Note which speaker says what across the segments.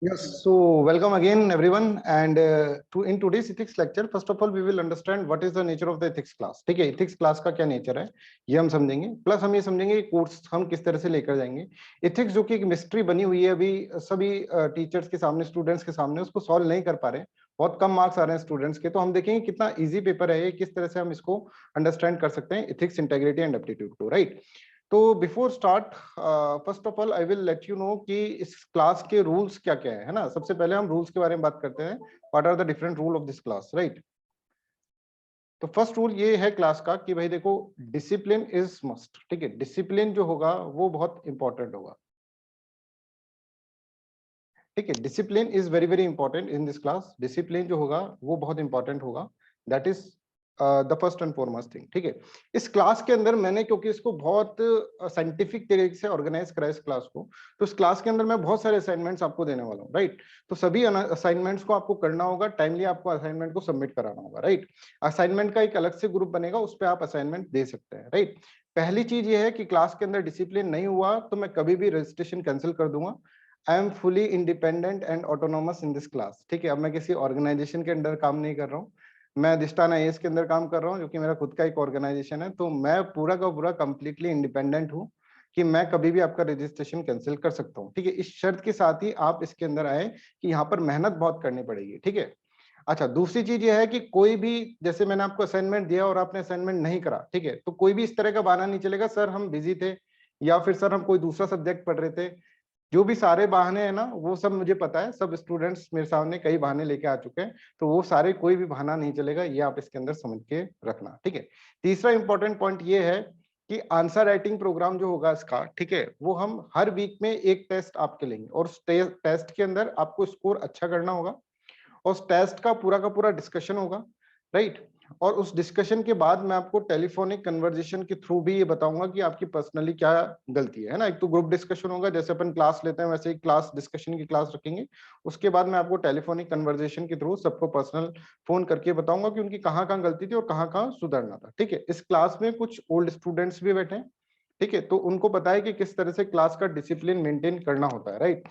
Speaker 1: Yes, so welcome again everyone and in today's ethics lecture first of all we will understand what is the nature of the ethics class. ठीक है, ethics class का क्या nature है ये हम समझेंगे, plus हम ये समझेंगे कि कोर्स हम किस तरह से लेकर जाएंगे। ethics जो कि एक मिस्ट्री बनी हुई है अभी सभी टीचर्स के सामने, स्टूडेंट्स के सामने, उसको सॉल्व नहीं कर पा रहे, बहुत कम मार्क्स आ रहे हैं स्टूडेंट्स के, तो हम देखेंगे कितना इजी पेपर है ये, किस तरह से हम इसको अंडरस्टैंड कर सकते हैं ethics, integrity and aptitude को, राइट। तो before start first of all I will let you no कि इस क्लास के रूल्स क्या क्या है ना। सबसे पहले हम रूल्स के बारे में बात करते हैं, what are the different rule of this class, right. तो फर्स्ट रूल ये है क्लास का कि भाई देखो, डिसिप्लिन इज मस्ट। ठीक है, डिसिप्लिन जो होगा वो बहुत इंपॉर्टेंट होगा। ठीक है, discipline is very very important in this class. Discipline जो होगा वो बहुत इंपॉर्टेंट होगा, that is the first and foremost thing. ठीक है, इस क्लास के अंदर मैंने, क्योंकि इसको बहुत साइंटिफिक तरीके से ऑर्गेनाइज करा इस क्लास को, तो इस क्लास के अंदर मैं बहुत सारे असाइनमेंट्स आपको देने वाला हूँ, राइट। तो सभी असाइनमेंट्स को आपको करना होगा, टाइमली आपको असाइनमेंट को सबमिट कराना होगा, राइट। असाइनमेंट का एक अलग से ग्रुप बनेगा, उस पर आप असाइनमेंट दे सकते हैं, राइट। पहली चीज ये है कि क्लास के अंदर डिसिप्लिन नहीं हुआ तो मैं कभी भी रजिस्ट्रेशन कैंसिल कर दूंगा। I am fully independent and autonomous in this class. ठीक है, अब मैं किसी ऑर्गेनाइजेशन के अंडर काम नहीं कर रहा हूँ, मैं अधिष्ठान आईएएस के अंदर काम कर रहा हूँ जो कि मेरा खुद का एक ऑर्गेनाइजेशन है। तो मैं पूरा का पूरा कंप्लीटली इंडिपेंडेंट हूँ कि मैं कभी भी आपका रजिस्ट्रेशन कैंसिल कर सकता हूँ। ठीक है, इस शर्त के साथ ही आप इसके अंदर आए कि यहाँ पर मेहनत बहुत करनी पड़ेगी। ठीक है, अच्छा, दूसरी चीज ये है कि कोई भी, जैसे मैंने आपको असाइनमेंट दिया और आपने असाइनमेंट नहीं करा, ठीक है, तो कोई भी इस तरह का बहाना नहीं चलेगा, सर हम बिजी थे या फिर सर हम कोई दूसरा सब्जेक्ट पढ़ रहे थे। जो भी सारे बहाने हैं ना, वो सब मुझे पता है, सब स्टूडेंट्स मेरे सामने कई बहाने लेके आ चुके हैं, तो वो सारे, कोई भी बहाना नहीं चलेगा, ये आप इसके अंदर समझ के रखना। ठीक है, तीसरा इंपॉर्टेंट पॉइंट ये है कि आंसर राइटिंग प्रोग्राम जो होगा इसका, ठीक है, वो हम हर वीक में एक टेस्ट आपके लेंगे और उस टेस्ट के अंदर आपको स्कोर अच्छा करना होगा और उस टेस्ट का पूरा डिस्कशन होगा, राइट। और उस डिस्कशन के बाद मैं आपको टेलीफोनिक कन्वर्जेशन के थ्रू भी ये बताऊंगा कि आपकी पर्सनली क्या गलती है ना। एक तो ग्रुप डिस्कशन होगा, जैसे अपन क्लास लेते हैं वैसे ही क्लास डिस्कशन की क्लास रखेंगे। उसके बाद मैं आपको टेलीफोनिक कन्वर्जेशन के थ्रू सबको पर्सनल फोन करके बताऊंगा कि उनकी कहाँ कहाँ गलती थी और कहाँ कहाँ सुधरना था। ठीक है, इस क्लास में कुछ ओल्ड स्टूडेंट्स भी बैठे हैं, ठीक है, तो उनको पता है कि किस तरह से क्लास का डिसिप्लिन मेंटेन करना होता है, राइट।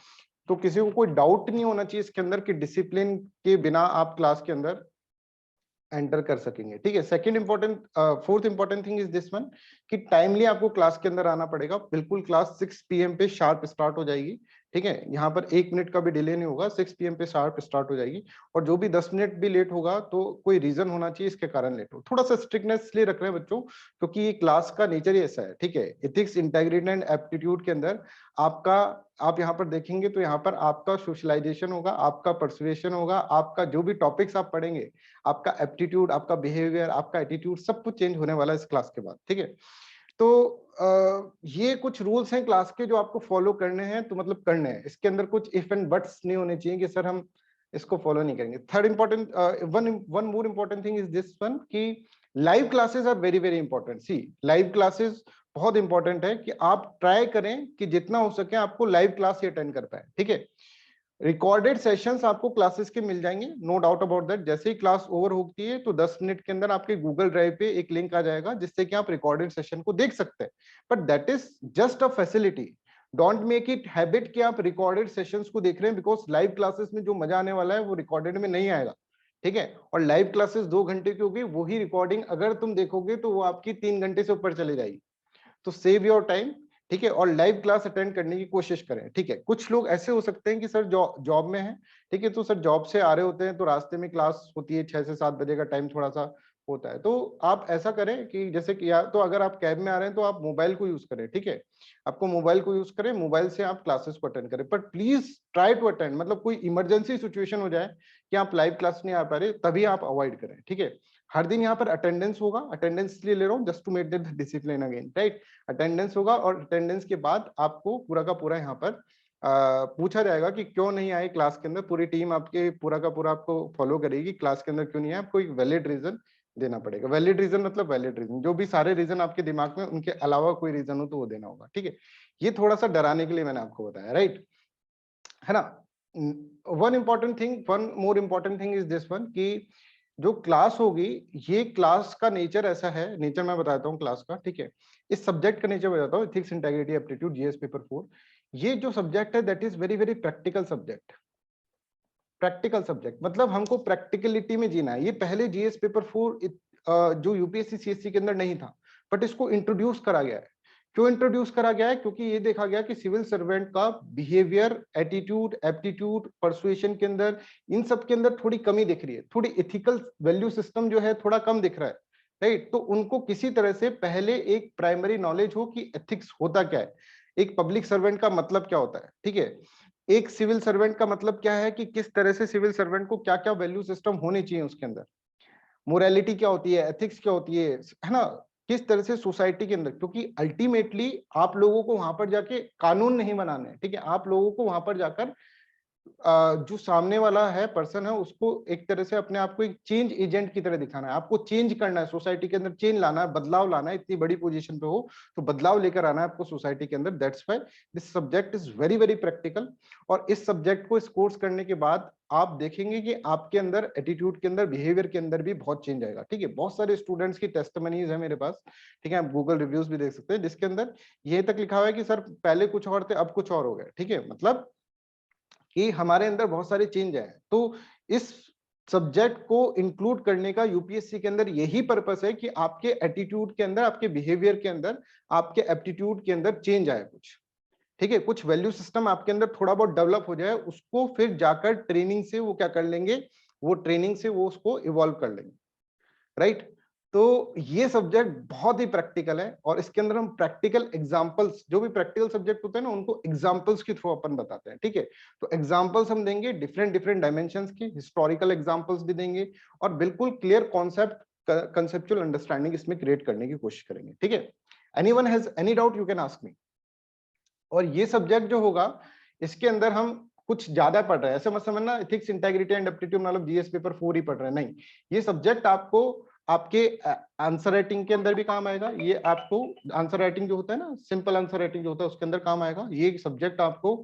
Speaker 1: तो किसी को कोई डाउट नहीं होना चाहिए इसके अंदर कि डिसिप्लिन के बिना आप क्लास के अंदर एंटर कर सकेंगे। ठीक है, second important, fourth important thing is this one कि टाइमली आपको क्लास के अंदर आना पड़ेगा। बिल्कुल क्लास 6 PM पे शार्प स्टार्ट हो जाएगी। ठीक है, यहाँ पर 1 मिनट का भी डिले नहीं होगा, 6 PM पे शार्प स्टार्ट हो जाएगी। और जो भी 10 मिनट भी लेट होगा तो कोई रीजन होना चाहिए इसके कारण लेट हो। थोड़ा सा स्ट्रिक्टनेस इसलिए रख रहे हैं बच्चों क्योंकि ये क्लास का नेचर ही ऐसा है। ठीक है, एथिक्स, इंटेग्रिटी एंड एप्टीट्यूड के अंदर आपका, आप यहाँ पर देखेंगे तो यहाँ पर आपका सोशलाइजेशन होगा, आपका परसुएशन होगा, आपका जो भी टॉपिक्स आप पढ़ेंगे, आपका एप्टीट्यूड, आपका बिहेवियर, आपका एटीट्यूड, सब कुछ चेंज होने वाला है इस क्लास के बाद। ठीक है, तो ये कुछ रूल्स हैं क्लास के जो आपको फॉलो करने हैं, तो मतलब करने हैं। इसके अंदर कुछ इफ एंड बट्स नहीं होने चाहिए कि सर हम इसको फॉलो नहीं करेंगे। Third important, one more important thing is this one कि live classes are very very important. See, live classes बहुत इंपॉर्टेंट है कि आप ट्राई करें कि जितना हो सके आपको लाइव क्लास ही अटेंड कर पाए। ठीक है, रिकॉर्डेड सेशंस आपको क्लासेस के मिल जाएंगे, नो डाउट अबाउट दैट। जैसे ही क्लास ओवर होती है तो 10 मिनट के अंदर आपके गूगल ड्राइव पे एक लिंक आ जाएगा जिससे कि आप रिकॉर्डेड सेशन को देख सकते हैं। But that is just a facility, don't make it habit कि आप रिकॉर्डेड सेशंस को देख रहे हैं, बिकॉज लाइव क्लासेस में जो मजा आने वाला है वो रिकॉर्डेड में नहीं आएगा। ठीक है, और लाइव क्लासेस 2 घंटे की होगी, वही रिकॉर्डिंग अगर तुम देखोगे तो वो आपकी 3 घंटे से ऊपर चली जाएगी। तो सेव योर टाइम। ठीक है, और लाइव क्लास अटेंड करने की कोशिश करें। ठीक है, कुछ लोग ऐसे हो सकते हैं कि सर जॉब में है, ठीक है, तो सर जॉब से आ रहे होते हैं तो रास्ते में क्लास होती है, 6 से 7 बजे का टाइम थोड़ा सा होता है, तो आप ऐसा करें कि जैसे कि, या तो अगर आप कैब में आ रहे हैं तो आप मोबाइल को यूज करें। ठीक है, आपको मोबाइल को यूज करें, मोबाइल से आप क्लासेस को अटेंड करें, but please try to attend. मतलब कोई इमरजेंसी सिचुएशन हो जाए कि आप लाइव क्लास नहीं आ पा रहे, तभी आप अवॉइड करें। ठीक है, हर दिन यहाँ पर अटेंडेंस होगा, अटेंडेंस इसलिए ले रहा हूँ just to make that discipline again, right. Attendance होगा और अटेंडेंस के बाद आपको पूरा का पूरा यहाँ पर पूछा जाएगा कि क्यों नहीं आए क्लास के अंदर। पूरी टीम आपके पूरा का पूरा आपको फॉलो करेगी, क्लास के अंदर क्यों नहीं आए, आपको एक वैलिड रीजन देना पड़ेगा। वैलिड रीजन मतलब वैलिड रीजन, जो भी सारे रीजन आपके दिमाग में, उनके अलावा कोई रीजन हो तो वो देना होगा। ठीक है, ये थोड़ा सा डराने के लिए मैंने आपको बताया, राइट, है ना। One important thing, one more important thing is this one कि जो क्लास होगी, ये क्लास का नेचर ऐसा है, नेचर मैं बताता हूँ क्लास का। ठीक है, इस सब्जेक्ट का नेचर बताता हूँ, ethics, integrity, aptitude, GS paper 4। ये जो सब्जेक्ट है that is very very practical subject. Practical subject, मतलब हमको प्रैक्टिकलिटी में जीना है। ये पहले जीएस पेपर 4 जो यूपीएससी सीएससी के अंदर नहीं था, बट इसको इंट्रोड्यूस करा गया है। क्यों इंट्रोड्यूस करा गया है? क्योंकि ये देखा गया कि सिविल सर्वेंट का बिहेवियर, एटीट्यूड, एप्टीट्यूड, परसुएशन के अंदर, इन सब के अंदर थोड़ी कमी दिख रही है, थोड़ी एथिकल वैल्यू सिस्टम जो है थोड़ा कम दिख रहा है, राइट। तो उनको किसी तरह से पहले एक प्राइमरी नॉलेज हो कि एथिक्स होता क्या है, एक पब्लिक सर्वेंट का मतलब क्या होता है, ठीक है, एक सिविल सर्वेंट का मतलब क्या है, कि किस तरह से सिविल सर्वेंट को क्या क्या वैल्यू सिस्टम होने चाहिए, उसके अंदर मोरालिटी क्या होती है, एथिक्स क्या होती है ना, किस तरह से सोसाइटी के अंदर, क्योंकि अल्टीमेटली आप लोगों को वहां पर जाके कानून नहीं बनाने हैं, ठीक है, आप लोगों को वहां पर जाकर जो सामने वाला है पर्सन है उसको एक तरह से अपने आप को एक चेंज एजेंट की तरह दिखाना है, आपको चेंज करना है, सोसाइटी के अंदर चेंज लाना है, बदलाव लाना है। इतनी बड़ी पोजीशन पे हो तो बदलाव लेकर आना है आपको सोसाइटी के अंदर। That's why this subject is very very practical. और इस सब्जेक्ट को इस कोर्स करने के बाद आप देखेंगे कि आपके अंदर एटीट्यूड के अंदर, बिहेवियर के अंदर भी बहुत चेंज आएगा, ठीक है। बहुत सारे स्टूडेंट्स की टेस्टिमनीज है मेरे पास, ठीक है, आप गूगल रिव्यूज भी देख सकते हैं, जिसके अंदर ये तक लिखा हुआ है कि सर पहले कुछ और थे, अब कुछ और हो गए, ठीक है, मतलब कि हमारे अंदर बहुत सारे चेंज आए। तो इस सब्जेक्ट को इंक्लूड करने का यूपीएससी के अंदर यही पर्पस है कि आपके एटीट्यूड के अंदर, आपके बिहेवियर के अंदर, आपके एप्टीट्यूड के अंदर चेंज आए कुछ, ठीक है, कुछ वैल्यू सिस्टम आपके अंदर थोड़ा बहुत डेवलप हो जाए, उसको फिर जाकर ट्रेनिंग से वो क्या कर लेंगे, वो ट्रेनिंग से वो उसको इवॉल्व कर लेंगे, राइट। तो ये सब्जेक्ट बहुत ही प्रैक्टिकल है और इसके अंदर हम प्रैक्टिकल एग्जांपल्स, जो भी प्रैक्टिकल सब्जेक्ट होते हैं ना उनको एग्जांपल्स के थ्रू अपन बताते हैं, ठीक है। तो एग्जांपल्स हम देंगे डिफरेंट डिफरेंट डायमेंशंस के, हिस्टोरिकल एग्जांपल्स भी देंगे और बिल्कुल क्लियर कॉन्सेप्ट, कंसेप्चुअल अंडरस्टैंडिंग इसमें क्रिएट करने की कोशिश करेंगे, ठीक है। Anyone has any doubt you can ask मी। और ये सब्जेक्ट जो होगा इसके अंदर हम कुछ ज्यादा पढ़ रहे हैं, ऐसे मत समझना एथिक्स, इंटेग्रिटी एंड एप्टीट्यूड मतलब जीएस पेपर 4 ही पढ़ रहे हैं, नहीं। ये सब्जेक्ट आपको आपके आंसर राइटिंग के अंदर भी काम आएगा। ये आपको आंसर राइटिंग जो होता है ना, सिंपल आंसर राइटिंग जो होता है उसके अंदर काम आएगा। ये सब्जेक्ट आपको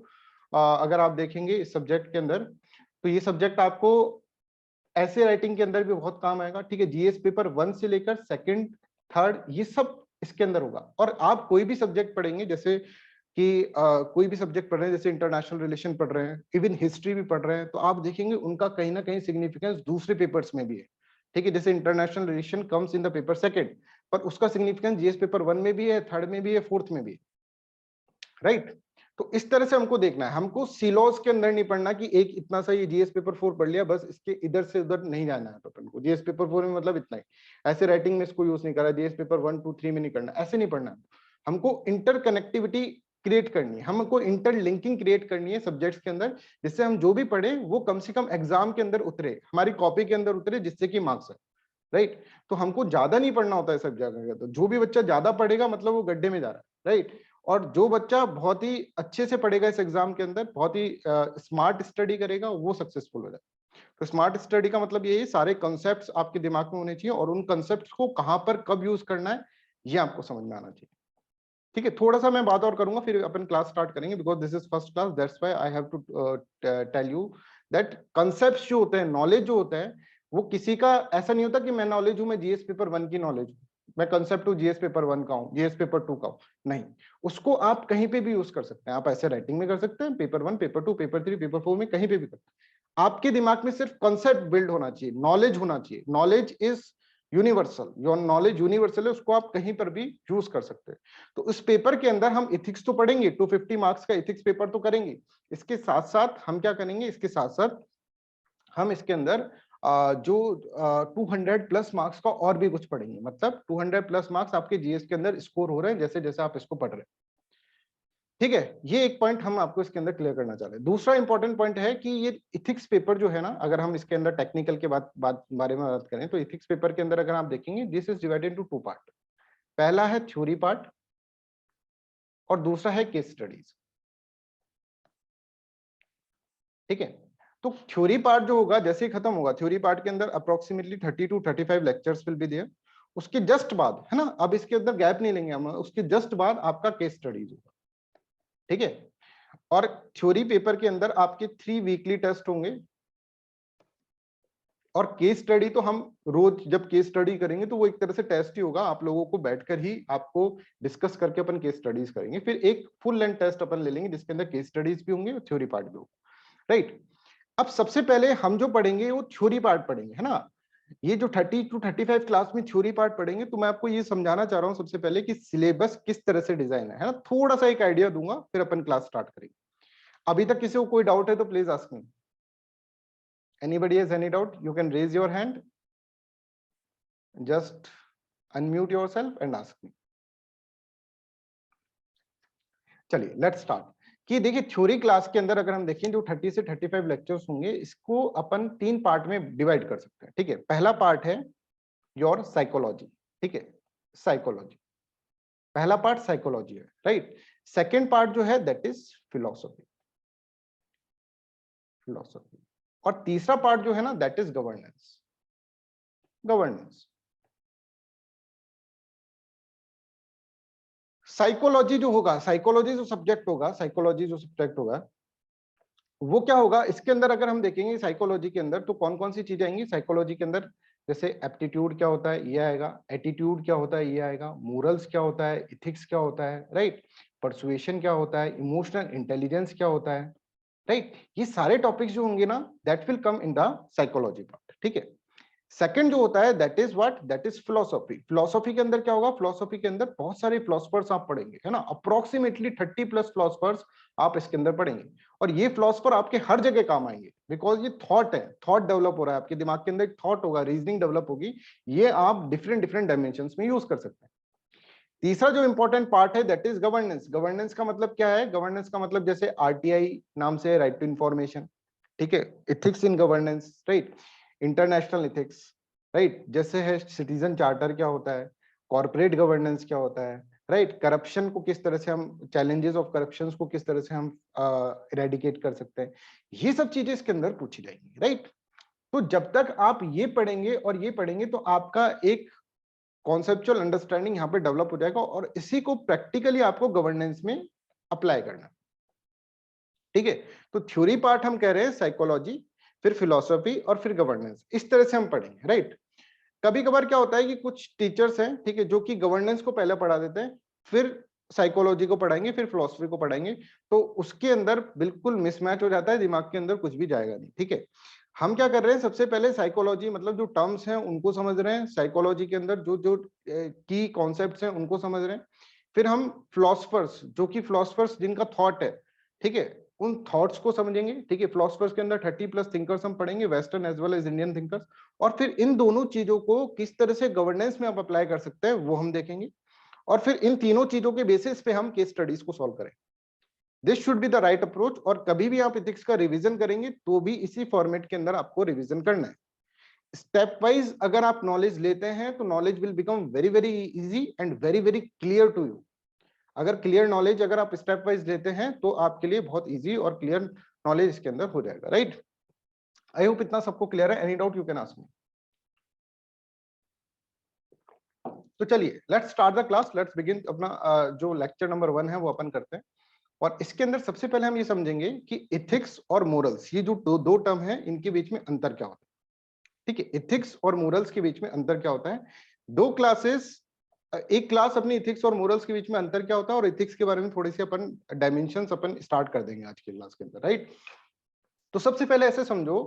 Speaker 1: अगर आप देखेंगे इस सब्जेक्ट के अंदर, तो ये सब्जेक्ट आपको ऐसे राइटिंग के अंदर भी बहुत काम आएगा, ठीक है। जीएस पेपर 1 से लेकर सेकंड, थर्ड, ये सब इसके अंदर होगा। और आप कोई भी सब्जेक्ट पढ़ेंगे, जैसे कि कोई भी सब्जेक्ट पढ़ रहे हैं, जैसे इंटरनेशनल रिलेशन पढ़ रहे हैं, इवन हिस्ट्री भी पढ़ रहे हैं, तो आप देखेंगे उनका कहीं ना कहीं सिग्निफिकेंस दूसरे पेपर्स में भी है, ठीक है। जैसे international relation comes in the paper second, पर उसका सिग्निफिकेंस जीएस पेपर 1 में भी है, थर्ड में भी है, फोर्थ में भी है, राइट। तो इस तरह से हमको देखना है, हमको सिलॉस के अंदर नहीं पढ़ना कि एक इतना सा ये जीएस पेपर 4 पढ़ लिया बस, इसके इधर से उधर नहीं जाना है अपन को। जीएस पेपर 4 में मतलब इतना ही, ऐसे राइटिंग में इसको यूज नहीं करा, जीएस पेपर 1 2 3 में नहीं करना, ऐसे नहीं पढ़ना। हमको इंटरकनेक्टिविटी क्रिएट करनी है, हमको इंटरलिंकिंग क्रिएट करनी है सब्जेक्ट्स के अंदर, जिससे हम जो भी पढ़े वो कम से कम एग्जाम के अंदर उतरे, हमारी कॉपी के अंदर उतरे, जिससे कि मार्क्स है, राइट। तो हमको ज्यादा नहीं पढ़ना होता है सब जगह, तो जो भी बच्चा ज्यादा पढ़ेगा मतलब वो गड्ढे में जा रहा है, राइट। और जो बच्चा बहुत ही अच्छे से पढ़ेगा इस एग्जाम के अंदर, बहुत ही स्मार्ट स्टडी करेगा, वो सक्सेसफुल हो जाए। तो स्मार्ट स्टडी का मतलब ये है सारे कॉन्सेप्ट्स आपके दिमाग में होने चाहिए और उन कॉन्सेप्ट्स को कहां पर कब यूज करना है ये आपको समझ में आना चाहिए, ठीक है। थोड़ा सा मैं बात और करूंगा फिर अपन क्लास स्टार्ट करेंगे, because this is first class, that's why I have to tell you that concepts जो होते हैं, नॉलेज जो होता है, वो किसी का ऐसा नहीं होता कि मैं नॉलेज हूं, मैं जीएस पेपर 1 की नॉलेज हूं, मैं कंसेप्ट हूँ जीएस पेपर 1 का हूँ, जीएस पेपर 2 का हूँ, नहीं। उसको आप कहीं पे भी यूज कर सकते हैं, आप ऐसे राइटिंग में कर सकते हैं, पेपर 1 पेपर 2 पेपर 3 पेपर 4 में कहीं पे भी कर सकते हैं। आपके दिमाग में सिर्फ कॉन्सेप्ट बिल्ड होना चाहिए, नॉलेज होना चाहिए। Knowledge is universal, your knowledge universal है, उसको आप कहीं पर भी यूज कर सकते हैं। तो उस पेपर के अंदर हम इथिक्स तो पढ़ेंगे, 250 मार्क्स का इथिक्स पेपर तो करेंगे, इसके साथ साथ हम क्या करेंगे, इसके साथ साथ हम इसके अंदर जो 200 प्लस मार्क्स का और भी कुछ पढ़ेंगे, मतलब 200 प्लस मार्क्स आपके जीएस के अंदर स्कोर हो रहे हैं जैसे जैसे आप इसको पढ़ रहे हैं, ठीक है। ये एक पॉइंट हम आपको इसके अंदर क्लियर करना चाह रहे हैं। दूसरा इंपॉर्टेंट पॉइंट है कि ये इथिक्स पेपर जो है ना, अगर हम इसके अंदर टेक्निकल के बारे में बात करें, तो इथिक्स पेपर के अंदर अगर आप देखेंगे, this is divided into 2 part. पहला है थ्योरी पार्ट और दूसरा है केस स्टडीज, ठीक है। तो थ्योरी पार्ट जो होगा जैसे ही खत्म होगा, थ्योरी पार्ट के अंदर approximately 30 to 35 lectures will be there. उसके जस्ट बाद है ना, अब इसके अंदर गैप नहीं लेंगे हम, उसके जस्ट बाद आपका केस स्टडीज होगा, ठीक है। और थ्योरी पेपर के अंदर आपके 3 वीकली टेस्ट होंगे और केस स्टडी तो हम रोज जब केस स्टडी करेंगे तो वो एक तरह से टेस्ट ही होगा, आप लोगों को बैठकर ही आपको डिस्कस करके अपन केस स्टडीज करेंगे। फिर एक फुल लेंथ टेस्ट अपन ले लेंगे जिसके अंदर केस स्टडीज भी होंगे और थ्योरी पार्ट भी होगा, राइट। अब सबसे पहले हम जो पढ़ेंगे वो थ्योरी पार्ट पढ़ेंगे, है ना। ये जो 30 to 35 क्लास में थ्योरी पार्ट पढ़ेंगे, तो मैं आपको ये समझाना चाह रहा हूँ सबसे पहले कि सिलेबस किस तरह से डिजाइन है ना। थोड़ा सा एक आइडिया दूंगा, फिर अपन क्लास स्टार्ट करेंगे। अभी तक किसी को कोई डाउट है तो please ask me. Anybody has any doubt, you can raise your hand, just unmute yourself and ask me. चलिए लेट्स स्टार्ट। कि देखिए थ्योरी क्लास के अंदर अगर हम देखें जो 30 से 35 लेक्चर्स होंगे, इसको अपन 3 पार्ट में डिवाइड कर सकते हैं, ठीक है। पहला पार्ट है योर साइकोलॉजी, ठीक है, साइकोलॉजी, पहला पार्ट साइकोलॉजी है, राइट। सेकेंड पार्ट जो है दैट इज फिलोसॉफी, फिलोसॉफी। और तीसरा पार्ट जो है ना that is governance, governance. Psychology जो होगा, साइकोलॉजी जो सब्जेक्ट होगा, साइकोलॉजी जो सब्जेक्ट होगा वो क्या होगा, इसके अंदर अगर हम देखेंगे साइकोलॉजी के अंदर तो कौन कौन सी चीजें आएंगी साइकोलॉजी के अंदर। जैसे एप्टीट्यूड क्या होता है ये आएगा, एटीट्यूड क्या होता है ये आएगा, मोरल्स क्या होता है, इथिक्स क्या होता है, राइट, परसुएशन क्या होता है, इमोशनल इंटेलिजेंस क्या होता है, राइट। ये सारे टॉपिक्स जो होंगे ना that will come in the psychology part, ठीक है। सेकंड जो होता है that is what, that is philosophy. Philosophy के अंदर क्या होगा, फिलोसॉफी के अंदर बहुत सारे फिलोसफर्स आप पढ़ेंगे, है ना, अप्रोक्सीमेटली 30 प्लस फिलोसफर्स आप इसके अंदर पढ़ेंगे। और ये फिलोसफर आपके हर जगह काम आएंगे, बिकॉज ये थॉट है, थॉट डेवलप हो रहा है आपके दिमाग के अंदर, एक थॉट होगा, रीजनिंग डेवलप होगी, ये आप डिफरेंट डिफरेंट डायमेंशंस में यूज कर सकते हैं। तीसरा जो इंपॉर्टेंट पार्ट है दैट इज गवर्नेंस। गवर्नेंस का मतलब क्या है, गवर्नेंस का मतलब जैसे आरटीआई नाम से, राइट टू इंफॉर्मेशन, ठीक है, ethics in governance, right, international ethics, right, जैसे है सिटीजन चार्टर क्या होता है, कॉर्पोरेट गवर्नेंस क्या होता है, राइट, करप्शन को किस तरह से हम, चैलेंजेस ऑफ करप्शन को किस तरह से हम इरेडिकेट कर सकते हैं, ये सब चीजें इसके अंदर पूछी जाएंगी, राइट। तो जब तक आप ये पढ़ेंगे और ये पढ़ेंगे तो आपका एक कॉन्सेप्चुअल अंडरस्टैंडिंग यहाँ पे डेवलप हो जाएगा, और इसी को प्रैक्टिकली आपको गवर्नेंस में अप्लाई करना, ठीक है। तो थ्योरी पार्ट हम कह रहे हैं साइकोलॉजी, फिर फिलोसॉफी और फिर गवर्नेंस, इस तरह से हम पढ़ेंगे, राइट। कभी कभार क्या होता है कि कुछ टीचर्स हैं, ठीक है, जो कि गवर्नेंस को पहले पढ़ा देते हैं, फिर साइकोलॉजी को पढ़ाएंगे, फिर फिलोसफी को पढ़ाएंगे, तो उसके अंदर बिल्कुल मिसमैच हो जाता है, दिमाग के अंदर कुछ भी जाएगा नहीं, ठीक है। हम क्या कर रहे हैं, सबसे पहले साइकोलॉजी मतलब जो टर्म्स हैं उनको समझ रहे हैं, साइकोलॉजी के अंदर जो जो की कॉन्सेप्ट्स हैं उनको समझ रहे हैं, फिर हम फिलोसफर्स, जो कि फिलोसफर्स जिनका थॉट है, ठीक है, उन थॉट्स को समझेंगे, ठीक है। फिलोसफर्स के अंदर 30 प्लस थिंकर्स हम पढ़ेंगे, western as well as Indian thinkers, और फिर इन दोनों चीजों को किस तरह से गवर्नेंस में आप अप्लाई कर सकते हैं वो हम देखेंगे, और फिर इन तीनों चीजों के बेसिस पे हम केस स्टडीज को सॉल्व करें। This should be the right approach. और कभी भी आप इथिक्स का रिवीजन करेंगे तो भी इसी फॉर्मेट के अंदर आपको रिवीजन करना है। स्टेप वाइज अगर आप नॉलेज लेते हैं तो knowledge will become very very easy and very very clear to you. अगर क्लियर नॉलेज अगर आप स्टेप वाइज लेते हैं तो आपके लिए बहुत इजी और क्लियर नॉलेज इसके अंदर हो जाएगा, राइट। आई होप इतना सबको क्लियर है। Any doubt you can ask me. तो चलिए let's start the class, let's begin. अपना जो लेक्चर नंबर 1 है वो अपन करते हैं, और इसके अंदर सबसे पहले हम ये समझेंगे कि इथिक्स और मोरल्स, ये जो दो टर्म है इनके बीच में अंतर क्या होता है, ठीक है। इथिक्स और मोरल्स के बीच में अंतर क्या होता है, दो क्लासेस, एक क्लास अपनी इथिक्स और मोरल्स के बीच में अंतर क्या होता है, और इथिक्स के बारे में थोड़ी सी अपन डायमेंशंस अपन स्टार्ट कर देंगे आज की क्लास के अंदर, राइट। तो सबसे पहले ऐसे समझो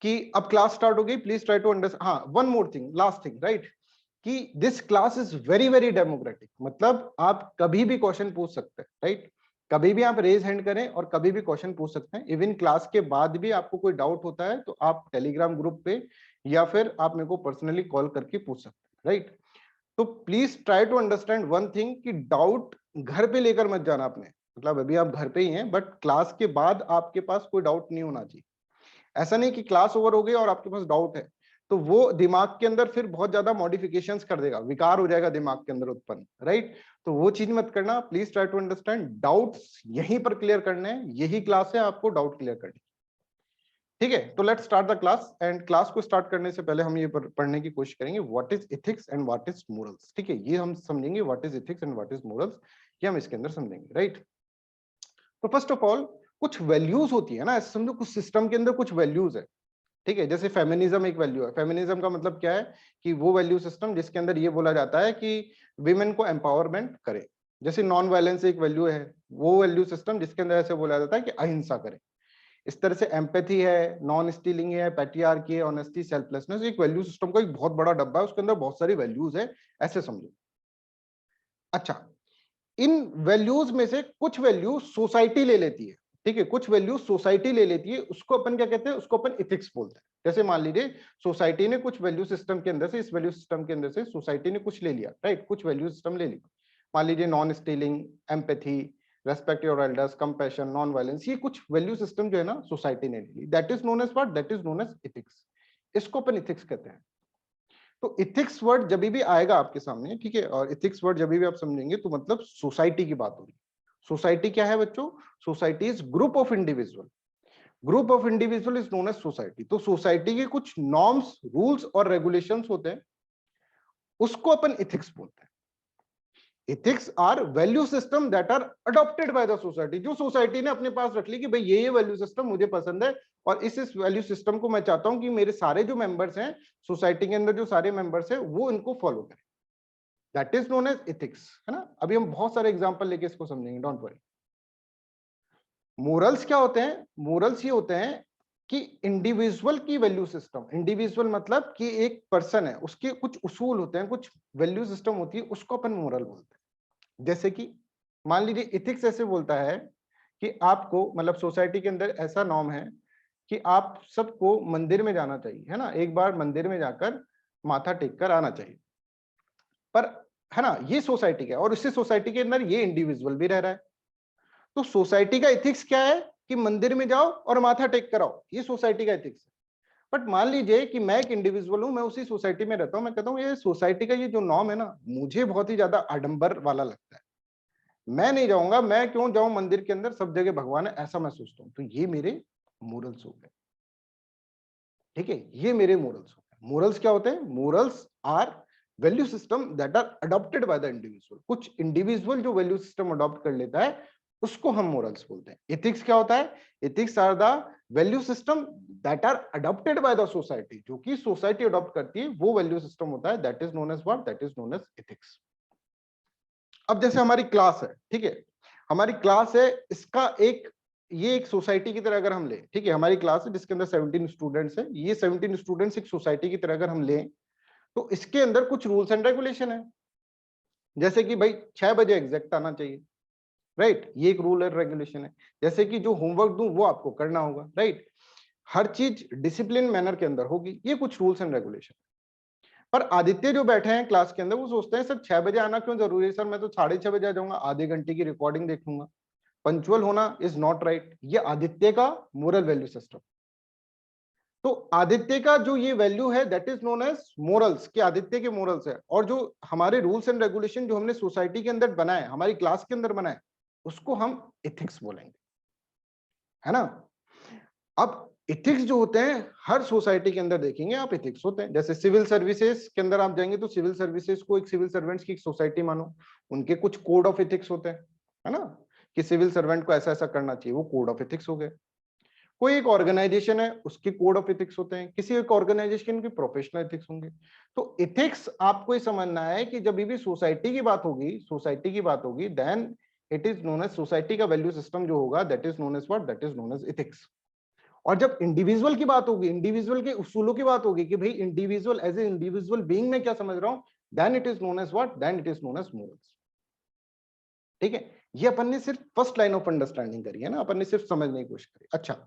Speaker 1: कि अब क्लास स्टार्ट हो गई, प्लीज ट्राई टू अंडरस्टैंड। हाँ, one more thing, last thing, right, कि this class is very very democratic, मतलब आप कभी भी क्वेश्चन पूछ सकते हैं, राइट। कभी भी आप रेज हैंड करें और कभी भी क्वेश्चन पूछ सकते हैं। इवन क्लास के बाद भी आपको कोई डाउट होता है तो आप टेलीग्राम ग्रुप पे या फिर आप मेरे को पर्सनली कॉल करके पूछ सकते हैं, राइट। तो please try to understand one thing कि डाउट घर पे लेकर मत जाना आपने, मतलब अभी आप घर पे ही हैं बट क्लास के बाद आपके पास कोई डाउट नहीं होना चाहिए। ऐसा नहीं कि क्लास ओवर हो गई और आपके पास डाउट है तो वो दिमाग के अंदर फिर बहुत ज्यादा मॉडिफिकेशंस कर देगा, विकार हो जाएगा दिमाग के अंदर उत्पन्न, राइट। तो वो चीज मत करना, please try to understand. Doubts यहीं पर क्लियर करने हैं, यही क्लास है आपको डाउट क्लियर करनी, ठीक है। तो let's start the class. And class को स्टार्ट करने से पहले हम ये पढ़ने की कोशिश करेंगे what is ethics and what is morals, ठीक है। ये हम समझेंगे what is ethics and what is morals, ये हम इसके अंदर समझेंगे, राइट। तो फर्स्ट ऑफ ऑल कुछ वैल्यूज होती है ना, ऐसे समझो कुछ सिस्टम के अंदर कुछ वैल्यूज है, ठीक है। जैसे फेमिनिज्म एक वैल्यू है। फेमिनिज्म का मतलब क्या है कि वो वैल्यू सिस्टम जिसके अंदर ये बोला जाता है कि विमेन को एम्पावरमेंट करे। जैसे नॉन वायलेंस एक वैल्यू है, वो वैल्यू सिस्टम जिसके अंदर ऐसे बोला जाता है कि अहिंसा करे। इस तरह से एम्पैथी है, नॉन स्टीलिंग है, पैट्रियार्की है, ऑनेस्टी, सेल्फलेसनेस, एक वैल्यू सिस्टम का एक बहुत बड़ा डब्बा है, उसके अंदर बहुत सारी वैल्यूज है, ऐसे समझो। अच्छा, इन वैल्यूज में से कुछ वैल्यू सोसाइटी ले लेती है, ठीक है, कुछ वैल्यू सोसाइटी ले लेती है, उसको अपन क्या कहते हैं, उसको अपन इथिक्स बोलते हैं। जैसे मान लीजिए सोसाइटी ने कुछ वैल्यू सिस्टम के अंदर से, इस वैल्यू सिस्टम के अंदर से सोसाइटी ने कुछ ले लिया, राइट, कुछ वैल्यू सिस्टम ले ली, मान लीजिए non stealing, empathy, respect your elders, compassion, non violence, ये कुछ वैल्यू सिस्टम जो है ना सोसाइटी ने ले ली, that is known as what, that is known as ethics, इसको अपन इथिक्स कहते हैं। तो इथिक्स वर्ड जब भी आएगा आपके सामने, ठीक है, और इथिक्स वर्ड जब भी आप समझेंगे तो मतलब सोसाइटी की बात होगी। सोसाइटी क्या है बच्चों, society is group of individual, group of individual is known as society. तो सोसाइटी के कुछ नॉर्म्स, रूल्स और रेगुलेशंस होते हैं, उसको अपन इथिक्स बोलते हैं। Ethics are value system that are adopted by the society, जो सोसाइटी ने अपने पास रख ली कि भाई ये वैल्यू सिस्टम मुझे पसंद है और इस वैल्यू सिस्टम को मैं चाहता हूं कि मेरे सारे जो मेंबर्स हैं सोसाइटी के अंदर, जो सारे मेंबर्स हैं वो इनको फॉलो करें, that is known as ethics, है ना। अभी हम बहुत सारे एग्जांपल लेके इसको समझेंगे, डोंट वरी। मोरल्स क्या होते हैं, मोरल्स ये होते हैं कि इंडिविजुअल की वैल्यू सिस्टम, इंडिविजुअल मतलब कि एक पर्सन है, उसके कुछ उसूल होते हैं, कुछ वैल्यू सिस्टम होती है, उसको अपन मोरल बोलते हैं। जैसे कि मान लीजिए इथिक्स ऐसे बोलता है कि आपको, मतलब सोसाइटी के अंदर ऐसा नॉर्म है कि आप सबको मंदिर में जाना चाहिए, है ना, एक बार मंदिर में जाकर माथा टेक कर आना चाहिए, पर है ना, ये सोसाइटी का है और इसी सोसाइटी के अंदर ये इंडिविजुअल भी रह रहा है। तो सोसाइटी का एथिक्स क्या है कि मंदिर में जाओ और माथा टेक कर आओ, ये सोसाइटी का एथिक्स है। बट मान लीजिए कि मैं एक इंडिविजुअल हूं, मैं उसी सोसाइटी में रहता हूं, मैं कहता हूं ये सोसाइटी का ये जो नॉर्म है ना, मुझे बहुत ही ज्यादा आडंबर वाला लगता है, मैं नहीं जाऊंगा, मैं क्यों जाऊं मंदिर के अंदर, सब जगह भगवान है, ऐसा मैं सोचता हूं, तो ये मेरे मोरल्स हो गए, ठीक है, ये मेरे मोरल्स हो गए। मोरल्स क्या होते हैं, morals are value system that are adopted by the individual, कुछ इंडिविजुअल जो वैल्यू सिस्टम अडॉप्ट कर लेता है उसको हम मोरल्स बोलते हैं। एथिक्स क्या होता है, ethics are the value system that are adopted by the society, जो कि सोसाइटी अडॉप्ट करती है वो वैल्यू सिस्टम होता है, that is known as what, that is known as ethics. अब जैसे हमारी क्लास है, ठीक है, हमारी क्लास है, इसका एक, ये एक सोसाइटी की तरह अगर हम लें, ठीक है, हमारी क्लास है जिसके अंदर 17 स्टूडेंट्स है, ये 17 स्टूडेंट्स एक सोसाइटी की तरह अगर हम लें तो इसके अंदर कुछ रूल्स एंड रेगुलेशन है, जैसे कि भाई 6 बजे एग्जैक्ट आना चाहिए, राइट, ये एक रूल एंड रेगुलेशन है। जैसे कि जो होमवर्क दूं वो आपको करना होगा, राइट, हर चीज डिसिप्लिन मैनर के अंदर होगी, ये कुछ रूल्स एंड रेगुलेशन। पर आदित्य जो बैठे हैं क्लास के अंदर वो सोचते हैं सर 6 बजे आना क्यों जरूरी है, सर मैं तो 6:30 बजे आ जाऊंगा, आधे घंटे की रिकॉर्डिंग देख लूंगा, पंचुअल होना इज नॉट राइट। ये आदित्य का मोरल वैल्यू सिस्टम। तो आदित्य का जो ये वैल्यू है that is known as morals, कि आदित्य के मोरल्स है, और जो हमारे रूल्स एंड रेगुलेशन जो हमने सोसाइटी के अंदर बनाए, हमारी क्लास के अंदर बनाए, उसको हम इथिक्स बोलेंगे, है ना। अब इथिक्स जो होते हैं हर सोसाइटी के अंदर देखेंगे आप, इथिक्स होते हैं। जैसे सिविल सर्विसेज के अंदर आप जाएंगे तो सिविल सर्विसेज को एक सिविल सर्वेंट्स की एक सोसाइटी मानो, उनके कुछ कोड ऑफ इथिक्स होते हैं, है ना, कि सिविल सर्वेंट को ऐसा ऐसा करना चाहिए, वो कोड ऑफ इथिक्स हो गए। कोई एक ऑर्गेनाइजेशन है उसके कोड ऑफ इथिक्स होते हैं, किसी एक ऑर्गेनाइजेशन के प्रोफेशनल इथिक्स होंगे। तो इथिक्स आपको ये समझना है कि जब भी सोसाइटी की बात होगी, सोसाइटी की बात होगी, then it is known as, society का वैल्यू सिस्टम जो होगा that is known as what, that is known as ethics. और जब इंडिविजुअल की बात होगी, इंडिविजुअल के उसूलों की बात होगी कि भाई individual as a individual being में क्या समझ रहा हूं, then it is known as what, then it is known as morals, ठीक है। ये अपन ने सिर्फ फर्स्ट लाइन ऑफ अंडरस्टैंडिंग करी है ना, अपन ने सिर्फ समझने की कोशिश करी। अच्छा,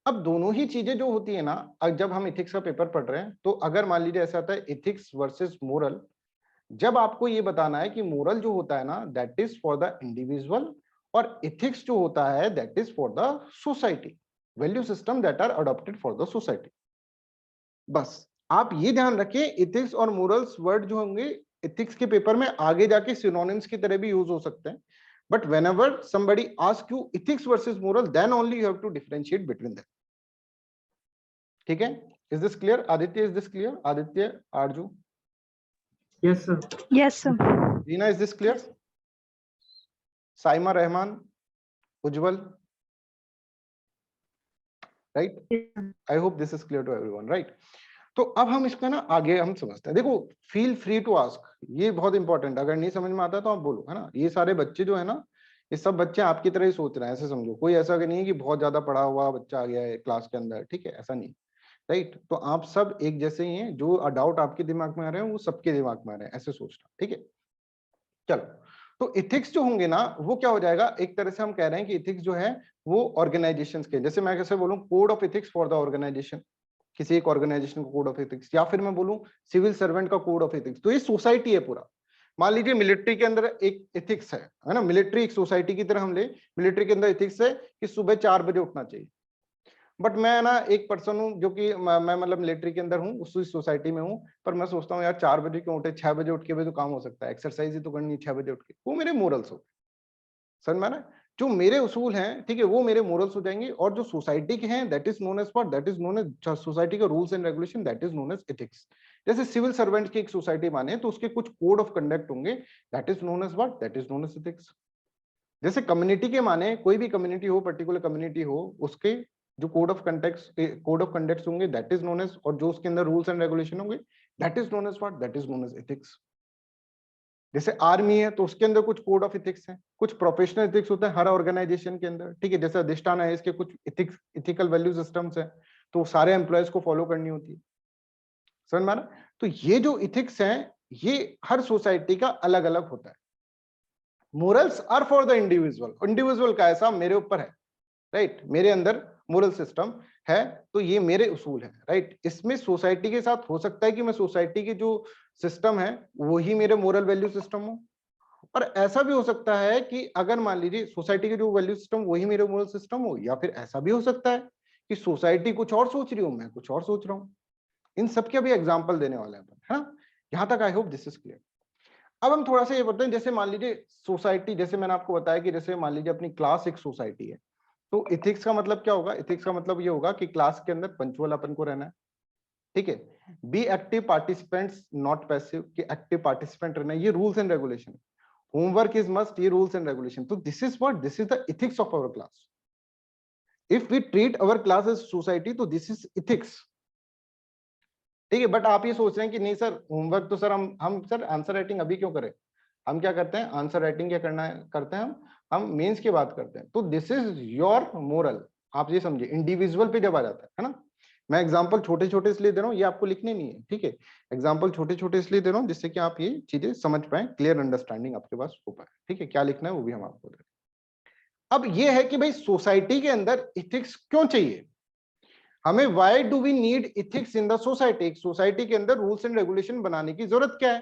Speaker 1: अब दोनों ही चीजें जो होती है ना, जब हम इथिक्स का पेपर पढ़ रहे हैं तो अगर मान लीजिए ऐसा आता है इथिक्स वर्सेस मोरल, जब आपको ये बताना है कि मोरल जो होता है ना that is for the individual, और इथिक्स जो होता है that is for the society, value system that are adopted for the society. बस आप ये ध्यान रखिए, इथिक्स और मोरल्स वर्ड जो होंगे इथिक्स के पेपर में आगे जाके सिनोनिम्स की तरह भी यूज हो सकते हैं, but whenever somebody asks you ethics versus moral, then only you have to differentiate between them, ठीक है। Is this clear Aditya, is this clear Aditya, Aarzoo?
Speaker 2: Yes sir.
Speaker 3: Yes, sir.
Speaker 1: Reena, is this clear? Saima Rahman, Ujjwal, right, I hope this is clear to everyone, right. तो अब हम इसका ना आगे हम समझते हैं। देखो, फील फ्री टू आस्क, ये बहुत इंपॉर्टेंट, अगर नहीं समझ में आता तो आप बोलो, है ना। ये सारे बच्चे जो है ना, ये सब बच्चे आपकी तरह ही सोच रहे हैं, ऐसे समझो। कोई ऐसा नहीं है कि बहुत ज्यादा पढ़ा हुआ बच्चा आ गया है क्लास के अंदर, ठीक है, ऐसा नहीं, राइट। तो आप सब एक जैसे ही हैं, जो डाउट आपके दिमाग में आ रहे हैं वो सबके दिमाग में आ रहे हैं, ऐसे सोचना, ठीक है। चलो, तो इथिक्स जो होंगे ना, वो क्या हो जाएगा, एक तरह से हम कह रहे हैं कि इथिक्स जो है वो ऑर्गेनाइजेशंस के, जैसे मैं कैसे बोलूं, code of ethics for the organization, किसी एक ऑर्गेनाइजेशन का कोड ऑफ एथिक्स, या फिर मैं बोलूं सिविल सर्वेंट का कोड ऑफ एथिक्स। तो ये सोसाइटी है पूरा। मान लीजिए मिलिट्री के अंदर एक एथिक्स है ना, मिलिट्री एक सोसाइटी की तरह हम ले, मिलिट्री के अंदर एथिक्स है कि सुबह 4 बजे उठना चाहिए। बट मैं ना एक पर्सन हूं जो कि मैं मतलब मिलिट्री के अंदर हूँ, उस सोसाइटी में हूँ, पर मैं सोचता हूँ यार 4 बजे क्यों उठे, 6 बजे उठ के भी तो काम हो सकता है, एक्सरसाइज ही तो करनी है 6 बजे उठ के। वो मेरे मोरल्स हो, समझ में आ रहा है? जो मेरे उसूल हैं, ठीक है, वो मेरे मोरल्स हो जाएंगे, और जो सोसाइटी के हैं that is known as what, that is known as society का rules and regulation, that is known as ethics. जैसे सिविल सर्वेंट की एक सोसाइटी माने तो उसके कुछ कोड ऑफ कंडक्ट होंगे, that is known as what, that is known as ethics. जैसे कम्युनिटी के माने, कोई भी कम्युनिटी हो, पर्टिकुलर कम्युनिटी हो, उसके जो कोड ऑफ कंडक्ट होंगे, दैट इज नोन एज, और जो उसके अंदर रूल्स एंड रेगुलेशन होंगे, that is known as what, that is known as ethics. जैसे आर्मी है तो उसके अंदर कुछ कोड ऑफ इथिक्स है, कुछ प्रोफेशनल इथिक्स होते हैं हर ऑर्गेनाइजेशन के अंदर, ठीक है। जैसे अधिष्ठान है, इसके कुछ इथिक्स, इथिकल वैल्यू सिस्टम्स है, तो सारे एम्प्लॉयज को फॉलो करनी होती है, समझ में आ रहा? तो ये जो इथिक्स हैं, ये हर सोसाइटी का अलग अलग होता है। Morals are for the individual, individual का ऐसा मेरे ऊपर है, राइट, मेरे अंदर मोरल सिस्टम है, तो ये मेरे उसूल है, राइट। इसमें सोसाइटी के साथ हो सकता है कि मैं सोसाइटी की जो सिस्टम है वही मेरे मोरल वैल्यू सिस्टम हो, और ऐसा भी हो सकता है कि अगर मान लीजिए सोसाइटी के जो वैल्यू सिस्टम वही मेरे मोरल सिस्टम हो, या फिर ऐसा भी हो सकता है कि सोसाइटी कुछ और सोच रही हो, मैं कुछ और सोच रहा हूं। इन सब के अभी एग्जांपल देने वाले हैं, है ना? यहां तक आई होप दिस इज क्लियर। अब हम थोड़ा सा ये बताएं, जैसे मान लीजिए सोसाइटी, जैसे मैंने आपको बताया कि जैसे मान लीजिए अपनी क्लास एक सोसाइटी है, तो इथिक्स का मतलब क्या होगा? इथिक्स का मतलब ये होगा कि क्लास के अंदर पंचुअल अपन को रहना है, ठीक है। Be active participants not passive, कि एक्टिव पार्टिसिपेंट रहना है, ये rules and regulation. Homework is must, ये रूल्स एंड रेगुलेशन। तो this is what, this is the ethics of our class. If we treat our class as society, तो this is ethics, ठीक है। But आप ये सोच रहे हैं कि नहीं सर, होमवर्क तो सर हम सर आंसर राइटिंग अभी क्यों करें? हम क्या करते हैं, आंसर राइटिंग क्या करना है, करते हैं हम मेंस की बात करते हैं। तो दिस इज योर मोरल, आप ये समझिए, इंडिविजुअल पे जब आ जाता है ना। मैं एग्जांपल छोटे छोटे इसलिए दे रहा हूँ, ये आपको लिखने नहीं है, ठीक है। एग्जांपल छोटे छोटे इसलिए दे रहा हूँ जिससे कि आप ये चीजें समझ पाए, क्लियर अंडरस्टैंडिंग आपके पास हो पाए, ठीक है। क्या लिखना है वो भी हम आपको दे रहे हैं। अब ये है कि भाई सोसाइटी के अंदर इथिक्स क्यों चाहिए हमें, why do we need ethics in the society, एक सोसाइटी के अंदर रूल्स एंड रेगुलेशन बनाने की जरूरत क्या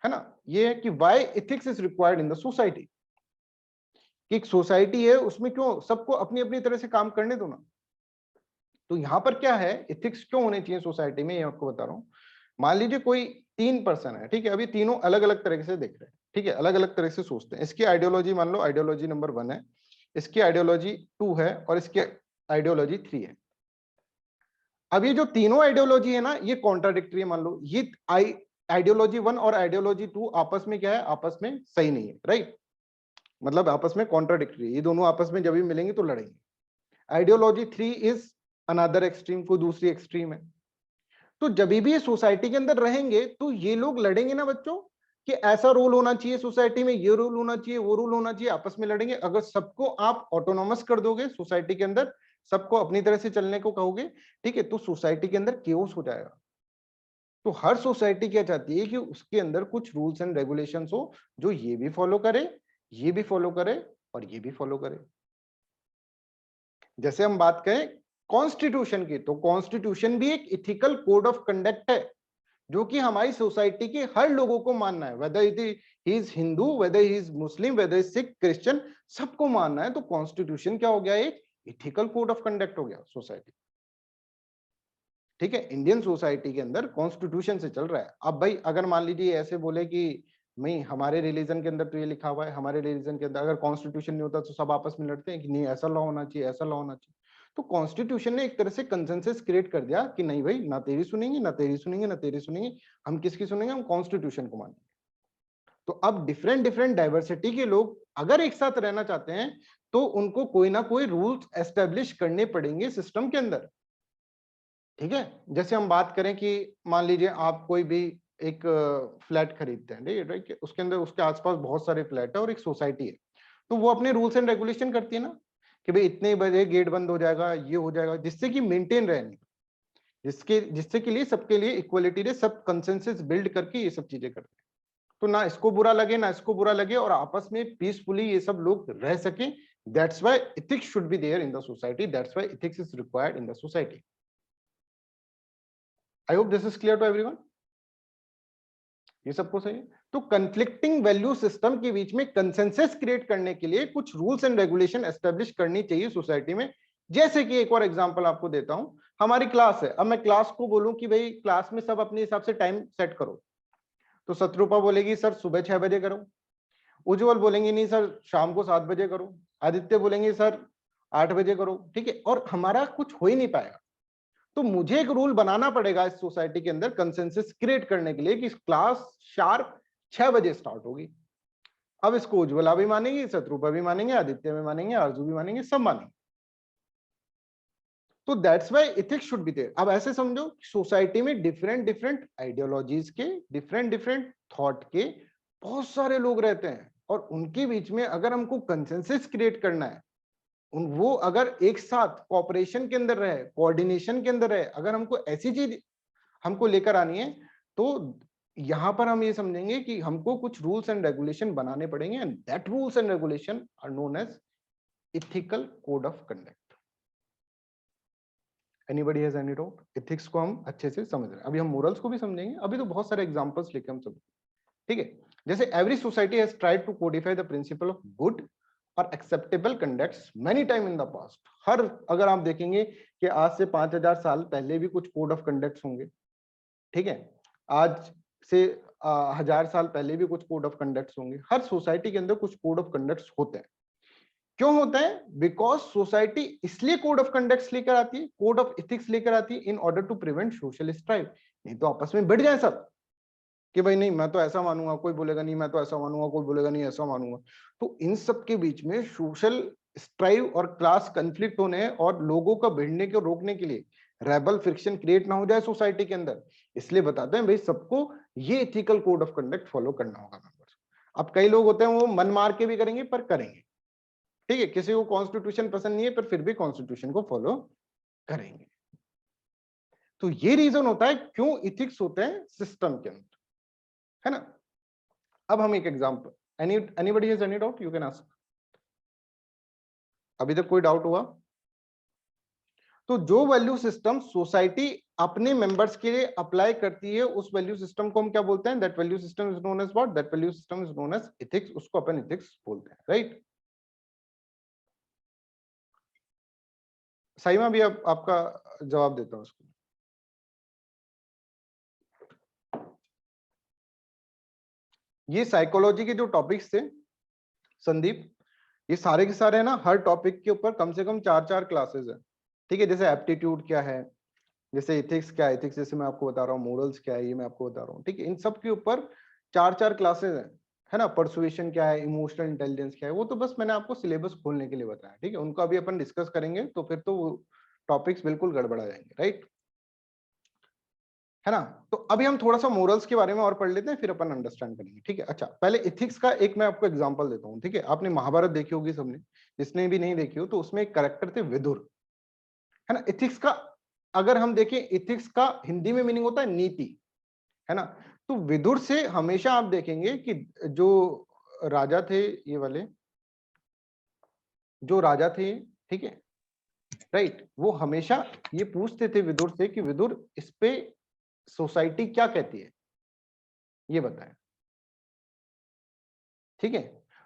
Speaker 1: है ना। ये है कि why ethics is required in the society, कि एक सोसाइटी है उसमें क्यों सबको अपनी अपनी तरह से काम करने दो ना। तो यहां पर क्या है, इथिक्स क्यों होने चाहिए सोसाइटी में, ये आपको बता रहा हूं। मान लीजिए कोई 3 पर्सन है, ठीक है, अभी तीनों अलग अलग तरीके से देख रहे हैं, ठीक है, अलग अलग तरह से सोचते हैं। इसकी आइडियोलॉजी मान लो आइडियोलॉजी नंबर 1 है, इसकी आइडियोलॉजी 2 है, और इसकी आइडियोलॉजी 3 है। अब ये जो तीनों आइडियोलॉजी है ना, ये कॉन्ट्राडिक्टरी है। मान लो ये आइडियोलॉजी 1 और आइडियोलॉजी 2 आपस में क्या है, आपस में सही नहीं है, राइट, मतलब आपस में कॉन्ट्राडिक्टरी है, ये दोनों आपस में जब भी मिलेंगे तो लड़ेंगे। आइडियोलॉजी 3 इज अनदर एक्सट्रीम, को दूसरी एक्सट्रीम है। तो जब भी ये सोसाइटी के अंदर रहेंगे तो ये लोग लड़ेंगे ना बच्चों, कि ऐसा रूल होना चाहिए सोसाइटी में, ये रूल होना चाहिए, वो रूल होना चाहिए, आपस में लड़ेंगे। अगर सबको आप ऑटोनोमस कर दोगे सोसाइटी के अंदर, सबको अपनी तरह से चलने को कहोगे, ठीक है, तो सोसाइटी के अंदर केओस हो जाएगा। तो हर सोसाइटी क्या चाहती है कि उसके अंदर कुछ रूल्स एंड रेगुलेशंस हो, जो ये भी फॉलो करे, ये भी फॉलो करे, और ये भी फॉलो करे। जैसे हम बात करें कॉन्स्टिट्यूशन की, तो कॉन्स्टिट्यूशन भी एक इथिकल कोड ऑफ कंडक्ट है, जो कि हमारी सोसाइटी के हर लोगों को मानना है, whether he is Hindu, whether he is Muslim, whether is Sikh, Christian, सबको मानना है। तो कॉन्स्टिट्यूशन क्या हो गया, एक इथिकल कोड ऑफ कंडक्ट हो गया सोसाइटी, ठीक है। इंडियन सोसाइटी के अंदर कॉन्स्टिट्यूशन से चल रहा है। अब भाई अगर मान लीजिए ऐसे बोले कि नहीं हमारे रिलीजन के अंदर तो ये लिखा हुआ है, हमारे रिलीजन के अंदर अगर कॉन्स्टिट्यूशन नहीं होता तो सब आपस में लड़ते हैं कि नहीं ऐसा लॉ होना चाहिए, ऐसा लॉ होना चाहिए। तो कॉन्स्टिट्यूशन ने एक तरह से कंसेंसस क्रिएट कर दिया कि नहीं भाई, ना तेरी सुनेंगे, ना तेरी सुनेंगे, ना तेरी सुनेंगे, हम किसकी सुनेंगे, हम कॉन्स्टिट्यूशन को मानेंगे। तो अब डिफरेंट डिफरेंट डाइवर्सिटी के लोग अगर एक साथ रहना चाहते हैं तो उनको कोई ना कोई रूल्स एस्टेब्लिश करने पड़ेंगे सिस्टम के अंदर, ठीक है। जैसे हम बात करें कि मान लीजिए आप कोई भी एक फ्लैट खरीदते हैं, ठीक है, उसके अंदर उसके आसपास बहुत सारे फ्लैट है और एक सोसाइटी है। तो वो अपने रूल्स एंड रेगुलेशन करती है ना कि भाई इतने बजे गेट बंद हो जाएगा, ये हो जाएगा, जिससे कि मेंटेन रहे, जिससे के लिए सबके लिए इक्वलिटी रहे, सब कंसेंसस बिल्ड करके ये सब चीजें करते हैं। तो ना इसको बुरा लगे ना इसको बुरा लगे, और आपस में पीसफुली ये सब लोग रह सके। That's why ethics should be there in the society. That's why ethics is required in the society. I hope this is clear to everyone. ये सबको सही है। तो कंफ्लिक्टिंग वैल्यू सिस्टम के बीच में कंसेंसस क्रिएट करने के लिए कुछ रूल्स एंड रेगुलेशन एस्टेब्लिश करनी चाहिए सोसाइटी में। जैसे कि एक और एग्जांपल आपको देता हूं, हमारी क्लास है, अब मैं क्लास को बोलूं कि भाई क्लास में सब अपने हिसाब से टाइम सेट करो, तो शत्रुपा बोलेगी सर सुबह 6 बजे करो, उज्जवल बोलेंगे नहीं सर शाम को 7 बजे करो, आदित्य बोलेंगे सर 8 बजे करो, ठीक है, और हमारा कुछ हो ही नहीं पाएगा। तो मुझे एक रूल बनाना पड़ेगा इस सोसाइटी के अंदर कंसेंसस क्रिएट करने के लिए कि क्लास शार्प 6 बजे स्टार्ट होगी। अब इसको उज्ज्वला भी मानेंगे, शत्रुपा भी मानेंगे, आदित्य भी मानेंगे, आरजू भी मानेंगे, सब मानेंगे। तो that's why ethics should be there. अब ऐसे समझो सोसाइटी में डिफरेंट डिफरेंट आइडियोलॉजीज के, डिफरेंट डिफरेंट थॉट के बहुत सारे लोग रहते हैं, और उनके बीच में अगर हमको कंसेंसस क्रिएट करना है, वो अगर एक साथ कोऑपरेशन के अंदर रहे, कोऑर्डिनेशन के अंदर रहे, अगर हमको ऐसी चीज हमको लेकर आनी है, तो यहां पर हम ये समझेंगे कि हमको कुछ रूल्स एंड रेगुलेशन बनाने पड़ेंगे, and that rules and regulation are known as ethical code of conduct. Anybody has any doubt? Ethics को हम अच्छे से समझ रहे हैं, अभी हम मोरल्स को भी समझेंगे, अभी तो बहुत सारे एग्जांपल्स लेके हम समझेंगे, ठीक है। जैसे every society has tried to codify the principle of good और acceptable conducts many time in the past. हर, अगर आप देखेंगे कि आज से 5000 साल पहले भी कुछ कोड ऑफ कंडक्ट्स होंगे, ठीक है, आज से 1000 साल पहले भी कुछ कोड ऑफ कंडक्ट्स होंगे। हर सोसाइटी के अंदर कुछ कोड ऑफ कंडक्ट्स होते हैं। क्यों होता है? बिकॉज सोसाइटी इसलिए कोड ऑफ कंडक्ट्स लेकर आती है, कोड ऑफ एथिक्स लेकर आती है, in order to prevent social strife. नहीं तो आपस में बढ़ जाए सब कि भाई नहीं मैं तो ऐसा मानूंगा, कोई बोलेगा नहीं मैं तो ऐसा मानूंगा, कोई बोलेगा नहीं ऐसा मानूंगा। तो इन सब के बीच में सोशल स्ट्राइव और क्लास कंफ्लिक्ट होने और लोगों का भिड़ने को रोकने के लिए, रेबल फ्रिक्शन क्रिएट ना हो जाए सोसाइटी के अंदर, इसलिए बताते हैं भाई सबको ये ethical code of conduct follow करना होगा मेंबर्स। अब कई लोग होते हैं वो मन मार के भी करेंगे पर करेंगे, ठीक है, किसी को कॉन्स्टिट्यूशन पसंद नहीं है पर फिर भी कॉन्स्टिट्यूशन को फॉलो करेंगे। तो ये रीजन होता है क्यों इथिक्स होते हैं सिस्टम के अंदर, है ना। अब हम एक example, anybody has any doubt, you can ask. अभी तक कोई डाउट हुआ? तो जो वैल्यू सिस्टम सोसाइटी अपने मेंबर्स के लिए अप्लाई करती है उस वैल्यू सिस्टम को हम क्या बोलते हैं? That value system is known as what? That value system is known as ethics. उसको अपन एथिक्स बोलते हैं, राइट। सही में भी आपका जवाब देता हूं उसको। ये साइकोलॉजी के जो टॉपिक्स थे संदीप, ये सारे के सारे है ना, हर टॉपिक के ऊपर कम से कम 4-4 क्लासेस है, ठीक है। जैसे एप्टीट्यूड क्या है, जैसे एथिक्स क्या है, एथिक्स जैसे मैं आपको बता रहा हूँ, मोरल्स क्या है ये मैं आपको बता रहा हूँ, ठीक है। इन सब के ऊपर 4-4 क्लासेस है ना। परसुएशन क्या है, इमोशनल इंटेलिजेंस क्या है, वो तो बस मैंने आपको सिलेबस खोलने के लिए बताया, ठीक है। उनको अभी अपन डिस्कस करेंगे तो फिर तो वो टॉपिक्स बिल्कुल गड़बड़ा जाएंगे, राइट, है ना। तो अभी हम थोड़ा सा मोरल्स के बारे में और पढ़ लेते हैं, फिर अपन अंडरस्टैंड करेंगे, ठीक है। अच्छा, पहले एथिक्स का एक मैं आपको एग्जांपल देता हूँ, ठीक है। आपने महाभारत देखी होगी सबने, जिसने भी नहीं देखी हो तो उसमें एक कैरेक्टर थे विदुर, है ना। एथिक्स का अगर हम देखें, एथिक्स का हिंदी में मीनिंग होता है नीति, है ना। तो विदुर से हमेशा आप देखेंगे कि जो राजा थे, ये वाले जो राजा थे, ठीक है, राइट, वो हमेशा ये पूछते थे विदुर से कि विदुर इस पे सोसाइटी क्या कहती है, ये बताएं, ठीक है।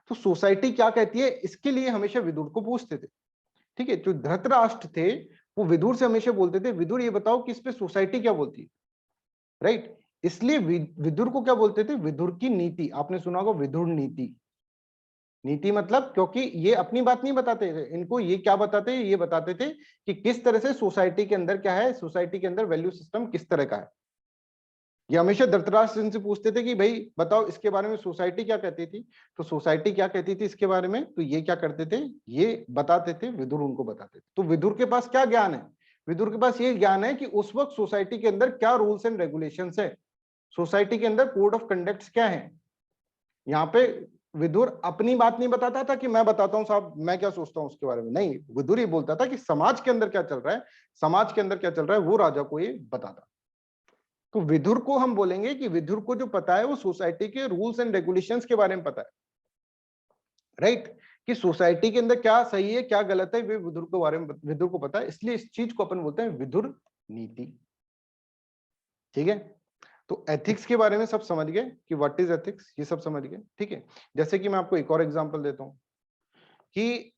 Speaker 1: तो सोसाइटी क्या कहती है इसके लिए हमेशा विदुर को पूछते थे, ठीक है। जो धृतराष्ट्र थे वो विदुर से हमेशा बोलते थे विदुर ये बताओ कि इस पे सोसाइटी क्या बोलती है, राइट। इसलिए विदुर को क्या बोलते थे? विदुर की नीति। आपने सुना होगा विदुर नीति। नीति मतलब, क्योंकि ये अपनी बात नहीं बताते थे, इनको ये क्या बताते, ये बताते थे कि किस तरह से सोसाइटी के अंदर क्या है, सोसाइटी के अंदर वैल्यू सिस्टम किस तरह का है। ये हमेशा धृतराष्ट्र इनसे पूछते थे कि भाई बताओ इसके बारे में सोसाइटी क्या कहती थी। तो सोसाइटी क्या कहती थी इसके बारे में, तो ये क्या करते थे, ये बताते थे, विदुर उनको बताते थे। तो विदुर के पास क्या ज्ञान है? विदुर के पास ये ज्ञान है कि उस वक्त सोसाइटी के अंदर क्या रूल्स एंड रेगुलेशंस है, सोसाइटी के अंदर कोड ऑफ कंडक्ट्स क्या है। यहाँ पे विदुर अपनी बात नहीं बताता था कि मैं बताता हूं साहब मैं क्या सोचता हूं उसके बारे में, नहीं, विदुर ये बोलता था कि समाज के अंदर क्या चल रहा है, समाज के अंदर क्या चल रहा है वो राजा को ये बताता। तो विदुर को हम बोलेंगे कि विदुर को जो पता है वो सोसाइटी के रूल्स एंड रेगुलेशंस के बारे में पता है, राइट, कि सोसाइटी के अंदर क्या सही है क्या गलत है वे विदुर के बारे में विदुर को पता है, इसलिए इस चीज को अपन बोलते हैं विदुर नीति। ठीक है, तो एथिक्स के बारे में सब समझ गए कि व्हाट इज एथिक्स, ये सब समझ गए। ठीक है, जैसे कि मैं आपको एक और एग्जांपल देता हूं कि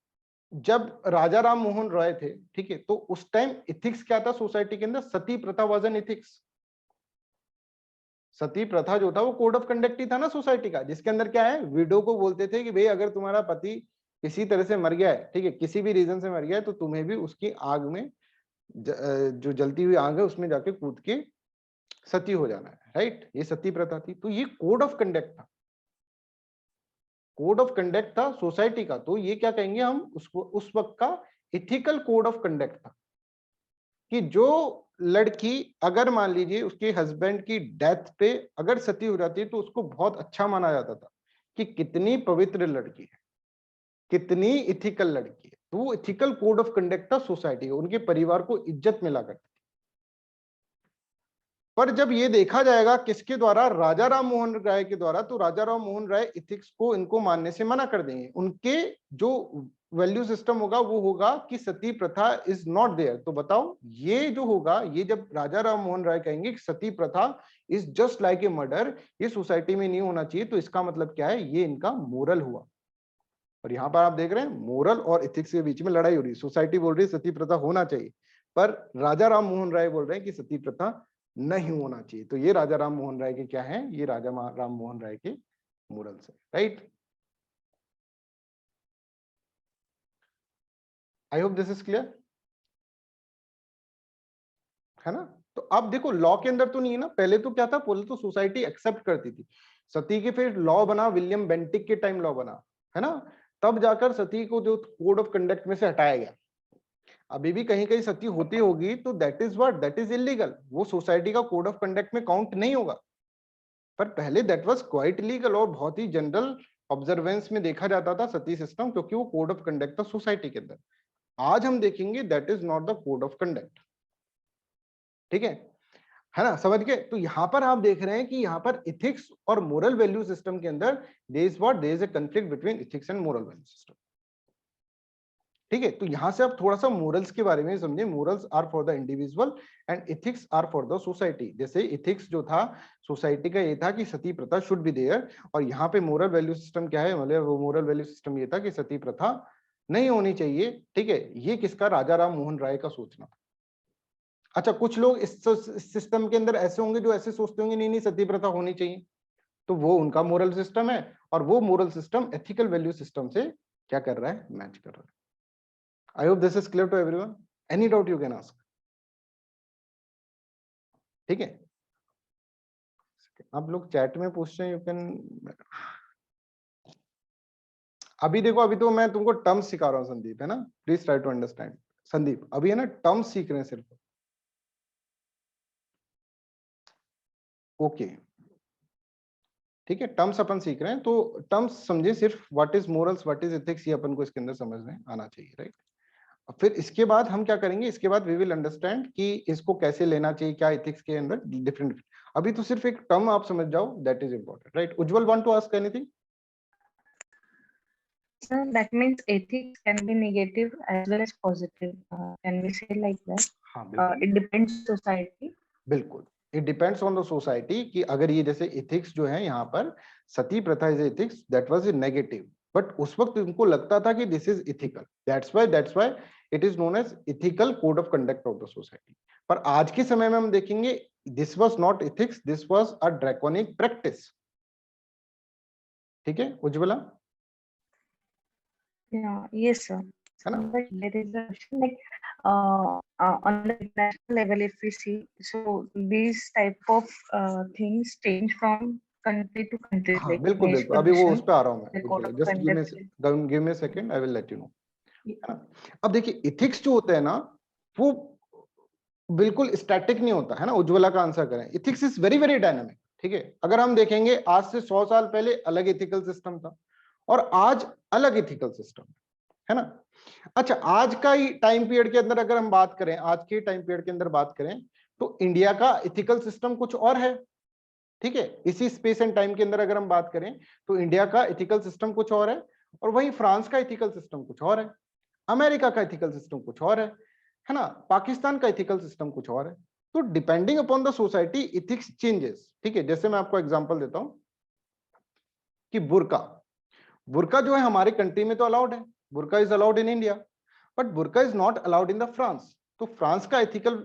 Speaker 1: जब राजा राम मोहन रॉय थे, ठीक है, तो उस टाइम एथिक्स क्या था सोसाइटी के अंदर, सती प्रथा वाज एन एथिक्स। सती प्रथा जो था वो कोड ऑफ कंडक्ट ही था ना सोसाइटी का, जिसके अंदर क्या है, विडो को बोलते थे कि भाई अगर तुम्हारा पति किसी तरह से मर गया है, ठीक है, किसी भी रीजन से मर गया है, तो तुम्हें भी उसकी आग में जो जलती हुई आग है उसमें जाके कूद के सती हो जाना है, राइट, ये सती प्रथा थी। तो ये कोड ऑफ कंडक्ट था, कोड ऑफ कंडक्ट था सोसाइटी का। तो ये क्या कहेंगे हम उसको, उस वक्त का इथिकल कोड ऑफ कंडक्ट था कि जो लड़की अगर मान लीजिए उसके हस्बैंड की डेथ पे अगर सती हो जाती है तो उसको बहुत अच्छा माना जाता था कि कितनी पवित्र लड़की है, कितनी इथिकल लड़की है। तो वो इथिकल कोड ऑफ कंडक्ट था सोसाइटी का, उनके परिवार को इज्जत मिला करती। पर जब ये देखा जाएगा किसके द्वारा, राजा राम मोहन राय के द्वारा, तो राजा राम मोहन राय इथिक्स को इनको मानने से मना कर देंगे। उनके जो वैल्यू सिस्टम होगा वो होगा कि सती प्रथा इज नॉट देयर। तो बताओ ये जो होगा, ये जब राजा राम मोहन राय कहेंगे कि सती प्रथा is just like a murder, ये सोसाइटी में नहीं होना चाहिए, तो इसका मतलब क्या है, ये इनका मोरल हुआ। और यहाँ पर आप देख रहे हैं मोरल और इथिक्स के बीच में लड़ाई हो रही है। सोसाइटी बोल रही है सती प्रथा होना चाहिए, पर राजा राम मोहन राय बोल रहे हैं कि सती प्रथा नहीं होना चाहिए। तो ये राजा राम मोहन राय के क्या है, ये राजा राम मोहन राय के मोरल्स है, right. I hope this is clear, है ना। तो अब देखो लॉ के अंदर तो नहीं है ना, पहले तो क्या था, पहले तो सोसाइटी एक्सेप्ट करती थी सती के, फिर लॉ बना, विलियम बेंटिक के टाइम लॉ बना, है ना, तब जाकर सती को जो कोड ऑफ कंडक्ट में से हटाया गया। अभी भी कहीं कहीं सती होती होगी तो that is what, that is illegal, वो सोसाइटी का कोड ऑफ कंडक्ट में काउंट नहीं होगा। पर पहले दैट वाज क्वाइट लीगल और बहुत ही जनरल ऑब्जर्वेंस में देखा जाता था सती सिस्टम, क्योंकि वो कोड ऑफ कंडक्ट था सोसाइटी के अंदर। आज हम देखेंगे that is not the code of conduct. ठीक है ना, समझ गए। तो यहां पर आप देख रहे हैं कि यहां पर इथिक्स और मोरल वैल्यू सिस्टम के अंदर there is what, there is a conflict between ethics and moral value system. ठीक है, तो यहां से आप थोड़ा सा मोरल्स के बारे में समझे। Morals are for the individual and ethics are for the society. जैसे इथिक्स जो था सोसाइटी का ये था कि सती प्रथा शुड बी देयर, और यहाँ पे मोरल वैल्यू सिस्टम क्या है, मतलब वो मोरल वैल्यू सिस्टम ये था कि सती प्रथा नहीं होनी चाहिए। ठीक है, ये किसका, राजा राम मोहन राय का सोचना था। अच्छा, कुछ लोग इस सिस्टम के अंदर ऐसे होंगे जो ऐसे सोचते होंगे नहीं नहीं सती प्रथा होनी चाहिए, तो वो उनका मोरल सिस्टम है, और वो moral system ethical value system से क्या कर रहा है, मैच कर रहा है। I hope this is clear to everyone. Any doubt you can ask. ठीक है, आप लोग चैट में पूछ रहे हैं, यू कैन। अभी देखो, अभी तो मैं तुमको टर्म्स सिखा रहा हूँ संदीप, है ना, please try to understand. Sandeep अभी है ना टर्म्स सीख रहे हैं सिर्फ, ओके ठीक है, टर्म्स अपन सीख रहे हैं, तो टर्म्स समझे सिर्फ, what is morals what is ethics, ये अपन को इसके अंदर समझने आना चाहिए, राइट। फिर इसके बाद हम क्या करेंगे, इसके बाद वी विल अंडरस्टैंड कि इसको कैसे लेना चाहिए, क्या एथिक्स के अंदर डिफरेंट। अभी तो सिर्फ एक टर्म आप समझ जाओ, that is important, right. Ujjwal want to ask anything?
Speaker 3: So that means ethics can be negative as well as positive. Can we say like that?
Speaker 1: हाँ बिल्कुल,
Speaker 3: It depends society.
Speaker 1: बिल्कुल, it depends on the society कि अगर ये जैसे ethics जो है यहाँ पर सती प्रथा is ethics, that was a negative, but उस वक्त उनको लगता था कि this is ethical, that's why it is known as ethical code of conduct of the society. पर आज के समय में हम देखेंगे this was not ethics, this was a draconic practice. ठीक है उज्ज्वला?
Speaker 3: Yeah, yes, sir.
Speaker 1: है ना?
Speaker 3: But there is a question like on the international level, if we see, so these type of things change from country to country.
Speaker 1: हाँ
Speaker 3: Like
Speaker 1: बिल्कुल बिल्कुल, अभी वो उस पे आ रहा हूँ मैं, Ujjwala, just give me second, I will let you no, है ना। अब देखिए इथिक्स जो होता है ना, वो बिल्कुल स्टैटिक नहीं होता है ना। उज्ज्वला का आंसर करें, ethics is very very dynamic. ठीक है, अगर हम देखेंगे आज से 100 साल पहले अलग एथिकल सिस्टम था, और आज अलग इथिकल सिस्टम है ना। अच्छा, आज का ही टाइम पीरियड के अंदर अगर हम बात करें, आज के टाइम पीरियड के अंदर बात करें, तो इंडिया का इथिकल सिस्टम कुछ और है, ठीक है। इसी स्पेस एंड टाइम के अंदर अगर हम बात करें तो इंडिया का इथिकल सिस्टम कुछ और है, और वहीं फ्रांस का इथिकल सिस्टम कुछ और है, अमेरिका का इथिकल सिस्टम कुछ और है ना, पाकिस्तान का इथिकल सिस्टम कुछ और है। तो depending upon the society ethics changes, ठीक है। जैसे मैं आपको एग्जांपल देता हूं कि बुर्का, बुर्का जो है हमारे कंट्री में तो अलाउड है, burqa is allowed in India, but burqa is not allowed in the France. तो फ्रांस का एथिकल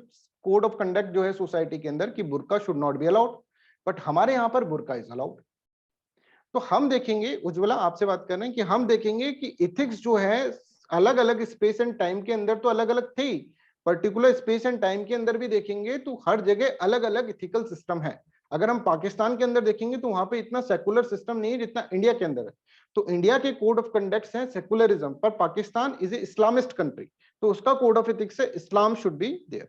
Speaker 1: कोड ऑफ कंडक्ट जो है सोसाइटी के अंदर कि burqa should not be allowed, but हमारे यहाँ पर बुर्का इज अलाउड। तो हम देखेंगे, उज्ज्वला आपसे बात कर रहे हैं कि हम देखेंगे कि इथिक्स जो है अलग अलग स्पेस एंड टाइम के अंदर तो अलग अलग थी, पर्टिकुलर स्पेस एंड टाइम के अंदर भी देखेंगे तो हर जगह अलग अलग इथिकल सिस्टम है। अगर हम पाकिस्तान के अंदर देखेंगे तो वहां पे इतना सेकुलर सिस्टम नहीं है जितना इंडिया के अंदर है। तो इंडिया के कोड ऑफ कंडक्ट्स हैं सेकुलरिज्म, पर Pakistan is a Islamist country, तो उसका कोड ऑफ एथिक्स है इस्लाम शुड बी देयर,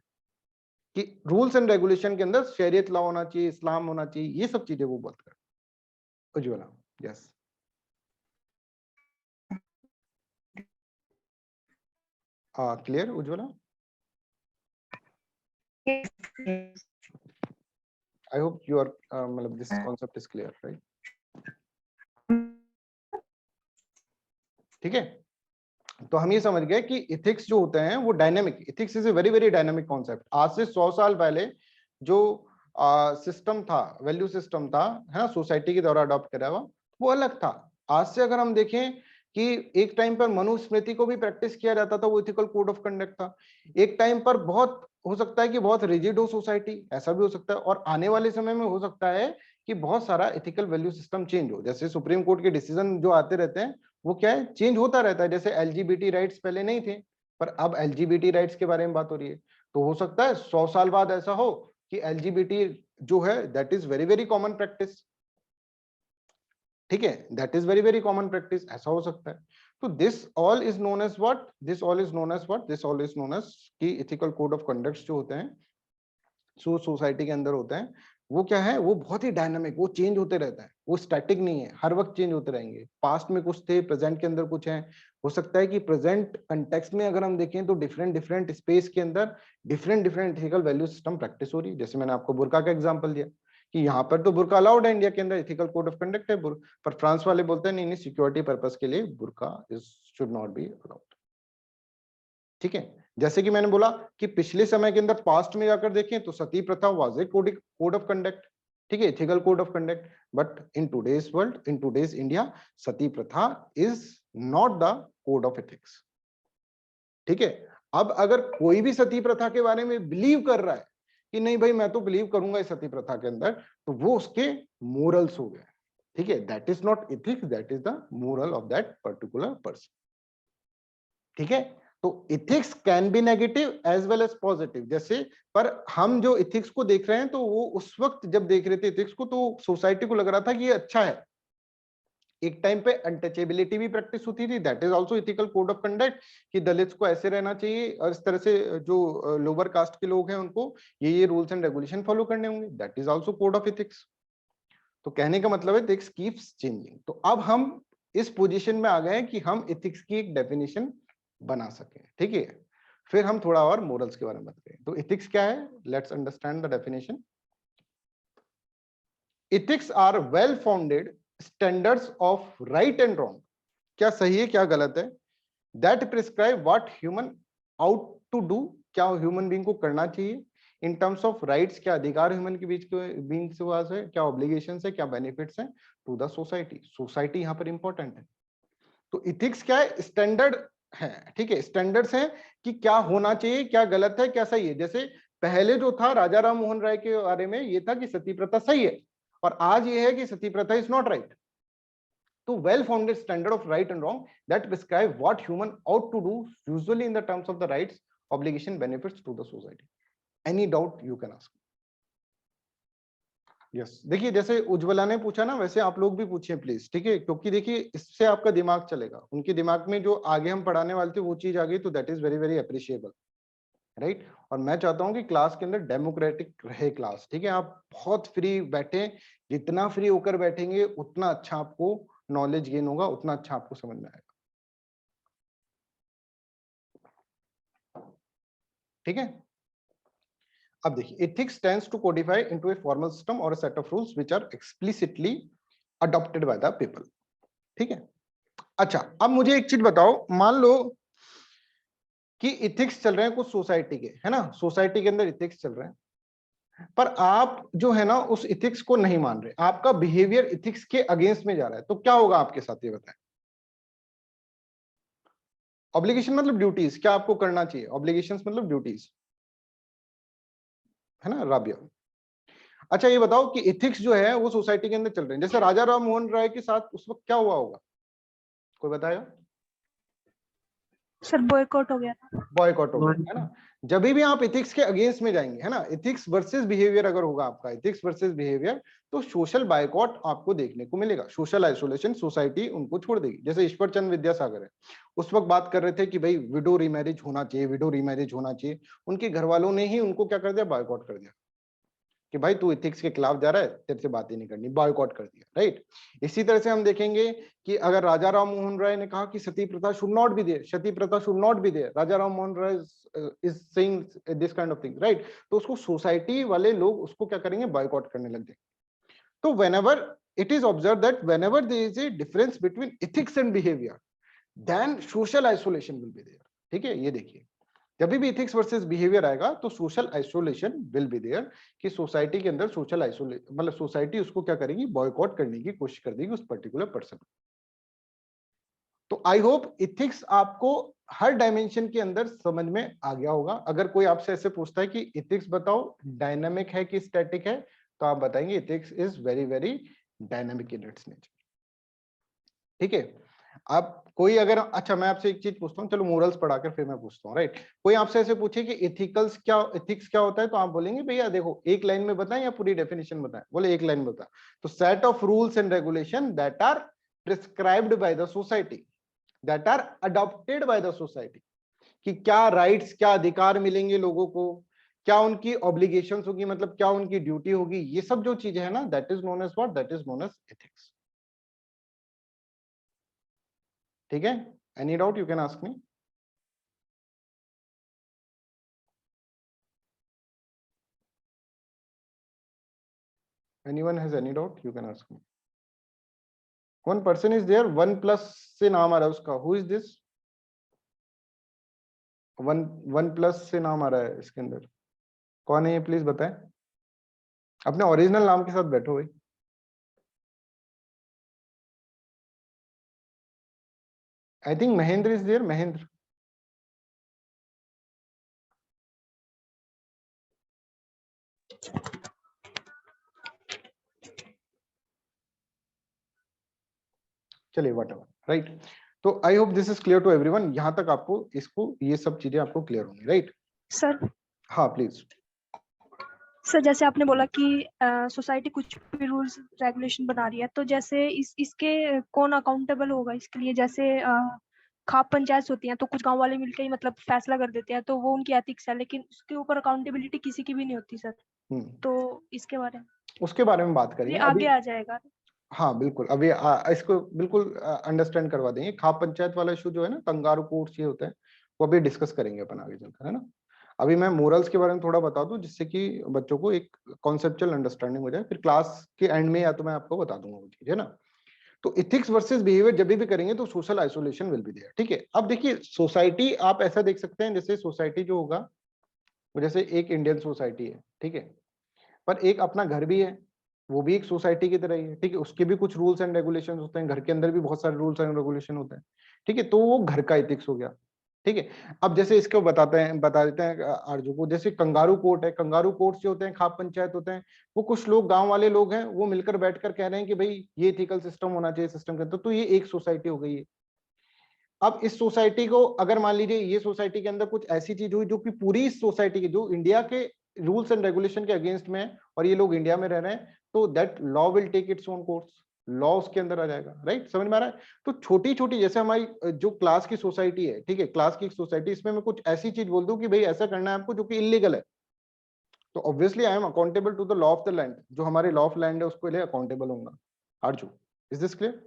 Speaker 1: कि रूल्स एंड रेगुलेशन के अंदर शरीयत लॉ होना चाहिए, इस्लाम होना चाहिए, ये सब चीजें वो बात कर Ujjwala. Yes, clear Ujjwala?
Speaker 3: Yes, yes.
Speaker 1: I hope you are मतलब this concept is clear, right? ठीक है, तो हम ये समझ गए कि इथिक्स जो होते हैं वो dynamic, ethics is a very very dynamic concept. आज से 100 साल पहले जो सिस्टम था, वैल्यू सिस्टम था, है ना, सोसाइटी के द्वारा अडॉप्ट करा हुआ, वो अलग था। आज से अगर हम देखें कि एक टाइम पर मनुस्मृति को भी प्रैक्टिस किया जाता था, वो इथिकल कोड ऑफ कंडक्ट था। एक टाइम पर बहुत हो सकता है कि बहुत रिजिड हो सोसाइटी, ऐसा भी हो सकता है, और आने वाले समय में हो सकता है कि बहुत सारा इथिकल वैल्यू सिस्टम चेंज हो। जैसे सुप्रीम कोर्ट के डिसीजन जो आते रहते हैं वो क्या है, चेंज होता रहता है। जैसे एलजीबीटी राइट्स पहले नहीं थे, पर अब एलजीबीटी राइट्स के बारे में बात हो रही है, तो हो सकता है 100 साल बाद ऐसा हो कि एलजीबीटी जो है that is very very common practice, ठीक है, that is very very common practice, ऐसा हो सकता है। तो this all is known as what, this all is known as what, this all is known as कि इथिकल कोड ऑफ कंडक्ट्स जो होते हैं सोसाइटी के अंदर होते हैं, वो क्या है, वो बहुत ही डायनामिक, वो चेंज होते रहता है, वो स्टैटिक नहीं है, हर वक्त चेंज होते रहेंगे। पास्ट में कुछ थे, प्रेजेंट के अंदर कुछ है। हो सकता है कि प्रेजेंट कंटेक्स्ट में अगर हम देखें तो डिफरेंट डिफरेंट स्पेस के अंदर different different ethical value system practice हो रही है। जैसे मैंने आपको बुर्का का एग्जांपल दिया कि यहाँ पर तो बुर्का अलाउड है, इंडिया के अंदर इथिकल कोड ऑफ कंडक्ट है, पर फ्रांस वाले बोलते हैं नहीं नहीं, सिक्योरिटी पर्पस के लिए burqa is should not be allowed, ठीक है। जैसे कि मैंने बोला कि पिछले समय के अंदर पास्ट में जाकर देखें तो सती प्रथा was a code of conduct, ठीक है, ethical code of conduct, but in today's world, in today's India, sati प्रथा is not the code of ethics, ठीक है। अब अगर कोई भी सती प्रथा के बारे में बिलीव कर रहा है कि नहीं भाई मैं तो बिलीव करूंगा इस सती प्रथा के अंदर, तो वो उसके मोरल्स हो गए, ठीक है, that is not ethics, that is the moral of that particular person, ठीक है। तो ethics can be negative as well as positive, जैसे, पर हम जो इथिक्स को देख रहे हैं तो वो उस वक्त जब देख रहे थे इथिक्स को तो सोसाइटी को लग रहा था कि ये अच्छा है। एक टाइम पे अनटचेबिलिटी भी प्रैक्टिस होती थी, that is also ethical code of conduct, कि दलित्स को ऐसे रहना चाहिए और इस तरह से जो लोअर कास्ट के लोग हैं उनको ये रूल्स एंड रेगुलेशन फॉलो करने होंगे, that is also code of ethics. तो कहने का मतलब है इथिक्स कीप्स चेंजिंग। तो अब हम इस पोजीशन में आ गए कि हम इथिक्स की एक डेफिनेशन बना सके, ठीक है। फिर हम थोड़ा और मोरल्स के बारे में बात करें। तो इथिक्स क्या है, let's understand the definition. Ethics are well founded standards of right and wrong, क्या सही है क्या गलत है, that prescribe what human ought to do, क्या ह्यूमन बीइंग को करना चाहिए, इन टर्म्स ऑफ राइट्स, क्या अधिकार ह्यूमन के बीच के बीइंग के पास है, क्या ऑब्लिगेशंस है, क्या बेनिफिट्स हैं टू द सोसाइटी। सोसाइटी यहाँ पर इंपॉर्टेंट है। तो इथिक्स क्या है, स्टैंडर्ड है, ठीक है, स्टैंडर्ड्स हैं कि क्या होना चाहिए, क्या गलत है, क्या सही है। जैसे पहले जो था राजा राम मोहन राय के बारे में ये था कि सती प्रथा सही है, और आज ये है कि सती प्रथा इज नॉट राइट। तो well founded standard of right and wrong that prescribe what human ought to do usually in the terms of the rights, obligation, benefits to the society. Any doubt you can ask. Yes, देखिए जैसे उज्ज्वला ने पूछा ना वैसे आप लोग भी पूछिए प्लीज, ठीक है, क्योंकि देखिए इससे आपका दिमाग चलेगा। उनके दिमाग में जो आगे हम पढ़ाने वाले थे वो चीज आ गई, तो that is very very appreciable, right. और मैं चाहता हूं कि क्लास के अंदर डेमोक्रेटिक रहे क्लास, ठीक है, आप बहुत फ्री बैठे, जितना फ्री होकर बैठेंगे उतना अच्छा आपको नॉलेज गेन होगा उतना अच्छा आपको समझ में आएगा। ठीक है, अब देखिए ethics tends to codify into a formal system or a set of rules which are explicitly adopted by the people। ठीक है, अच्छा अब मुझे एक चीज बताओ, मान लो कि इथिक्स चल रहे हैं कुछ सोसाइटी के, है ना, सोसाइटी के अंदर इथिक्स चल रहे हैं, पर आप जो है ना उस इथिक्स को नहीं मान रहे, आपका बिहेवियर इथिक्स के अगेंस्ट में जा रहा है, तो क्या होगा आपके साथ, ये बताएं। ऑब्लिगेशन मतलब ड्यूटीज, क्या आपको करना चाहिए, ऑब्लिगेशंस मतलब ड्यूटीज, है ना राबिया। अच्छा ये बताओ कि इथिक्स जो है वो सोसाइटी के अंदर चल रहे हैं, जैसे राजा राम मोहन राय के साथ उस वक्त क्या हुआ होगा, कोई बताएगा।
Speaker 3: सर बॉयकॉट हो गया था।
Speaker 1: बॉयकॉट हो गया, है ना। जब भी आप इथिक्स के अगेंस्ट में जाएंगे, है ना, इथिक्स वर्सेस बिहेवियर अगर होगा आपका, इथिक्स वर्सेस बिहेवियर, तो सोशल बायकॉट आपको देखने को मिलेगा, सोशल आइसोलेशन, सोसाइटी उनको छोड़ देगी। जैसे ईश्वर चंद्र विद्यासागर है, उस वक्त बात कर रहे थे कि भाई विडो रीमैरिज होना चाहिए, विडो रीमैरिज होना चाहिए, उनके घर वालों ने ही उनको क्या कर दिया, बायकॉट कर दिया कि भाई तू इथिक्स के खिलाफ जा रहा है, तेरे से बात ही नहीं करनी, बॉयकॉट कर दिया, राइट। इसी तरह से हम देखेंगे कि अगर राजा राम मोहन राय ने कहा कि सती प्रथा should not be there, sati प्रथा should not be there, Raja Ram Mohan Roy is saying this kind of thing, right, तो उसको सोसाइटी वाले लोग उसको क्या करेंगे, बॉयकॉट करने लग जाएंगे। तो whenever it is observed that whenever there is a difference between ethics and behavior, then social isolation will be there। ठीक है, ये देखिए जब भी इथिक्स वर्सेस बिहेवियर आएगा तो social isolation will be there, कि सोसाइटी के अंदर सोशल आइसोलेशन मतलब सोसाइटी उसको क्या करेगी, बॉयकॉट करने की कोशिश कर देगी उस पर्टिकुलर पर्सन। तो आई होप इथिक्स आपको हर डायमेंशन के अंदर समझ में आ गया होगा। अगर कोई आपसे ऐसे पूछता है कि इथिक्स बताओ डायनामिक है कि स्टैटिक है, तो आप बताएंगे ethics is very very dynamic in its nature. ठीक है, आप कोई अगर, अच्छा मैं आपसे एक चीज पूछता हूँ, चलो मोरल्स पढ़ाकर फिर मैं पूछता हूँ, राइट। कोई आपसे ऐसे पूछे कि इथिकल्स क्या, इथिक्स क्या होता है, तो आप बोलेंगे भैया देखो एक लाइन में बताएं या पूरी डेफिनेशन बताएं, बोले एक लाइन में बता। तो set of rules and regulation that are prescribed by the society, that are adopted by the society, कि क्या राइट्स, क्या अधिकार मिलेंगे लोगों को, क्या उनकी ऑब्लिगेशंस होगी, मतलब क्या उनकी ड्यूटी होगी, ये सब जो चीजें है ना, that is known as what, that is known as ethics. ठीक है, any doubt you can ask me. Anyone has any doubt? You can ask me. One person is there. One plus से नाम आ रहा है उसका. Who is this? One plus से नाम आ रहा है इसके अंदर. कौन है ये? प्लीज बताएं. अपने ओरिजिनल नाम के साथ बैठो भाई. I think Mahendra is there. Mahendra. चलिए whatever. Right. तो I hope this is clear to everyone. यहां तक आपको इसको ये सब चीजें आपको क्लियर होंगी, राइट?
Speaker 4: सर
Speaker 1: हाँ प्लीज.
Speaker 4: सर जैसे आपने बोला कि सोसाइटी कुछ भी रूल्स रेगुलेशन बना रही है, तो जैसे इसके कौन अकाउंटेबल होगा इसके लिए? जैसे खाप पंचायत होती हैं तो कुछ गांव वाले मिलकर ही मतलब फैसला कर देते हैं, तो वो उनकी एथिक्स है, लेकिन उसके ऊपर अकाउंटेबिलिटी किसी की भी नहीं होती सर। तो इसके बारे में,
Speaker 1: उसके बारे में बात
Speaker 4: ये
Speaker 1: करेंगे
Speaker 4: आगे
Speaker 1: अभी.
Speaker 4: आ जाएगा।
Speaker 1: हाँ बिल्कुल, अभी इसको बिल्कुल अंडरस्टैंड करवा देंगे. खाप पंचायत वाला इशू जो है ना, कंगारू कोर्ट्स ये होते हैं, वो अभी डिस्कस करेंगे अपन आगे चलकर, है ना. अभी मैं मोरल्स के बारे में थोड़ा बता दूं, जिससे कि बच्चों को एक कॉन्सेप्चुअल अंडरस्टैंडिंग हो जाए, फिर क्लास के एंड में या तो मैं आपको बता दूंगा वो चीज, है ना. तो इथिक्स वर्सेस बिहेवियर जब भी करेंगे तो social isolation will be there. ठीक है, अब देखिए सोसाइटी आप ऐसा देख सकते हैं, जैसे सोसाइटी जो होगा वो जैसे एक इंडियन सोसाइटी है, ठीक है, पर एक अपना घर भी है, वो भी एक सोसाइटी की तरह ही है, ठीक है, उसके भी कुछ रूल्स एंड रेगुलेशंस होते हैं, घर के अंदर भी बहुत सारे रूल्स एंड रेगुलेशन होते हैं, ठीक है, तो वो घर का एथिक्स हो गया. ठीक है, अब जैसे इसको बता देते हैं आरजू को, जैसे कंगारू कोर्ट है, कंगारू कोर्ट जो होते हैं, खाप पंचायत होते हैं, वो कुछ लोग गांव वाले लोग हैं, वो मिलकर बैठकर कह रहे हैं कि भाई ये एथिकल सिस्टम होना चाहिए सिस्टम के अंदर, तो ये एक सोसाइटी हो गई है. अब इस सोसाइटी को अगर मान लीजिए ये सोसाइटी के अंदर कुछ ऐसी चीज हुई जो कि पूरी सोसाइटी की, जो इंडिया के रूल्स एंड रेगुलेशन के अगेंस्ट में है, और ये लोग इंडिया में रह रहे हैं, तो that law will take its own course, law उसके अंदर आ जाएगा, राइट? समझ में आ रहा है? तो छोटी छोटी जैसे हमारी जो क्लास की सोसाइटी है, ठीक है, क्लास की सोसाइटी, इसमें मैं कुछ ऐसी चीज बोल दूं कि भाई ऐसा करना है आपको जो कि इलीगल है, तो obviously I am accountable to the law of the land, जो हमारे लॉ ऑफ लैंड है उसको लिए अकाउंटेबल होगा. आरजू, इज दिस क्लियर?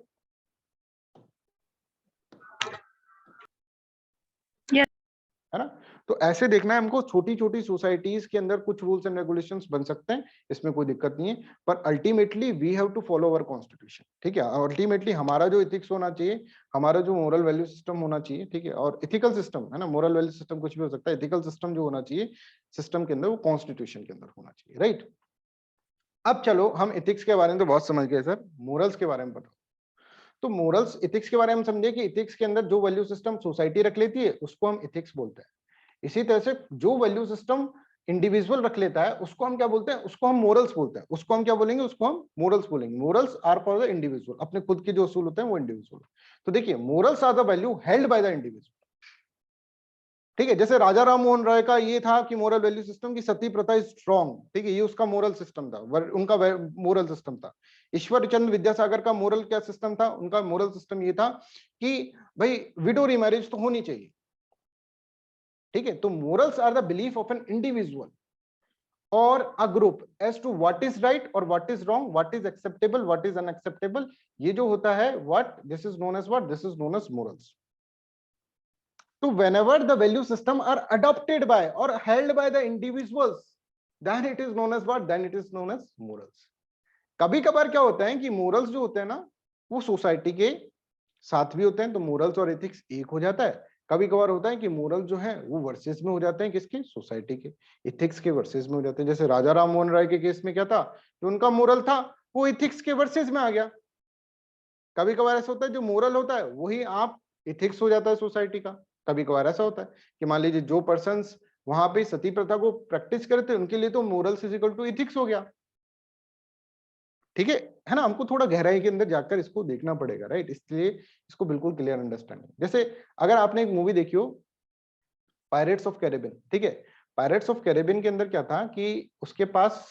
Speaker 1: है ना। तो ऐसे देखना है हमको, छोटी छोटी सोसाइटीज के अंदर कुछ रूल्स एंड रेगुलेशंस बन सकते हैं, इसमें कोई दिक्कत नहीं है, पर ultimately we have to follow our constitution, ठीक है। अल्टीमेटली हमारा जो इथिक्स होना चाहिए, हमारा जो मोरल वैल्यू सिस्टम होना चाहिए, ठीक है, और इथिकल सिस्टम है ना, मोरल वैल्यू सिस्टम कुछ भी हो सकता है, इथिकल सिस्टम जो होना चाहिए सिस्टम के अंदर, वो कॉन्स्टिट्यूशन के अंदर होना चाहिए, राइट। अब चलो, हम इथिक्स के बारे में तो बहुत समझ गए सर, मोरल्स के बारे में बताओ। तो मोरल्स इथिक्स के बारे में समझे कि इथिक्स के अंदर जो वैल्यू सिस्टम सोसाइटी रख लेती है उसको हम इथिक्स बोलते हैं। इसी तरह से जो वैल्यू सिस्टम इंडिविजुअल रख लेता है उसको हम क्या बोलते हैं, उसको हम मोरल्स बोलते हैं। उसको हम क्या बोलेंगे, उसको हम मोरल्स बोलेंगे। Morals are for the individual, अपने खुद के जो असूल होते हैं वो इंडिविजुअल। तो देखिए, morals are the value held by the individual, ठीक है। जैसे राजा राम मोहन राय का ये था कि मोरल वैल्यू सिस्टम की सती प्रथा इज स्ट्रॉन्ग, ठीक है, ये उसका मोरल सिस्टम था, उनका मोरल सिस्टम था। ईश्वर चंद्र विद्यासागर का मोरल क्या सिस्टम था, उनका मोरल सिस्टम ये था कि भाई विडो रीमैरिज तो होनी चाहिए, ठीक है। तो morals are the belief of an individual or a group as to what is right or what is wrong, what is acceptable, what is unacceptable, ये जो होता है what this is known as what, this is known as morals. So whenever the value system are adopted by or held by the individuals, then it is known as what? Then it is known as morals. कभी कभार क्या होता है कि morals जो होते हैं ना वो सोसाइटी के साथ भी होते हैं, तो मोरल्स और एथिक्स एक हो जाता है। कभी कभार होता है कि मोरल जो है वो वर्सेस में हो जाते हैं, किसके, सोसाइटी के, एथिक्स के वर्सेस में हो जाते हैं। जैसे राजा राम मोहन राय के केस में क्या था, जो उनका मोरल था वो एथिक्स के वर्सेस में आ गया। कभी कभार ऐसा होता है जो मोरल होता है वही आप एथिक्स हो जाता है सोसाइटी का। कभी कभार ऐसा होता है कि मान लीजिए जो पर्सन्स वहां पे सती प्रथा को प्रैक्टिस करते हैं उनके लिए तो morals is equal to ethics हो गया, ठीक है ना। हमको थोड़ा गहराई के अंदर जाकर इसको देखना पड़ेगा, राइट, इसलिए इसको बिल्कुल क्लियर अंडरस्टैंडिंग। जैसे अगर आपने एक मूवी देखी हो पायरेट्स ऑफ कैरिबियन, ठीक है, पायरेट्स ऑफ कैरिबियन के अंदर क्या था कि उसके पास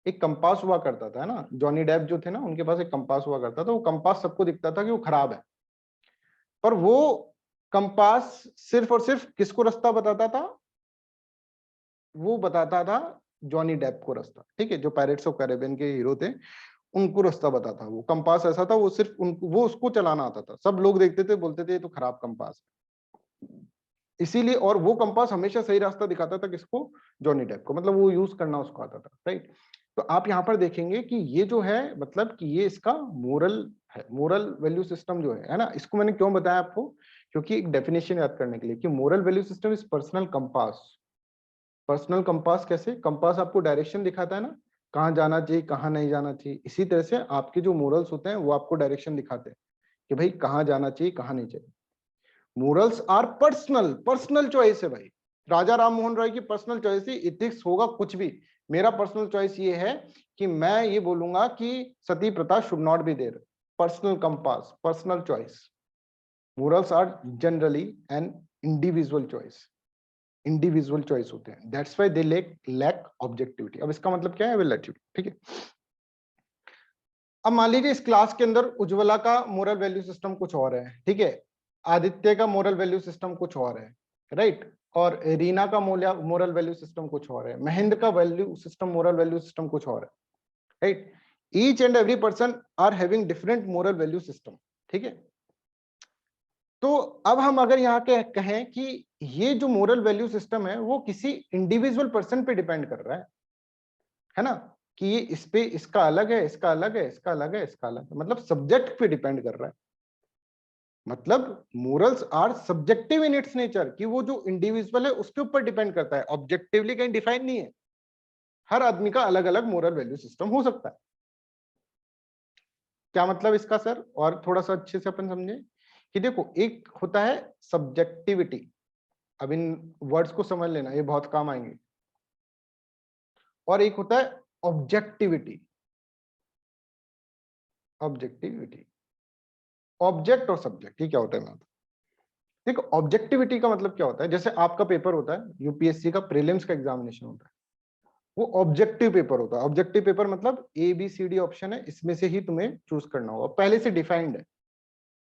Speaker 1: एक कंपास हुआ करता था, है ना। जॉनी डेप जो थे ना, उनके पास एक कंपास हुआ करता था। वो कंपास सबको दिखता था कि वो खराब है, पर वो कंपास सिर्फ और सिर्फ किसको रास्ता बताता था, वो बताता था जॉनी डेप को रास्ता, ठीक है, जो पायरेट्स ऑफ कैरिबियन के हीरो थे उनको रास्ता बताता था। वो कंपास ऐसा था, वो सिर्फ उनको, वो उसको चलाना आता था। सब लोग देखते थे, बोलते थे ये तो खराब कंपास है, इसीलिए। और वो कंपास हमेशा सही रास्ता दिखाता था किसको, जॉनी डेप को, मतलब वो यूज करना उसको आता था, राइट। तो आप यहाँ पर देखेंगे कि ये जो है मतलब कि ये इसका मोरल है, मोरल वैल्यू सिस्टम जो है ना। इसको मैंने क्यों बताया आपको, क्योंकि एक डेफिनेशन याद करने के लिए कि moral value system is personal compass. Personal compass कैसे, कंपास आपको डायरेक्शन दिखाता है ना, कहाँ जाना चाहिए कहाँ नहीं जाना चाहिए। इसी तरह से आपके जो मोरल्स होते हैं वो आपको डायरेक्शन दिखाते हैं कि भाई कहाँ जाना चाहिए कहाँ नहीं चाहिए। Morals are personal, personal choice है भाई। राजा राम मोहन राय की पर्सनल चॉइस ही इथिक्स होगा कुछ भी। मेरा पर्सनल चॉइस ये है कि मैं ये बोलूंगा कि सती प्रथा should not be there. Personal compass, personal choice. Morals are generally an individual choice, individual choice होते हैं, that's why they lack objectivity. अब इसका मतलब क्या है, विल लेट यू, ठीक है। अब मान लीजिए इस क्लास के अंदर उज्ज्वला का मोरल वैल्यू सिस्टम कुछ और है, ठीक है, आदित्य का मोरल वैल्यू सिस्टम कुछ और है, राइट, और रीना का मोरल वैल्यू सिस्टम कुछ और है, महेंद्र का value system, moral value system कुछ और है, right. Each and every person are having different moral value system, ठीक है। तो अब हम अगर यहाँ के कहें कि ये जो मोरल वैल्यू सिस्टम है वो किसी इंडिविजुअल पर्सन पे डिपेंड कर रहा है ना, कि ये इस पे इसका अलग है, इसका अलग है, इसका अलग है, इसका अलग है, मतलब सब्जेक्ट पे डिपेंड कर रहा है। मतलब morals are subjective in its nature, कि वो जो इंडिविजुअल है उसके ऊपर डिपेंड करता है, ऑब्जेक्टिवली कहीं डिफाइन नहीं है। हर आदमी का अलग अलग मोरल वैल्यू सिस्टम हो सकता है। क्या मतलब इसका सर, और थोड़ा सा अच्छे से अपन समझे कि देखो, एक होता है सब्जेक्टिविटी, अब इन वर्ड्स को समझ लेना, ये बहुत काम आएंगे, और एक होता है ऑब्जेक्टिविटी। ऑब्जेक्टिविटी, ऑब्जेक्ट और सब्जेक्ट, ये क्या होता है मैं देखो, ऑब्जेक्टिविटी का मतलब क्या होता है, जैसे आपका पेपर होता है यूपीएससी का प्रीलिम्स का एग्जामिनेशन होता है, वो ऑब्जेक्टिव पेपर होता है। ऑब्जेक्टिव पेपर मतलब ABCD ऑप्शन है, इसमें से ही तुम्हें चूज करना होगा, पहले से डिफाइंड है,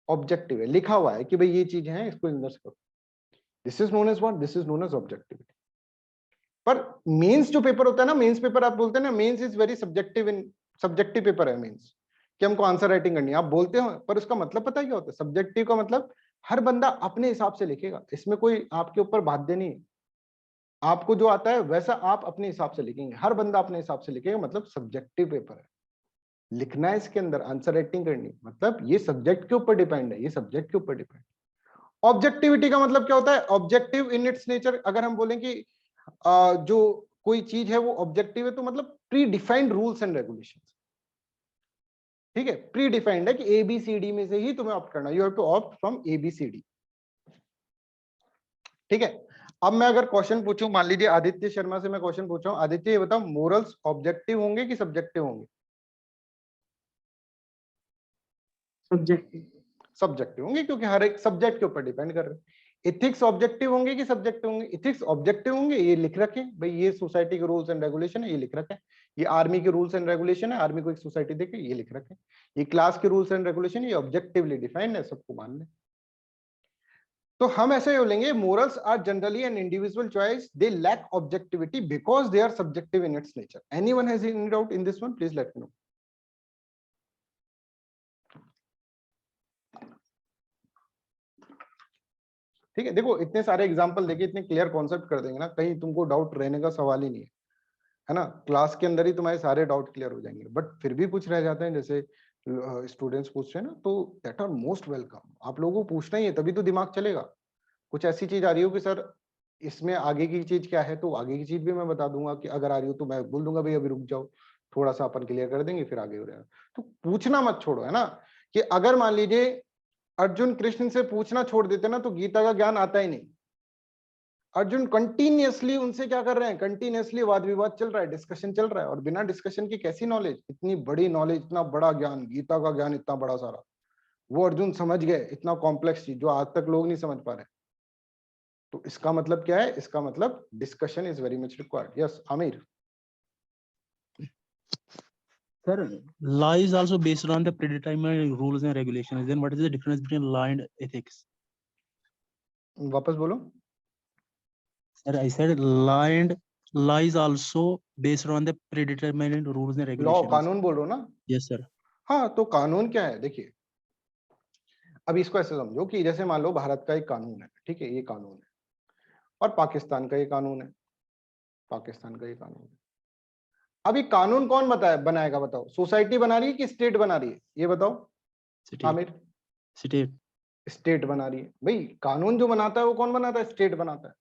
Speaker 1: ऑब्जेक्टिव है, लिखा हुआ है कि भाई ये चीजें हैं, इसको इंदर्ज करो। This is known as what, this is known as objectivity. पर मेंस जो पेपर होता है ना, मेंस पेपर आप बोलते हैं ना, mains is very subjective, in subjective paper है मेंस, कि हमको आंसर राइटिंग करनी है, आप बोलते हो, पर उसका मतलब पता है क्या होता है, सब्जेक्टिव का मतलब हर बंदा अपने हिसाब से लिखेगा, इसमें कोई आपके ऊपर बाध्य नहीं है। आपको जो आता है वैसा आप अपने हिसाब से लिखेंगे, हर बंदा अपने हिसाब से लिखेगा, मतलब सब्जेक्टिव पेपर है। लिखना है इसके अंदर, आंसर राइटिंग करनी, मतलब ये सब्जेक्ट के ऊपर डिपेंड है, ये सब्जेक्ट के ऊपर डिपेंड। ऑब्जेक्टिविटी का मतलब क्या होता है? ऑब्जेक्टिव इन इट्स नेचर, अगर हम बोलें कि जो कोई चीज है वो ऑब्जेक्टिव है, तो मतलब pre defined rules and regulation. ठीक है, प्री डिफाइंड है कि ABCD में से ही तुम्हें ऑप्ट करना, you have to opt from ABCD। ठीक है, अब मैं अगर क्वेश्चन पूछूं, मान लीजिए आदित्य शर्मा से मैं क्वेश्चन पूछ रहा हूं, आदित्य ये बताओ मोरल्स ऑब्जेक्टिव होंगे कि सब्जेक्टिव होंगे?
Speaker 2: सब्जेक्टिव।
Speaker 1: सब्जेक्टिव होंगे, क्योंकि हर एक सब्जेक्ट के ऊपर डिपेंड कर रहे हैं। इथिक्स ऑब्जेक्टिव होंगे कि सब्जेक्टिव होंगे? इथिक्स ऑब्जेक्टिव होंगे, ये लिख रखे भाई, ये सोसाइटी के रूल्स एंड रेगुलेशन है, ये लिख रखे। ये आर्मी के रूल्स एंड रेगुलेशन है, आर्मी को एक सोसाइटी देके ये लिख रखे। ये क्लास के रूल्स एंड रेगुलेशन, ये ऑब्जेक्टिवली डिफाइंड है, सबको मान लें। तो हम ऐसे ही बोलेंगे, morals are generally an individual choice, they lack objectivity because they are subjective in its nature. Anyone has any doubt in this one? Please let me know. ठीक है, देखो इतने सारे एग्जांपल देके इतने क्लियर कॉन्सेप्ट कर देंगे ना, कहीं तुमको डाउट रहने का सवाल ही नहीं है ना। क्लास के अंदर ही तुम्हारे सारे डाउट क्लियर हो जाएंगे, बट फिर भी कुछ रह जाते हैं, जैसे स्टूडेंट्स पूछते हैं ना, तो दैट आर मोस्ट वेलकम। आप लोगों को पूछना ही है, तभी तो दिमाग चलेगा। कुछ ऐसी चीज आ रही हो कि सर इसमें आगे की चीज क्या है, तो आगे की चीज भी मैं बता दूंगा, कि अगर आ रही हो तो मैं बोल दूंगा भाई अभी रुक जाओ, थोड़ा सा अपन क्लियर कर देंगे, फिर आगे हो जाएगा। तो पूछना मत छोड़ो, है ना। कि अगर मान लीजिए अर्जुन कृष्ण से पूछना छोड़ देते ना, तो गीता का ज्ञान आता ही नहीं। अर्जुन कंटिन्यूअसली उनसे क्या कर रहे हैं, कंटिन्यूअसली वाद विवाद चल रहा है, डिस्कशन चल रहा है, और बिना डिस्कशन की कैसी नॉलेज, इतनी बड़ी नॉलेज, इतना बड़ा ज्ञान, गीता का ज्ञान इतना बड़ा सारा, वो अर्जुन समझ गए, इतना कॉम्प्लेक्स चीज जो आज तक लोग नहीं समझ पा रहे। तो इसका मतलब क्या है? इसका मतलब discussion is very much required. Yes Aamir.
Speaker 5: Sir, law is also based on the predetermined rules and regulations. Then what is the difference between law and ethics?
Speaker 1: वापस बोलो।
Speaker 5: Sir, I said law is also based on the predetermined rules and
Speaker 1: law,
Speaker 5: regulations.
Speaker 1: कानून बोल रहे हो ना?
Speaker 5: Yes, sir.
Speaker 1: हाँ, तो कानून क्या है? देखिए अब इसको ऐसे समझो कि जैसे मान लो भारत का एक कानून है, ठीक है, ये कानून है, और पाकिस्तान का ये कानून है, पाकिस्तान का ये कानून है। अब ये कानून कौन बनाएगा बताओ? सोसाइटी बना रही है कि स्टेट बना रही है? ये बताओ आमिर।
Speaker 5: State.
Speaker 1: स्टेट बना रही है भाई। कानून जो बनाता है वो कौन बनाता है? स्टेट बनाता है।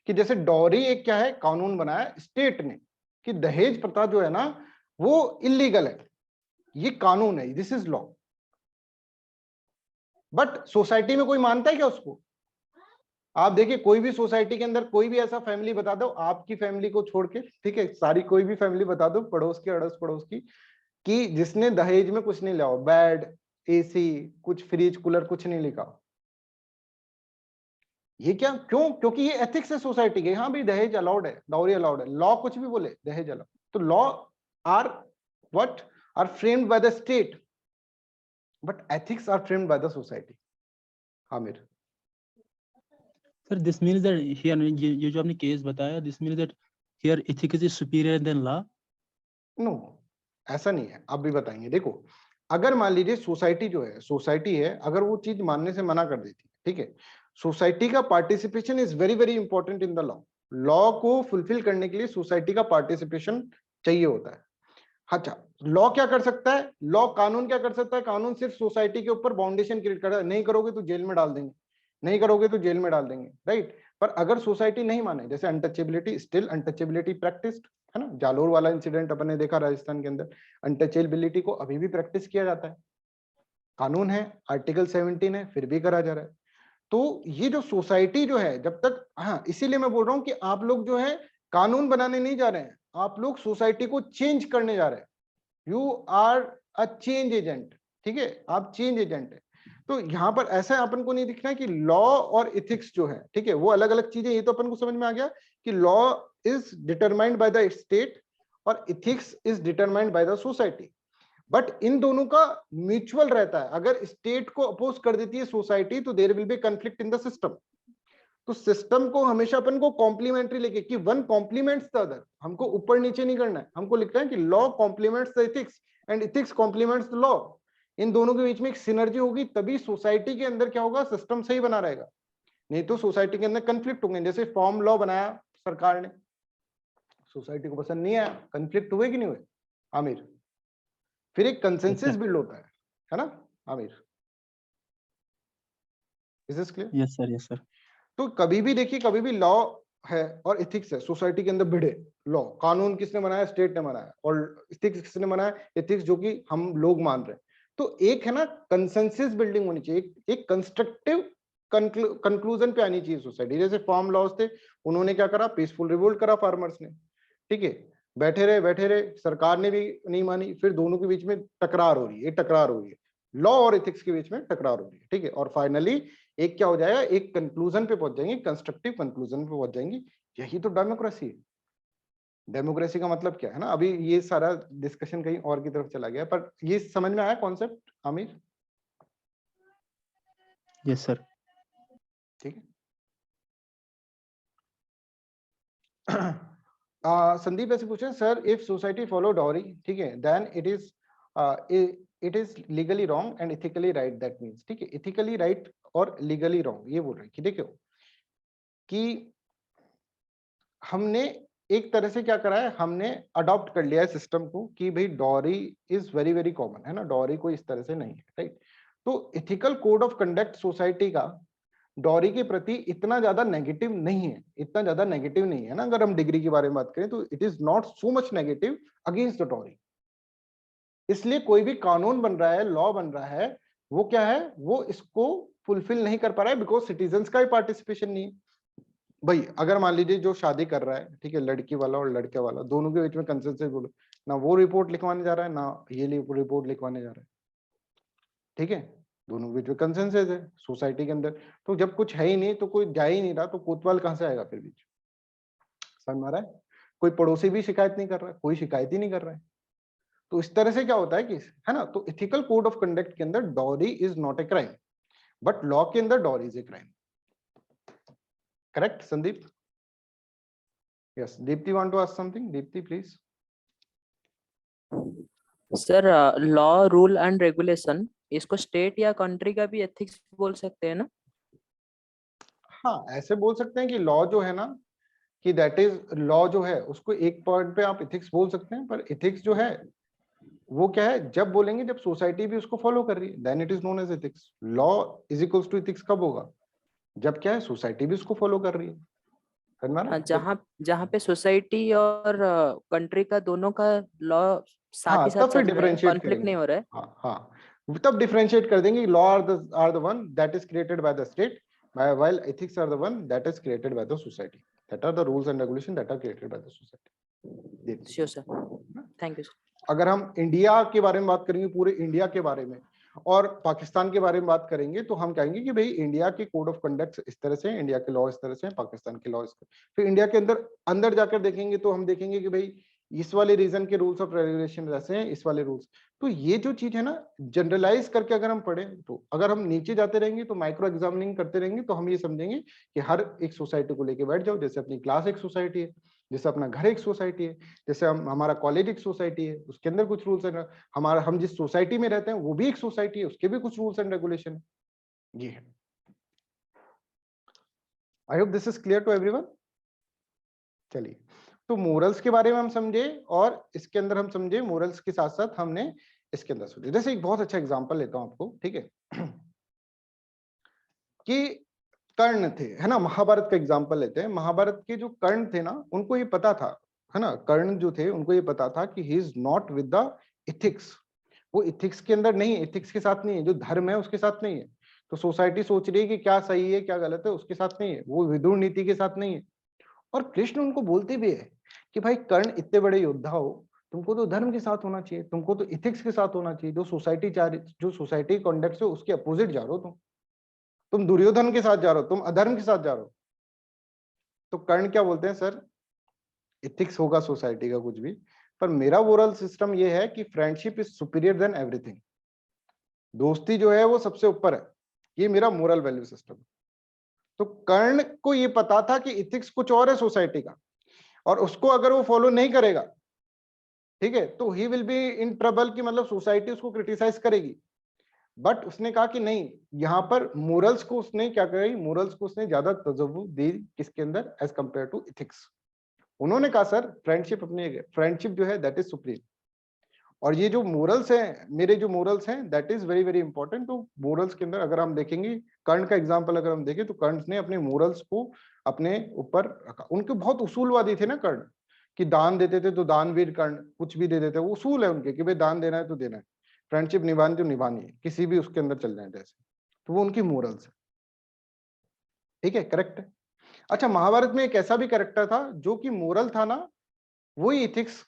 Speaker 1: कि जैसे डॉरी एक क्या है, कानून बनाया स्टेट ने, कि दहेज प्रथा जो है ना वो इलीगल है, ये कानून है, this is law. But society में कोई मानता है क्या उसको? आप देखिए कोई भी सोसाइटी के अंदर कोई भी ऐसा फैमिली बता दो, आपकी फैमिली को छोड़ के, ठीक है, सारी कोई भी फैमिली बता दो, पड़ोस की, अड़ोस पड़ोस की, कि जिसने दहेज में कुछ नहीं लिया हो, बेड, AC, कुछ फ्रिज, कूलर, कुछ नहीं लिखा। ये क्या? क्यों? क्योंकि ये एथिक्स है सोसाइटी के। हाँ भाई दहेज अलाउड है, डाउरी अलाउड है, लॉ कुछ भी बोले, दहेज अलाउड। तो law are what? Are framed by the state, but ethics are framed by the society. Aamir.
Speaker 5: Sir, this means that here ये जो आपने केस बताया, this means that here ethics is superior than law.
Speaker 1: No, ऐसा नहीं है, आप भी बताएंगे। देखो अगर मान लीजिए सोसाइटी जो है, सोसाइटी है, अगर वो चीज मानने से मना कर देती है, ठीक है, सोसाइटी का participation is very very important in the law. Law को फुलफिल करने के लिए सोसाइटी का पार्टिसिपेशन चाहिए होता है। अच्छा, लॉ क्या कर सकता है? लॉ, कानून क्या कर सकता है? कानून सिर्फ सोसाइटी के ऊपर बाउंडेशन क्रिएट कर रहा है, नहीं करोगे तो जेल में डाल देंगे, नहीं करोगे तो जेल में डाल देंगे, राइट। पर अगर सोसाइटी नहीं माने, जैसे अनटचेबिलिटी, स्टिल अनटचेबिलिटी प्रैक्टिस्ड है ना। जालोर वाला इंसिडेंट अपन ने देखा राजस्थान के अंदर, अनटचेबिलिटी को अभी भी प्रैक्टिस किया जाता है। कानून है, आर्टिकल 17 है, फिर भी करा जा रहा है। तो ये जो सोसाइटी जो है, जब तक, हाँ इसीलिए मैं बोल रहा हूं कि आप लोग जो है कानून बनाने नहीं जा रहे हैं, आप लोग सोसाइटी को चेंज करने जा रहे हैं। You are a change agent, ठीक है, आप चेंज एजेंट है। तो यहाँ पर ऐसा अपन को नहीं दिखना है कि लॉ और इथिक्स जो है, ठीक है, वो अलग अलग चीजें। ये तो अपन को समझ में आ गया कि law is determined by the state और ethics is determined by the society. But इन दोनों का म्यूचुअल रहता है। अगर स्टेट को अपोज कर देती है सोसाइटी, तो there will be conflict in the system. तो सिस्टम को हमेशा अपन को कॉम्प्लीमेंट्री लेके, कि वन कॉम्प्लीमेंट्स द अदर, हमको ऊपर नीचे नहीं करना है। हमको लिखना है कि law complements the ethics and ethics complements the law. इन दोनों के बीच में एक सिनर्जी होगी, तभी सोसाइटी के अंदर क्या होगा, सिस्टम सही बना रहेगा। नहीं तो सोसाइटी के अंदर कंफ्लिक्ट होंगे। जैसे फॉर्म लॉ बनाया सरकार ने, सोसाइटी को पसंद नहीं आया, कंफ्लिक्ट हुए कि नहीं हुए आमिर? फिर एक कंसेंसस बिल्ड होता है ना Aamir? Is this clear?
Speaker 5: Yes sir, yes sir.
Speaker 1: तो कभी भी देखिए, कभी भी लॉ है और इथिक्स है, सोसाइटी के अंदर भिड़े, लॉ कानून किसने बनाया, स्टेट ने बनाया, और इथिक्स किसने बनाया, इथिक्स जो कि हम लोग मान रहे हैं। तो एक है ना कंसेंसस बिल्डिंग होनी चाहिए, एक कंस्ट्रक्टिव कंक्लूजन पे आनी चाहिए सोसाइटी। जैसे फार्म लॉज थे, उन्होंने क्या करा, पीसफुल रिवोल्ट करा फार्मर्स ने, ठीक है, बैठे रहे, सरकार ने भी नहीं मानी, फिर दोनों के बीच में टकरार हो रही है, टकरार हो रही है, लॉ और इथिक्स के बीच में टकरार हो रही है, ठीक है, और फाइनली एक क्या हो जाएगा, एक कंक्लूजन पे पहुंच जाएंगे, कंस्ट्रक्टिव कंक्लूजन पे पहुंच जाएंगे। यही तो डेमोक्रेसी है। डेमोक्रेसी का मतलब क्या है ना, अभी ये सारा डिस्कशन कहीं और की तरफ चला गया, पर ये समझ में आया कॉन्सेप्ट आमिर?
Speaker 5: Yes sir.
Speaker 1: ठीक है। संदीप ऐसे पूछे, sir if society follow dowry, ठीक है, then it is legally wrong and ethically right, that means, ठीक है, इथिकली राइट और लीगली रॉन्ग, ये बोल रहे हैं कि देखो कि हमने एक तरह से क्या करा है, हमने अडॉप्ट कर लिया है सिस्टम को कि भाई dowry is very very common है ना, डॉरी कोई इस तरह से नहीं है, राइट? तो ethical code of conduct society का डॉरी के प्रति इतना ज्यादा नेगेटिव नहीं है, इतना ज्यादा नेगेटिव नहीं है ना। अगर हम डिग्री के बारे में बात करें तो it is not so much negative against the dowry. इसलिए कोई भी कानून बन रहा है, लॉ बन रहा है, वो क्या है, वो इसको फुलफिल नहीं कर पा रहा है बिकॉज सिटीजन्स का भी पार्टिसिपेशन नहीं है। भाई अगर मान लीजिए जो शादी कर रहा है, ठीक है, लड़की वाला और लड़के वाला, दोनों के बीच में कंसेंसस बोलो ना, वो रिपोर्ट लिखवाने जा रहा है ना ये रिपोर्ट लिखवाने जा रहा है, ठीक है, दोनों के बीच में कंसेंसस है सोसाइटी के अंदर। तो जब कुछ है ही नहीं तो कोई जा ही नहीं रहा, तो कोतवाल कहां से आएगा फिर बीच? समझ में आ रहा है? कोई पड़ोसी भी शिकायत नहीं कर रहा है, कोई शिकायत ही नहीं कर रहा है। तो इस तरह से क्या होता है कि, है ना, तो इथिकल कोड ऑफ कंडक्ट के अंदर dowry is not a crime, but law के अंदर dowry is a crime. Correct Sandeep? Yes, Deepti want to ask something? Deepti please.
Speaker 6: Sir law, rule and regulation, इसको स्टेट या कंट्री का भी एथिक्स बोल सकते हैं ना?
Speaker 1: हाँ, ऐसे बोल सकते हैं कि लॉ जो है ना, कि दैट इज लॉ जो है उसको एक पॉइंट पे आप इथिक्स बोल सकते हैं, पर इथिक्स जो है वो क्या है, जब बोलेंगे जब सोसाइटी भी उसको फॉलो कर रही है, then it is known as ethics. Law is equals to ethics कब होगा, जब क्या है, सोसाइटी भी उसको फॉलो कर रही है।
Speaker 6: जहाँ पे सोसाइटी और कंट्री का दोनों का लॉ साथ ही साथ
Speaker 1: तब फिर
Speaker 6: चल रहा है,
Speaker 1: डिफरेंशिएट
Speaker 6: कॉन्फ्लिक्ट नहीं हो रहा है।
Speaker 1: हाँ, तब डिफरेंशिएट कर देंगे, law are the one that is created by the state, while ethics are the one that is created by the society, that are the rules and regulations that are created by the society.
Speaker 6: Sure sir, thank you sir.
Speaker 1: अगर हम India के बारे में बात करेंगे, पूरे India के बारे में, और पाकिस्तान के बारे में बात करेंगे, तो हम कहेंगे कि भाई इंडिया के कोड ऑफ कंडक्ट इस तरह से, इंडिया के लॉ इस तरह से, पाकिस्तान के लॉ इस तरह। फिर इंडिया के अंदर जाकर देखेंगे तो हम देखेंगे कि भाई इस वाले रीजन के रूल्स ऑफ रेगुलेशन ऐसे हैं, इस वाले रूल्स। तो ये जो चीज है ना, जनरलाइज करके अगर हम पढ़े, तो अगर हम नीचे जाते रहेंगे तो माइक्रो एग्जामिनिंग करते रहेंगे, तो हम ये समझेंगे कि हर एक सोसाइटी को लेके बैठ जाओ, जैसे अपनी क्लास एक सोसाइटी है, जैसे अपना घर एक सोसाइटी है, जैसे हमारा कॉलेज एक सोसाइटी है, उसके अंदर कुछ रूल्स एंड हम जिस सोसाइटी में रहते हैं वो भी एक सोसाइटी है, उसके भी कुछ रूल्स एंड रेगुलेशन ये है। I hope this is clear to everyone. चलिए, तो मोरल्स के बारे में हम समझे, और इसके अंदर हम समझे मोरल्स के साथ साथ हमने इसके अंदर समझे। जैसे एक बहुत अच्छा एग्जांपल लेता हूं आपको, ठीक है, कि कर्ण थे, है ना, महाभारत का एग्जांपल लेते हैं। महाभारत के जो कर्ण थे ना, उनको ये पता था, है ना, कर्ण जो थे उनको ये पता था कि he is not with the ethics, वो इथिक्स के अंदर नहीं है, इथिक्स के साथ नहीं है, जो धर्म है उसके साथ नहीं है। तो सोसाइटी सोच रही है कि क्या सही है क्या गलत है, उसके साथ नहीं है, वो विदुर नीति के साथ नहीं है। और कृष्ण उनको बोलते भी है कि भाई कर्ण इतने बड़े योद्धा हो, तुमको तो धर्म के साथ होना चाहिए, तुमको तो इथिक्स के साथ होना चाहिए, जो सोसाइटी कॉन्डक्ट से उसके अपोजिट जा रहे हो तुम दुर्योधन के साथ जा रहे हो, तुम अधर्म के साथ जा रहे हो। तो कर्ण क्या बोलते हैं, सर इथिक्स होगा सोसाइटी का कुछ भी, पर मेरा मोरल सिस्टम ये है कि friendship is superior than everything, दोस्ती जो है वो सबसे ऊपर है, ये मेरा मोरल वैल्यू सिस्टम। तो कर्ण को ये पता था कि इथिक्स कुछ और है सोसाइटी का, और उसको अगर वो फॉलो नहीं करेगा, ठीक है, तो he will be in trouble, की मतलब सोसाइटी उसको क्रिटिसाइज करेगी, बट उसने कहा कि नहीं, यहाँ पर मोरल्स को उसने क्या करी, मोरल्स को उसने ज्यादा तवज्जो दी किसके अंदर, एज कंपेयर टू इथिक्स। उन्होंने कहा सर फ्रेंडशिप अपनी, फ्रेंडशिप जो है दैट इज सुप्रीम, और ये जो मोरल्स हैं, मेरे जो मोरल्स हैं that is very very important. तो मोरल्स के अंदर अगर हम देखेंगे, कर्ण का एग्जांपल अगर हम देखें तो कर्ण ने अपने मोरल्स को अपने ऊपर रखा। उनके बहुत उसूलवादी थे ना कर्ण, कि दान देते थे तो दानवीर कर्ण, कुछ भी दे देते, वो उसूल है उनके कि भाई दान देना है तो देना है, फ्रेंडशिप निभानी तो निभानी है, किसी भी उसके अंदर चल जाए जैसे, तो वो उनकी मोरल्स है। ठीक है, करेक्ट है। अच्छा, महाभारत में एक ऐसा भी कैरेक्टर था जो कि मोरल था ना, वही इथिक्स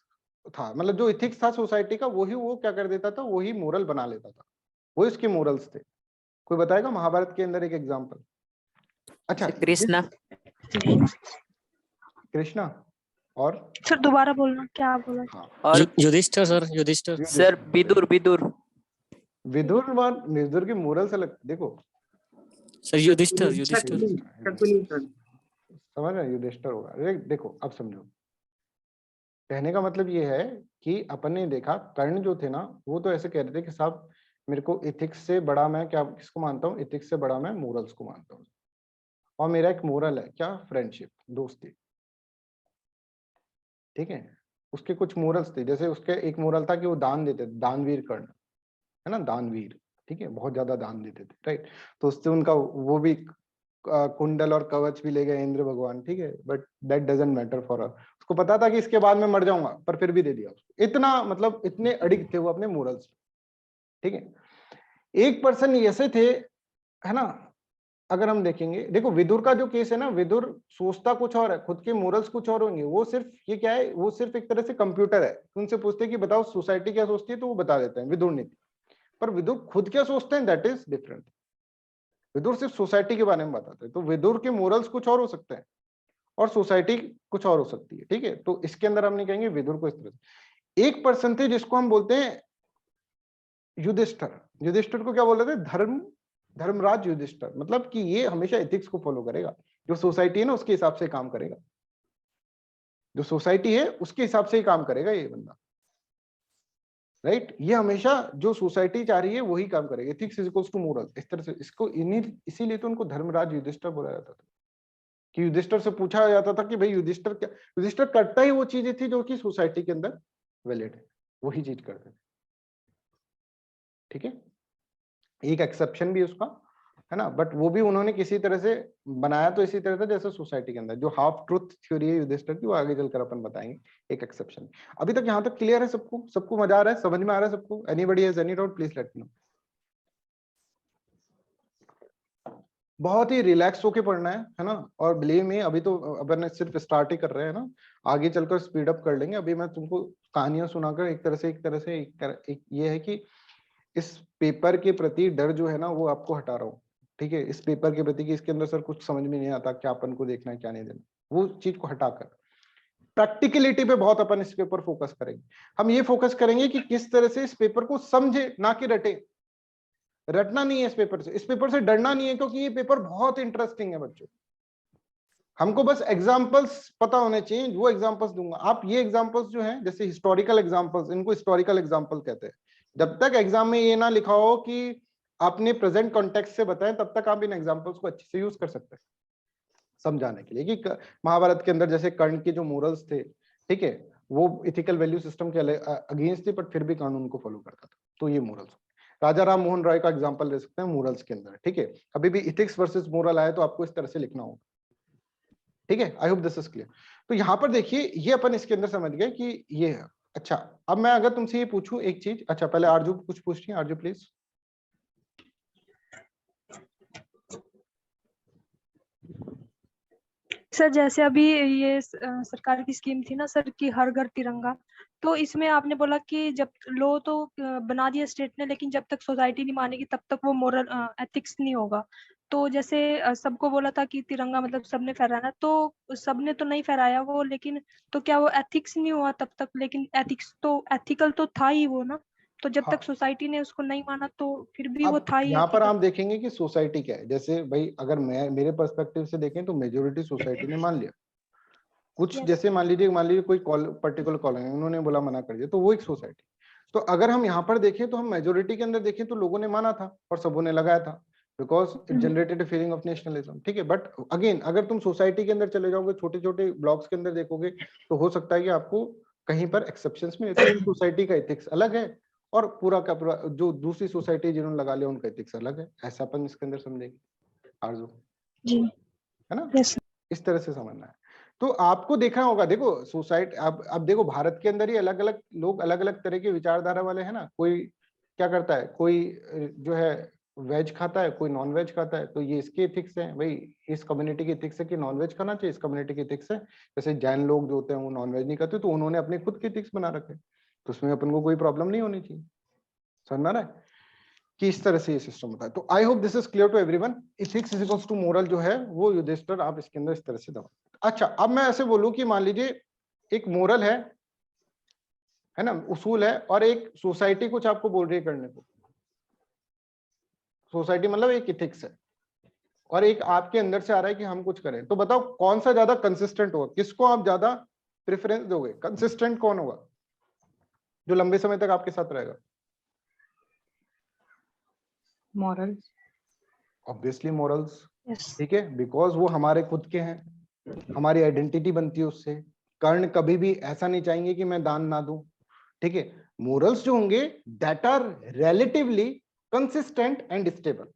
Speaker 1: था, मतलब जो इथिक्स था सोसाइटी का वही वो क्या कर देता था, वही मोरल बना लेता था, वही उसके मोरल्स थे। कोई बताएगा महाभारत के अंदर एक एग्जांपल? अच्छा,
Speaker 6: कृष्णा।
Speaker 1: कृष्णा और
Speaker 4: सर दोबारा बोलना, क्या बोला?
Speaker 1: हाँ,
Speaker 6: और
Speaker 7: युधिष्ठिर सर, युधिष्ठिर।
Speaker 6: सर विदुर, विदुर।
Speaker 1: विदुर और विदुर के मोरल्स अलग, देखो
Speaker 7: सर युधिष्ठिर, युधिष्ठिर।
Speaker 2: शकुनी सर।
Speaker 1: समझ रहे, युधिष्ठिर होगा। अरे देखो अब समझो, कहने का मतलब ये है कि अपन ने देखा कर्ण जो थे ना, वो तो ऐसे कह रहे थे कि साहब मेरे को इथिक्स से बड़ा मैं क्या किसको मानता हूँ, इथिक्स से बड़ा मैं मोरल्स को मानता हूँ, और मेरा एक मोरल है क्या, फ्रेंडशिप, दोस्ती। ठीक है, उसके कुछ मोरल्स थे, जैसे उसके एक मोरल था कि वो दान देते थे, दानवीर कर्ण है ना, दानवीर, ठीक है, बहुत ज्यादा दान देते थे, राइट। तो उससे उनका वो भी कुंडल और कवच भी ले गए इंद्र भगवान, ठीक है, but that doesn't matter for her. उसको पता था कि इसके बाद मैं मर जाऊंगा, पर फिर भी दे दिया उसको, इतना मतलब इतने अडिग थे वो अपने मोरल्स। ठीक है, एक पर्सन ऐसे थे, है ना, अगर हम देखेंगे, देखो विदुर का जो केस है ना, विदुर सोचता कुछ और है, खुद के मोरल्स कुछ और होंगे, वो सिर्फ ये क्या है, वो सिर्फ एक तरह से कंप्यूटर है, उनसे पूछते हैं कि बताओ सोसाइटी क्या सोचती है, तो वो बता देते हैं विदुर नीति। पर विदुर खुद क्या सोचते हैं दैट इज डिफरेंट। विदुर सिर्फ सोसाइटी के बारे में बताते हैं, तो विदुर के मोरल्स कुछ और हो सकते हैं और सोसाइटी कुछ और हो सकती है। ठीक है, तो इसके अंदर हम नहीं कहेंगे विदुर को इस तरह से। एक पर्सन थे जिसको हम बोलते हैं युधिष्ठिर। युधिष्ठिर को क्या बोल रहे थे, धर्मराज युधिष्ठिर, मतलब कि ये हमेशा एथिक्स को फॉलो करेगा, जो सोसाइटी है ना उसके हिसाब से काम करेगा, जो सोसाइटी है उसके हिसाब से ही काम करेगा ये बंदा, राइट। ये हमेशा जो सोसाइटी चाह रही है वही काम करेगा, ethics is equals to moral, इस तरह से इसको इसीलिए तो उनको धर्मराज युधिष्ठिर बोला जाता था, कि युधिष्ठिर से पूछा जाता था कि भाई युधिष्ठिर क्या, युधिष्ठिर करता ही वो चीजें थी जो कि सोसाइटी के अंदर वैलिड है, वही चीज करते थे। ठीक है, एक एक्सेप्शन भी उसका है ना, बट वो भी उन्होंने किसी तरह से बनाया तो इसी तरह से जैसे सोसाइटी के अंदर जो हाफ ट्रूथ थ्योरी है युधिष्ठिर की, वो आगे चलकर अपन बताएंगे एक एक्सेप्शन। अभी तक यहाँ तक क्लियर है सबको, सबको मजा आ रहा है, समझ में आ रहा है सबको? Anybody has any doubt please let me no. बहुत ही रिलैक्स होके पढ़ना है ना, और बिलीव मी अभी तो अपन सिर्फ स्टार्ट ही कर रहे हैं ना, आगे चलकर स्पीड अप कर लेंगे। अभी मैं तुमको कहानियां सुनाकर एक तरह से एक ये है कि इस पेपर के प्रति डर जो है ना वो आपको हटा रहा हूँ। ठीक है, इस पेपर के प्रति कि इसके अंदर सर कुछ समझ में नहीं आता, क्या अपन को देखना है क्या नहीं देना, वो चीज को हटाकर प्रैक्टिकलिटी पे बहुत अपन इस पेपर फोकस करेंगे। हम ये फोकस करेंगे कि किस तरह से इस पेपर को समझे, ना कि रटे। रटना नहीं है इस पेपर से, इस पेपर से डरना नहीं है, क्योंकि ये पेपर बहुत इंटरेस्टिंग है बच्चों। हमको बस एग्जाम्पल्स पता होने चाहिए, वो एग्जाम्पल्स दूंगा। आप ये एग्जाम्पल्स जो हैं जैसे हिस्टोरिकल एग्जाम्पल्स, इनको हिस्टोरिकल एग्जाम्पल कहते हैं। जब तक एग्जाम में ये ना लिखा हो कि आपने प्रेजेंट कॉन्टेक्स्ट से बताएं, तब तक आप इन एग्जाम्पल्स को अच्छे से यूज कर सकते हैं समझाने के लिए कि महाभारत के अंदर जैसे कर्ण के जो मोरल्स थे, ठीक है, वो इथिकल वैल्यू सिस्टम के अगेंस्ट थे, पर फिर भी कानून को फॉलो करता था, तो ये मोरल्स। राजा राम मोहन राय का एग्जाम्पल ले सकते हैं मोरल्स के अंदर। ठीक है, कभी भी इथिक्स वर्सेस मोरल आए तो आपको इस तरह से लिखना होगा। ठीक है, I hope this is clear. तो यहाँ पर देखिए, ये अपन इसके अंदर समझ गए कि ये है। अच्छा, अब मैं अगर तुमसे ये पूछूं एक चीज, अच्छा पहले आरजू कुछ पूछती है, आरजू प्लीज।
Speaker 4: सर जैसे अभी ये सरकार की स्कीम थी ना सर कि हर घर तिरंगा, तो इसमें आपने बोला कि जब लो तो बना दिया स्टेट ने, लेकिन जब तक सोसाइटी नहीं मानेगी तब तक वो मोरल एथिक्स नहीं होगा। तो जैसे सबको बोला था कि तिरंगा मतलब सबने फहराना, तो सबने तो नहीं फहराया वो, लेकिन तो क्या वो एथिक्स नहीं हुआ तब तक? लेकिन एथिक्स तो एथिकल तो था ही वो ना, तो जब
Speaker 1: हाँ,
Speaker 4: तक सोसाइटी ने उसको नहीं माना तो फिर भी वो
Speaker 1: अब
Speaker 4: था ही
Speaker 1: यहाँ पर
Speaker 4: ethical।
Speaker 1: आप देखेंगे कि सोसाइटी क्या है। जैसे भाई अगर मैं मेरे पर्सपेक्टिव से देखें तो मेजोरिटी सोसाइटी ने मान लिया। कुछ
Speaker 4: Yes.
Speaker 1: जैसे मान लीजिए कोई पर्टिकुलर कॉलोनी उन्होंने बोला मना कर दिया, तो वो एक सोसाइटी। तो अगर हम यहाँ पर देखें तो हम मेजोरिटी के अंदर देखें तो लोगों ने माना था और सबों ने लगाया था, because it generated a feeling of nationalism, ठीक है। बट अगेन अगर तुम सोसाइटी के अंदर चले जाओगे, छोटे छोटे ब्लॉक्स के अंदर देखोगे, तो हो सकता है कि आपको कहीं पर एक्सेप्शंस मिले। तो उन सोसाइटी का एथिक्स अलग है और पूरा का पूरा जो दूसरी सोसाइटी जिन्होंने लगा लिया उनका एथिक्स अलग है, ऐसा अपन इसके अंदर समझेंगे आरजू,
Speaker 4: जी
Speaker 1: है ना।
Speaker 4: यस
Speaker 1: इस तरह से समझना है। तो आपको देखना होगा, देखो सोसाइटी अब देखो भारत के अंदर ही अलग अलग लोग अलग अलग तरह के विचारधारा वाले हैं ना। कोई क्या करता है, कोई जो है वेज खाता है, कोई नॉन वेज खाता है, तो ये इसके एथिक्स हैं भाई, इस कम्युनिटी के एथिक्स है कि नॉन वेज खाना चाहिए, इस कम्युनिटी के एथिक्स है जैसे जैन लोग जो होते हैं वो नॉन वेज नहीं खाते, तो उन्होंने अपने खुद के एथिक्स बना रखे, तो उसमें अपन को कोई प्रॉब्लम नहीं होनी चाहिए। समझ में आ रहा है कि इस तरह से ये सिस्टम होता है। तो I hope this is clear to everyone. Ethics is equals to moral जो है वो युधिष्ठिर आप इसके अंदर इस तरह से दबा। अच्छा, अब मैं ऐसे बोलूं कि मान लीजिए एक मोरल है ना, उसूल है, और एक सोसाइटी कुछ आपको बोल रही है करने को। सोसाइटी मतलब एक एथिक्स है और एक आपके अंदर से आ रहा है कि हम कुछ करें, तो बताओ कौन सा ज्यादा कंसिस्टेंट होगा, किसको आप ज्यादा प्रेफरेंस दोगे? कंसिस्टेंट कौन होगा जो लंबे समय तक आपके साथ रहेगा?
Speaker 3: मॉरल्स।
Speaker 1: ऑब्वियसली मॉरल्स,
Speaker 4: यस
Speaker 1: ठीक है, बिकॉज वो हमारे खुद के हैं, हमारी आइडेंटिटी बनती है उससे। कर्ण कभी भी ऐसा नहीं चाहेंगे कि मैं दान ना दूं, ठीक है। मोरल्स जो होंगे that are relatively consistent and stable,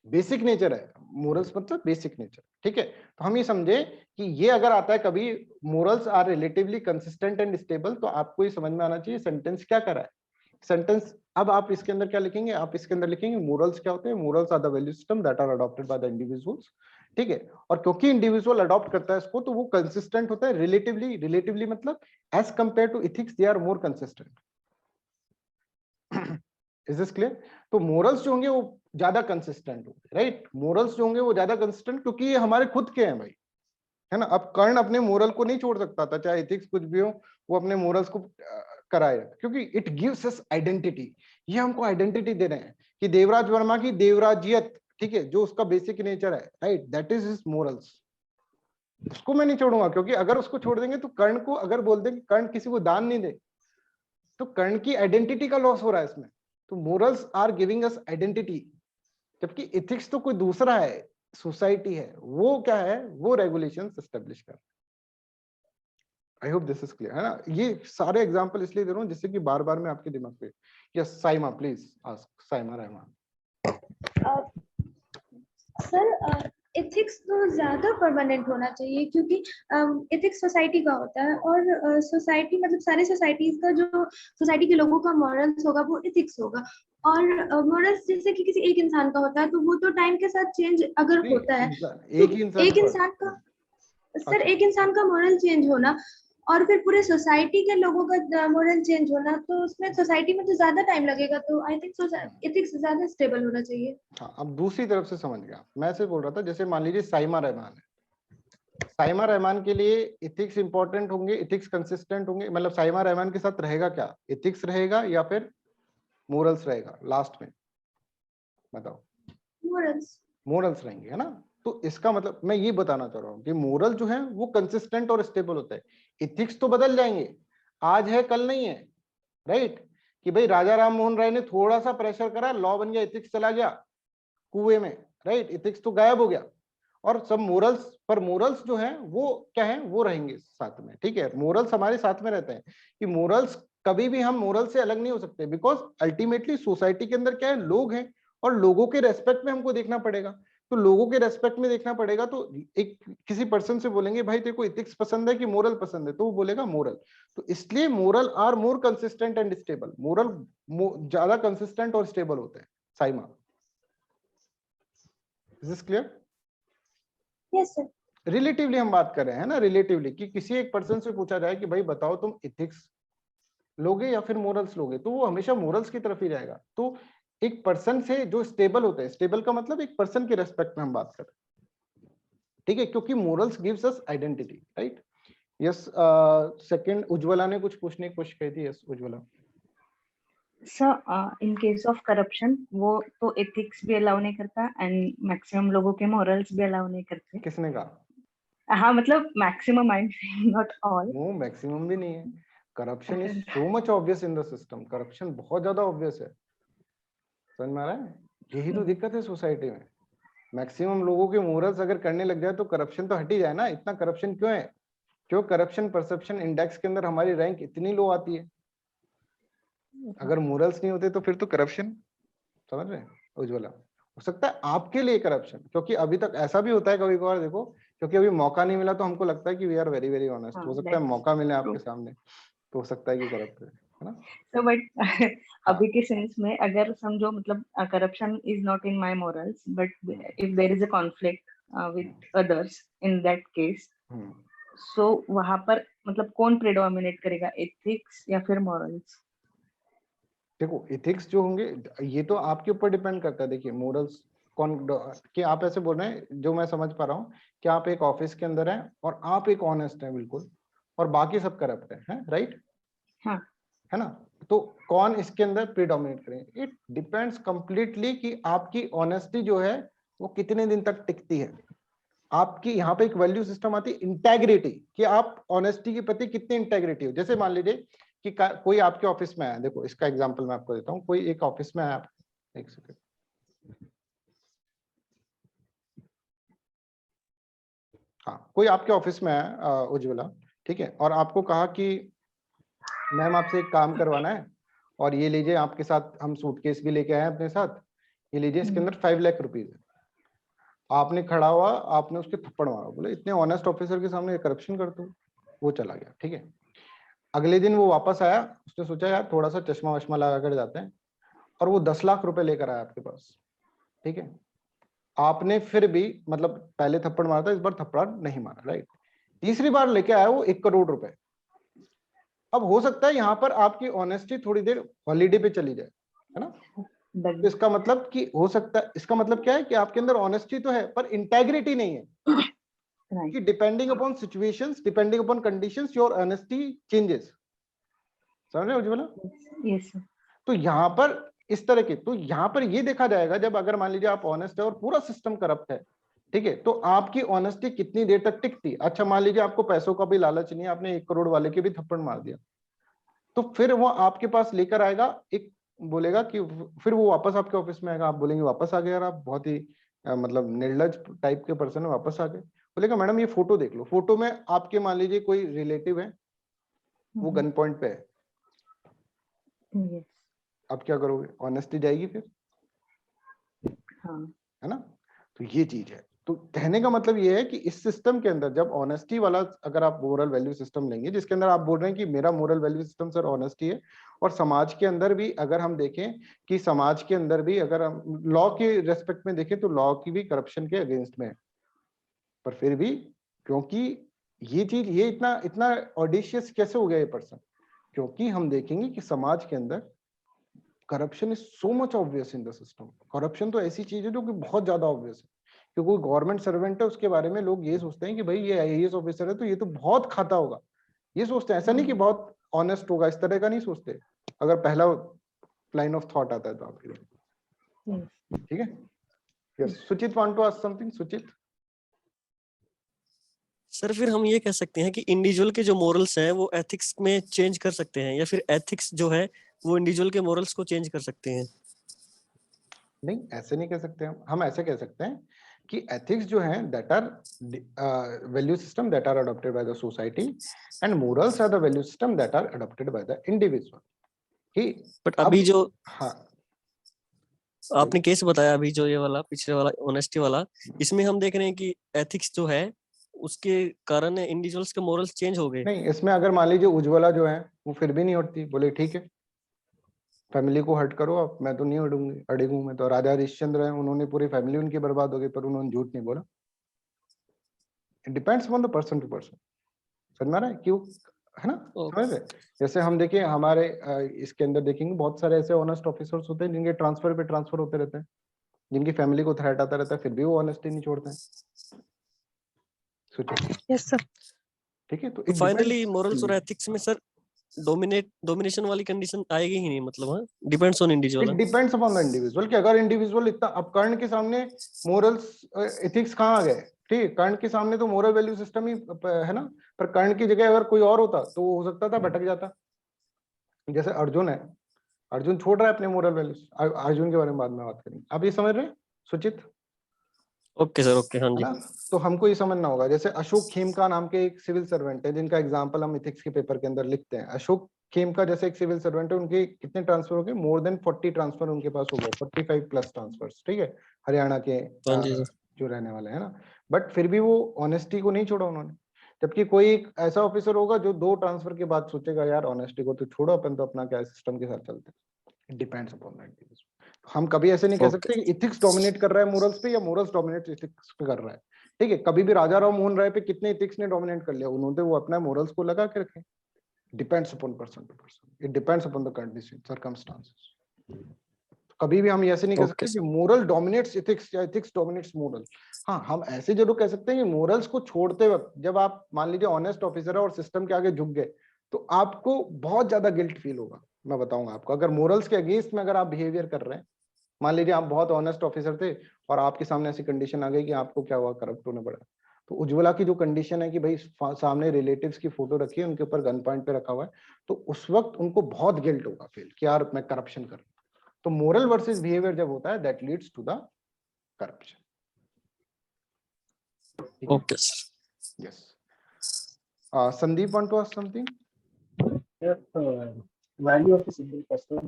Speaker 1: basic nature है मोरल्स, मतलब बेसिक नेचर, ठीक है। तो हम ये समझे कि ये अगर आता है कभी morals are relatively consistent and stable, तो आपको ये समझ में आना चाहिए सेंटेंस क्या कर रहा है। सेंटेंस अब आप इसके अंदर क्या लिखेंगे, आप इसके अंदर लिखेंगे मोरल्स क्या होते हैं, morals are the value system that are adopted by the individuals, ठीक है। और क्योंकि इंडिविजुअल अडॉप्ट करता है इसको, तो वो कंसिस्टेंट होता है रिलेटिवली। रिलेटिवली मतलब as compare to ethics they are more consistent. Is this clear? तो मोरल्स जो होंगे वो ज्यादा कंसिस्टेंट होंगे, राइट। मोरल्स जो होंगे वो ज्यादा कंसिस्टेंट, क्योंकि ये हमारे खुद के हैं भाई, है ना। अब कर्ण अपने मोरल को नहीं छोड़ सकता था, चाहे एथिक्स कुछ भी हो, वो अपने मोरल्स को कराए, क्योंकि इट गिव्स अस आइडेंटिटी। ये हमको आइडेंटिटी दे रहे हैं कि देवराज वर्मा की देवराजियत, ठीक है, जो उसका बेसिक नेचर है, right, that is his morals. उसको मैं नहीं छोड़ूंगा, क्योंकि अगर उसको छोड़ देंगे तो कर्ण को अगर बोल दें कि कर्ण किसी को दान नहीं दे, तो कर्ण की आइडेंटिटी का लॉस हो रहा है इसमें। तो morals are giving us identity, जबकि एथिक्स तो कोई दूसरा है, सोसाइटी है, वो क्या है, वो रेगुलेशंस एस्टेब्लिश कर। आई होप दिस इज क्लियर, है ना। ये सारे एग्जांपल इसलिए दे रहा हूं जिससे कि बार बार मैं आपके दिमाग पे। Yes Saima, please ask, Saima Rahman.
Speaker 8: Sir ethics तो ज्यादा परमानेंट होना चाहिए, क्योंकि एथिक्स सोसाइटी का होता है, और सोसाइटी मतलब सारी सोसाइटीज का जो सोसाइटी के लोगों का मॉरल्स होगा वो एथिक्स होगा। और मॉरल्स जैसे कि किसी एक इंसान का होता है तो वो तो टाइम के साथ चेंज अगर होता है,
Speaker 1: एक ही इंसान,
Speaker 8: एक इंसान का सर एक इंसान का मॉरल चेंज होना और फिर पूरे सोसाइटी के लोगों का मॉरल चेंज होना, तो उसमें सोसाइटी में तो ज्यादा टाइम लगेगा। तो आई थिंक एथिक्स ज्यादा स्टेबल होना चाहिए।
Speaker 1: हाँ, अब दूसरी तरफ से समझ गया। मैं ऐसे बोल रहा था, जैसे मान लीजिए साइमा रहमान है, साइमा रहमान के लिए एथिक्स इंपॉर्टेंट होंगे, एथिक्स कंसिस्टेंट होंगे, मतलब साइमा रहमान के साथ रहेगा क्या, एथिक्स रहेगा या फिर मोरल्स रहेगा लास्ट में, बताओ? मोरल्स रहेंगे, है ना। तो इसका मतलब मैं ये बताना चाह रहा हूँ कि मोरल जो है वो कंसिस्टेंट और स्टेबल होता है। एथिक्स तो बदल जाएंगे, आज है कल नहीं है, राइट। कि भाई राजा राम मोहन राय ने थोड़ा सा प्रेशर करा, लॉ बन गया, एथिक्स चला गया कुएं में, राइट, एथिक्स तो गायब हो गया। और सब मोरल्स, पर मोरल्स जो है वो क्या है, वो रहेंगे साथ में, ठीक है। मोरल्स हमारे साथ में रहते हैं, कि मोरल्स कभी भी हम मोरल से अलग नहीं हो सकते, बिकॉज अल्टीमेटली सोसाइटी के अंदर क्या है, लोग हैं, और लोगों के रेस्पेक्ट में हमको देखना पड़ेगा। तो लोगों के रेस्पेक्ट में देखना पड़ेगा, तो एक किसी पर्सन से बोलेंगे भाई तेरे को एथिक्स पसंद है कि मोरल पसंद है, तो वो बोलेगा मोरल। तो इसलिए moral are more consistent and stable, moral ज्यादा कंसिस्टेंट और स्टेबल होते हैं। Saima, is this clear?
Speaker 8: Yes sir.
Speaker 1: Relatively हम बात कर रहे हैं ना, रिलेटिवली, कि किसी एक पर्सन से पूछा जाए कि भाई बताओ तुम एथिक्स लोगे या फिर मोरल्स लोगे, तो वो हमेशा मोरल्स की तरफ ही जाएगा। तो एक पर्सन से जो स्टेबल होता है, स्टेबल का मतलब एक पर्सन के रेस्पेक्ट में हम बात कर रहे हैं, ठीक है, क्योंकि morals gives us identity, right. Yes, second Ujjwala ने कुछ पूछने की कोशिश की थी। Yes Ujjwala.
Speaker 3: Sir in case of corruption वो तो एथिक्स भी अलाउ नहीं करता एंड मैक्सिमम लोगों के मॉरल्स भी अलाउ नहीं करते।
Speaker 1: किसने कहा?
Speaker 3: हाँ मतलब maximum, I am not all.
Speaker 1: वो मैक्सिमम भी नहीं है, corruption is so much obvious in the system, corruption बहुत ज्यादा ऑब्वियस है, समझ में आ रहा है? यही तो दिक्कत है सोसाइटी में, मैक्सिमम लोगों के मोरल्स अगर करने लग जाए तो करप्शन तो हट ही जाए ना। इतना करप्शन क्यों है? क्यों करप्शन परसेप्शन इंडेक्स के अंदर हमारी रैंक इतनी लो आती है? अगर मोरल्स नहीं होते तो फिर तो करप्शन, समझ रहे हैं उज्ज्वला? हो सकता है आपके लिए करप्शन, क्योंकि अभी तक ऐसा भी होता है कभी कभार, देखो क्योंकि अभी मौका नहीं मिला तो हमको लगता है कि we are very very honest, हो सकता है मौका मिले आपके सामने तो हो सकता है कि करप्ट है ना?
Speaker 3: So, but अभी के सेंस में अगर समझो मतलब corruption is not in my morals, but if there is a conflict with others in that case, so वहां पर मतलब कौन प्रेडोमिनेट करेगा, एथिक्स या फिर मॉरल्स?
Speaker 1: देखो एथिक्स जो होंगे ये तो आपके ऊपर डिपेंड करता है। देखिए मोरल्स कौन कि आप ऐसे बोल रहे हैं, जो मैं समझ पा रहा हूँ कि आप एक ऑफिस के अंदर हैं और आप एक ऑनेस्ट हैं बिल्कुल, और बाकी सब करप्ट हैं, राइट?
Speaker 3: हाँ,
Speaker 1: है ना? तो कौन इसके अंदर प्रीडोमिनेट करें? इट डिपेंड्स कंप्लीटली कि आपकी ऑनेस्टी जो है वो कितने दिन तक टिकती है। आपकी यहाँ पे एक वैल्यू सिस्टम आती है इंटेग्रिटी, कि आप ऑनेस्टी के प्रति कितनी इंटेग्रिटी हो। जैसे मान लीजिए कि कोई आपके ऑफिस में आया, देखो इसका एग्जांपल मैं आपको देता हूँ। कोई एक ऑफिस में आया, एक सेकंड, हाँ कोई आपके ऑफिस में आया उज्ज्वला, ठीक है, और आपको कहा कि मैम आपसे एक काम करवाना है और ये लीजिए आपके साथ हम सूटकेस भी लेके आए हैं अपने साथ, ये लीजिए इसके अंदर 5 लाख रुपीज है। आपने खड़ा हुआ, आपने उसके थप्पड़ मारा, बोले इतने ऑनेस्ट ऑफिसर के सामने करप्शन करते हो, वो चला गया, ठीक है। अगले दिन वो वापस आया, उसने सोचा यार थोड़ा सा चश्मा वश्मा लगा कर जाते हैं, और वो 10 लाख रुपए लेकर आया आपके पास, ठीक है। आपने फिर भी मतलब पहले थप्पड़ मारा था, इस बार थप्पड़ नहीं मारा, राइट। तीसरी बार लेके आया वो 1 करोड़ रुपए। अब हो सकता है यहाँ पर आपकी ऑनेस्टी थोड़ी देर हॉलीडे पे चली जाए, है ना? तो इसका मतलब कि हो सकता है, इसका मतलब क्या है कि आपके अंदर ऑनेस्टी तो है पर इंटेग्रिटी नहीं है, कि depending upon situations, depending upon conditions, your honesty changes. समझ रहे हो उज्ज्वला?
Speaker 3: यस।
Speaker 1: तो यहाँ पर इस तरह के, तो यहाँ पर ये देखा जाएगा जब अगर मान लीजिए आप ऑनेस्ट है और पूरा सिस्टम करप्ट है, ठीक है, तो आपकी ऑनेस्टी कितनी देर तक टिकती। अच्छा मान लीजिए आपको पैसों का भी लालच नहीं है, आपने 1 करोड़ वाले के भी थप्पड़ मार दिया, तो फिर वो आपके पास लेकर आएगा, एक बोलेगा कि फिर वो वापस आपके ऑफिस में आएगा, आप बोलेंगे वापस आ गए यार, आप बहुत ही मतलब निर्लज टाइप के पर्सन है, वापस आ गए। बोलेगा मैडम ये फोटो देख लो, फोटो में आपके मान लीजिए कोई रिलेटिव है, वो गन पॉइंट पे है, आप क्या करोगे? ऑनेस्टी जाएगी फिर,
Speaker 3: हाँ,
Speaker 1: है ना? तो ये चीज है। तो कहने का मतलब ये है कि इस सिस्टम के अंदर जब ऑनेस्टी वाला अगर आप मोरल वैल्यू सिस्टम लेंगे, जिसके अंदर आप बोल रहे हैं कि मेरा moral value system sir honesty है, और समाज के अंदर भी अगर हम देखें कि समाज के अंदर भी अगर हम लॉ के रेस्पेक्ट में देखें तो लॉ की भी करप्शन के अगेंस्ट में है, पर फिर भी क्योंकि ये चीज ये इतना इतना ऑडिशियस कैसे हो गया ये पर्सन, क्योंकि हम देखेंगे कि समाज के अंदर corruption is so much obvious in the system. Corruption तो ऐसी चीज है जो कि बहुत ज्यादा ऑब्वियस है, क्योंकि कोई गवर्नमेंट सर्वेंट है उसके बारे में लोग ये सोचते हैं कि भाई ये आईएएस ऑफिसर है तो ये तो बहुत खाता होगा, ये सोचते हैं, ऐसा नहीं कि बहुत ऑनेस्ट होगा, इस तरह का नहीं सोचते, अगर पहला लाइन ऑफ थॉट आता है तो आपके लिए, ठीक है। यस, सुचित वांट टू आस्क समथिंग। सुचित
Speaker 7: सर फिर हम ये कह सकते हैं कि इंडिविजुअल के जो मोरल्स हैं वो एथिक्स में चेंज कर सकते हैं, या फिर एथिक्स जो है वो इंडिविजुअल के मोरल्स को चेंज कर सकते हैं?
Speaker 1: नहीं, ऐसे नहीं कह सकते हम ऐसे कह सकते हैं कि एथिक्स जो हैं that are value system that are adopted by the society, and morals are the value system that are adopted by the individual.
Speaker 7: But अभी जो
Speaker 1: हाँ
Speaker 7: आपने केस बताया अभी जो ये वाला पिछले वाला ऑनेस्टी वाला, इसमें हम देख रहे हैं कि एथिक्स जो है उसके कारण इंडिविजुअल्स के मोरल्स चेंज हो गए।
Speaker 1: नहीं, इसमें अगर मान लीजिए उज्ज्वला जो है वो फिर भी नहीं उठती, बोले ठीक है फैमिली को हर्ट करो आप, मैं तो नहीं अड़ूंगी, अड़ेगू मैं तो। राजा हरिश्चंद्र है, उन्होंने पूरी फैमिली उनकी बर्बाद हो गई पर उन्होंने झूठ नहीं बोला। It depends on the person to person, समझ में आ रहा है क्यों, है ना? समझ रहे? जैसे हम देखिए हमारे इसके अंदर देखेंगे बहुत सारे ऐसे ऑनेस्ट ऑफिसर्स होते हैं जिनके ट्रांसफर पे ट्रांसफर होते रहते हैं, जिनकी फैमिली को थ्रेट आता रहता है, फिर भी वो ऑनेस्टी नहीं छोड़ते हैं। सोचिए।
Speaker 4: Yes sir.
Speaker 1: ठीक है, तो
Speaker 7: फाइनली मोरल्स और एथिक्स में सर डोमिनेशन वाली कंडीशन आएगी ही नहीं, मतलब हाँ depends on individual.
Speaker 1: It depends upon the individual, कि अगर इंडिविजुअल इतना, अब कर्ण के सामने मोरल्स एथिक्स कहाँ आ गए? ठीक है, कर्ण के सामने तो मोरल वैल्यू सिस्टम ही है ना, पर कर्ण की जगह अगर कोई और होता तो हो सकता था भटक जाता, जैसे अर्जुन है, अर्जुन छोड़ रहा है अपने मोरल वैल्यूज, अर्जुन के बारे में बाद में बात करेंगे। आप ये समझ रहे हैं सुचित?
Speaker 7: ओके सर, ओके, हाँ
Speaker 1: है
Speaker 7: जी।
Speaker 1: ना? तो हमको ये समझना होगा, जैसे अशोक खेमका नाम के एक सिविल सर्वेंट है जिनका एग्जांपल हम इथिक्स के पेपर के अंदर लिखते हैं। अशोक खेमका जैसे एक सिविल सर्वेंट है, उनके कितने ट्रांसफर हो गए? मोर देन 40 ट्रांसफर उनके पास हो गए, 45 प्लस ट्रांसफर्स, ठीक है, हरियाणा के
Speaker 7: हाँ जी सर।
Speaker 1: जो रहने वाले हैं ना। बट फिर भी वो ऑनेस्टी को नहीं छोड़ा उन्होंने। जबकि कोई एक ऐसा ऑफिसर होगा जो 2 ट्रांसफर के बाद सोचेगा यार ऑनेस्टी को तो छोड़ो, अपन तो अपना क्या सिस्टम के साथ चलते हैं। It depends upon that. हम कभी ऐसे नहीं कह
Speaker 7: Okay.
Speaker 1: सकते कि इथिक्स डोमिनेट कर रहा है मोरल्स पे या मोरल्स डोमिनेट इथिक्स पे कर रहा है। ठीक है, कभी भी राजा राव मोहन राय पे कितने इथिक्स ने डोमिनेट कर लिया, उन्होंने वो अपना मोरल्स को लगा के रखे। Depends upon person to person, it depends upon the condition circumstances. कभी भी हम ऐसे नहीं कह सकते कि मोरल डोमिनेट्स इथिक्स या इथिक्स डोमिनेट्स मोरल। हाँ, हम ऐसे जरूर कह सकते हैं कि मोरल्स को छोड़ते वक्त जब आप मान लीजिए ऑनेस्ट ऑफिसर है और सिस्टम के आगे झुक गए तो आपको बहुत ज्यादा गिल्ट फील होगा। मैं बताऊंगा आपको, अगर मोरल्स के अगेंस्ट में अगर आप बिहेवियर कर रहे हैं, मान लीजिए आप बहुत ऑनेस्ट ऑफिसर थे और आपके सामने ऐसी कंडीशन आ गई कि आपको क्या हुआ, करप्ट होने पड़ा, तो उज्ज्वला की जो कंडीशन है कि भाई सामने रिलेटिव्स की फोटो रखी है, उनके ऊपर गन पॉइंट पे रखा हुआ है, तो उस वक्त उनको बहुत गिल्ट होगा फील कि यार मैं करप्शन कर रहा हूं। तो मोरल वर्सेस बिहेवियर जब होता है that leads to the corruption.
Speaker 7: Okay, sir.
Speaker 1: Yes, Sandeep want to ask something?
Speaker 2: Value of a single person,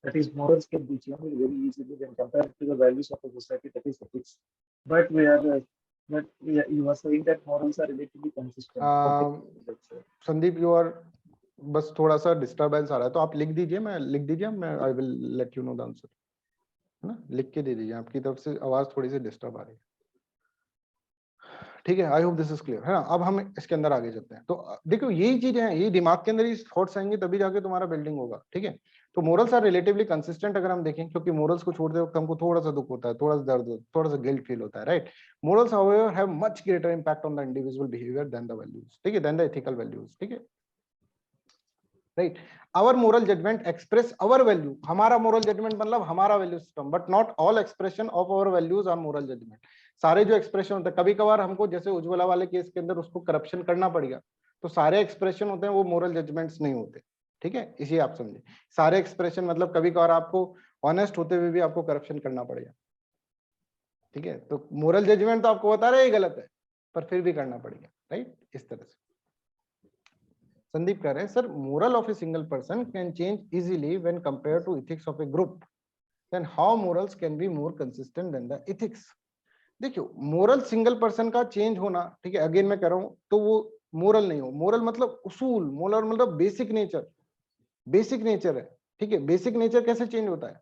Speaker 2: that is morals, can be changed very easily when compared to the values of a society, that is ethics. But you are saying that morals are relatively consistent.
Speaker 1: Sandeep you are, बस थोड़ा सा disturbance आ रहा है तो आप लिख दीजिए, मैं आई will let you know the answer, है ना? लिख के दे दीजिए, आपकी तरफ से आवाज थोड़ी सी डिस्टर्ब आ रही है। ठीक है, I hope this is clear, है ना? अब हम इसके अंदर आगे चलते हैं। तो देखो यही चीजें हैं, ये दिमाग के अंदर ही थॉट्स आएंगे तभी जाके तुम्हारा बिल्डिंग होगा। ठीक है, तो मोरल्स आर रिलेटिवली कंसिस्टेंट अगर हम देखें, क्योंकि मोरल्स को छोड़ते वक्त हमको थोड़ा सा दुख होता है, थोड़ा सा दर्द, थोड़ा सा गिल्ट फील होता है, right? Morals however have much greater impact on the individual behaviour than the values, ठीक है, देन द एथिकल वैल्यूज। ठीक है, right? Our moral judgement express our value, हमारा मोरल जजमेंट मतलब हमारा value system, but not all expression of our values are moral judgement. सारे जो expression होते हैं, कभी कभार हमको जैसे उज्ज्वला वाले केस के अंदर उसको करप्शन करना पड़ गया, तो सारे एक्सप्रेशन होते हैं वो मोरल जजमेंट्स नहीं होते। ठीक है, इसी आप समझे, सारे एक्सप्रेशन मतलब कभी कभार आपको ऑनेस्ट होते हुए भी आपको करप्शन करना पड़ेगा। ठीक है, तो मोरल जजमेंट तो आपको बता रहे गलत है पर फिर भी करना पड़ेगा, राइट? इस तरह से संदीप कह रहे हैं sir, moral of a single person can change easily when compare to ethics of a group, then how morals can be more consistent than the ethics. देखिए, मोरल सिंगल पर्सन का चेंज होना, ठीक है, अगेन मैं कह रहा हूं, तो वो मोरल नहीं हो। मोरल मतलब उसूल, मोरल मतलब बेसिक नेचर, बेसिक नेचर है। ठीक है, बेसिक नेचर कैसे चेंज होता है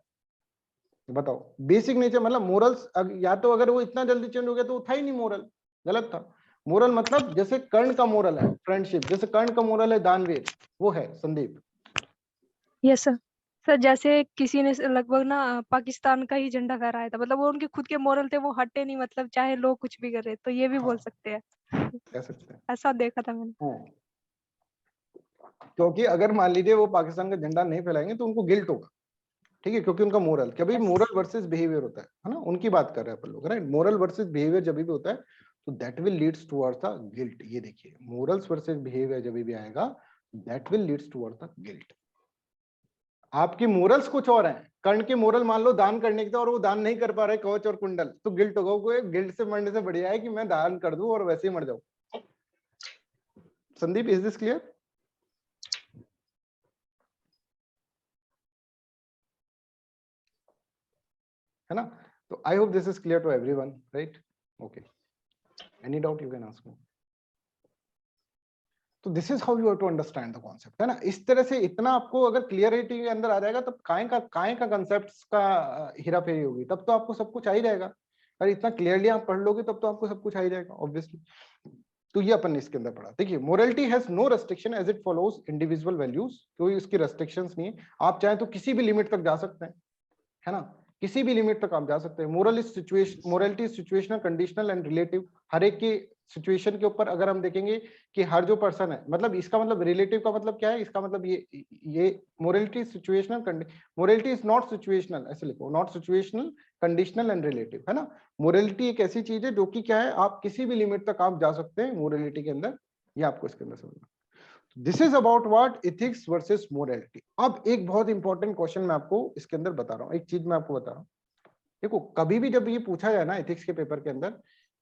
Speaker 1: बताओ? बेसिक नेचर मतलब मोरल्स या तो अगर वो इतना जल्दी चेंज हो गया तो वो था ही नहीं मोरल, गलत था। मोरल मतलब जैसे कर्ण का मोरल है फ्रेंडशिप, जैसे कर्ण का मोरल है दानवीर, वो है संदीप।
Speaker 4: Yes sir. सर जैसे किसी ने लगभग ना पाकिस्तान का ही झंडा फहराया था, मतलब वो उनके खुद के मोरल थे, वो हटे नहीं, मतलब चाहे लोग कुछ भी करे, तो ये भी बोल सकते हैं,
Speaker 1: कह सकते हैं,
Speaker 4: ऐसा देखा था मैंने।
Speaker 1: क्योंकि अगर मान लीजिए वो पाकिस्तान का झंडा नहीं फैलाएंगे तो उनको गिल्ट होगा। ठीक है, क्योंकि उनका मोरल, कभी मोरल वर्सेस बिहेवियर होता है ना, उनकी बात कर रहे हैं अपन लोग, राइट? मोरल वर्सेस बिहेवियर जब भी होता है तो that will leads towards the guilt. ये देखिए, मोरल्स वर्सेस बिहेवियर जब भी आएगा that will leads towards the guilt. आपकी मोरल्स कुछ और हैं, कर्ण के मोरल मान लो दान करने के थे और वो दान नहीं कर पा रहे कवच और कुंडल, तो गिल्ट होगा। कोई गिल्ट से मरने से बढ़िया है कि मैं दान कर दूं और वैसे ही मर जाऊं। Sandeep, is this clear? है ना? तो I hope this is clear to everyone, right? Okay, any doubt you can ask me. तो this is how you have to understand the concept, है ना? इस तरह से इतना आपको अगर क्लियरिटी के अंदर आ जाएगा तब काय का कंसेप्ट्स का हेरा फेरी होगी, तब तो आपको सब कुछ आ ही जाएगा। अगर इतना क्लियरली आप पढ़ लोगे तब तो आपको सब कुछ आ ही जाएगा ऑब्वियसली। तो ये अपन ने इसके अंदर पढ़ा। देखिए, morality has no restriction as it follows individual values, कोई उसकी रेस्ट्रिक्शंस नहीं है। आप चाहे तो किसी भी लिमिट तक जा सकते हैं, है ना? किसी भी लिमिट तक आप जा सकते हैं। Morality is situational, conditional and relative. हर एक की सिचुएशन के ऊपर अगर हम देखेंगे कि हर जो पर्सन है, मतलब इसका मतलब रिलेटिव का मतलब क्या है, इसका मतलब ये morality situational, morality is not situational, ऐसे लिखो, not situational, conditional and relative, है ना? मोरलिटी एक ऐसी चीज है जो कि क्या है, आप किसी भी लिमिट तक आप जा सकते हैं मोरलिटी के अंदर, ये आपको इसके अंदर समझना। This is about what, ethics versus morality. अब एक बहुत इंपॉर्टेंट क्वेश्चन मैं आपको इसके अंदर बता रहा हूँ, एक चीज मैं आपको बता रहा हूँ। देखो कभी भी जब ये पूछा जाए ना एथिक्स के पेपर के अंदर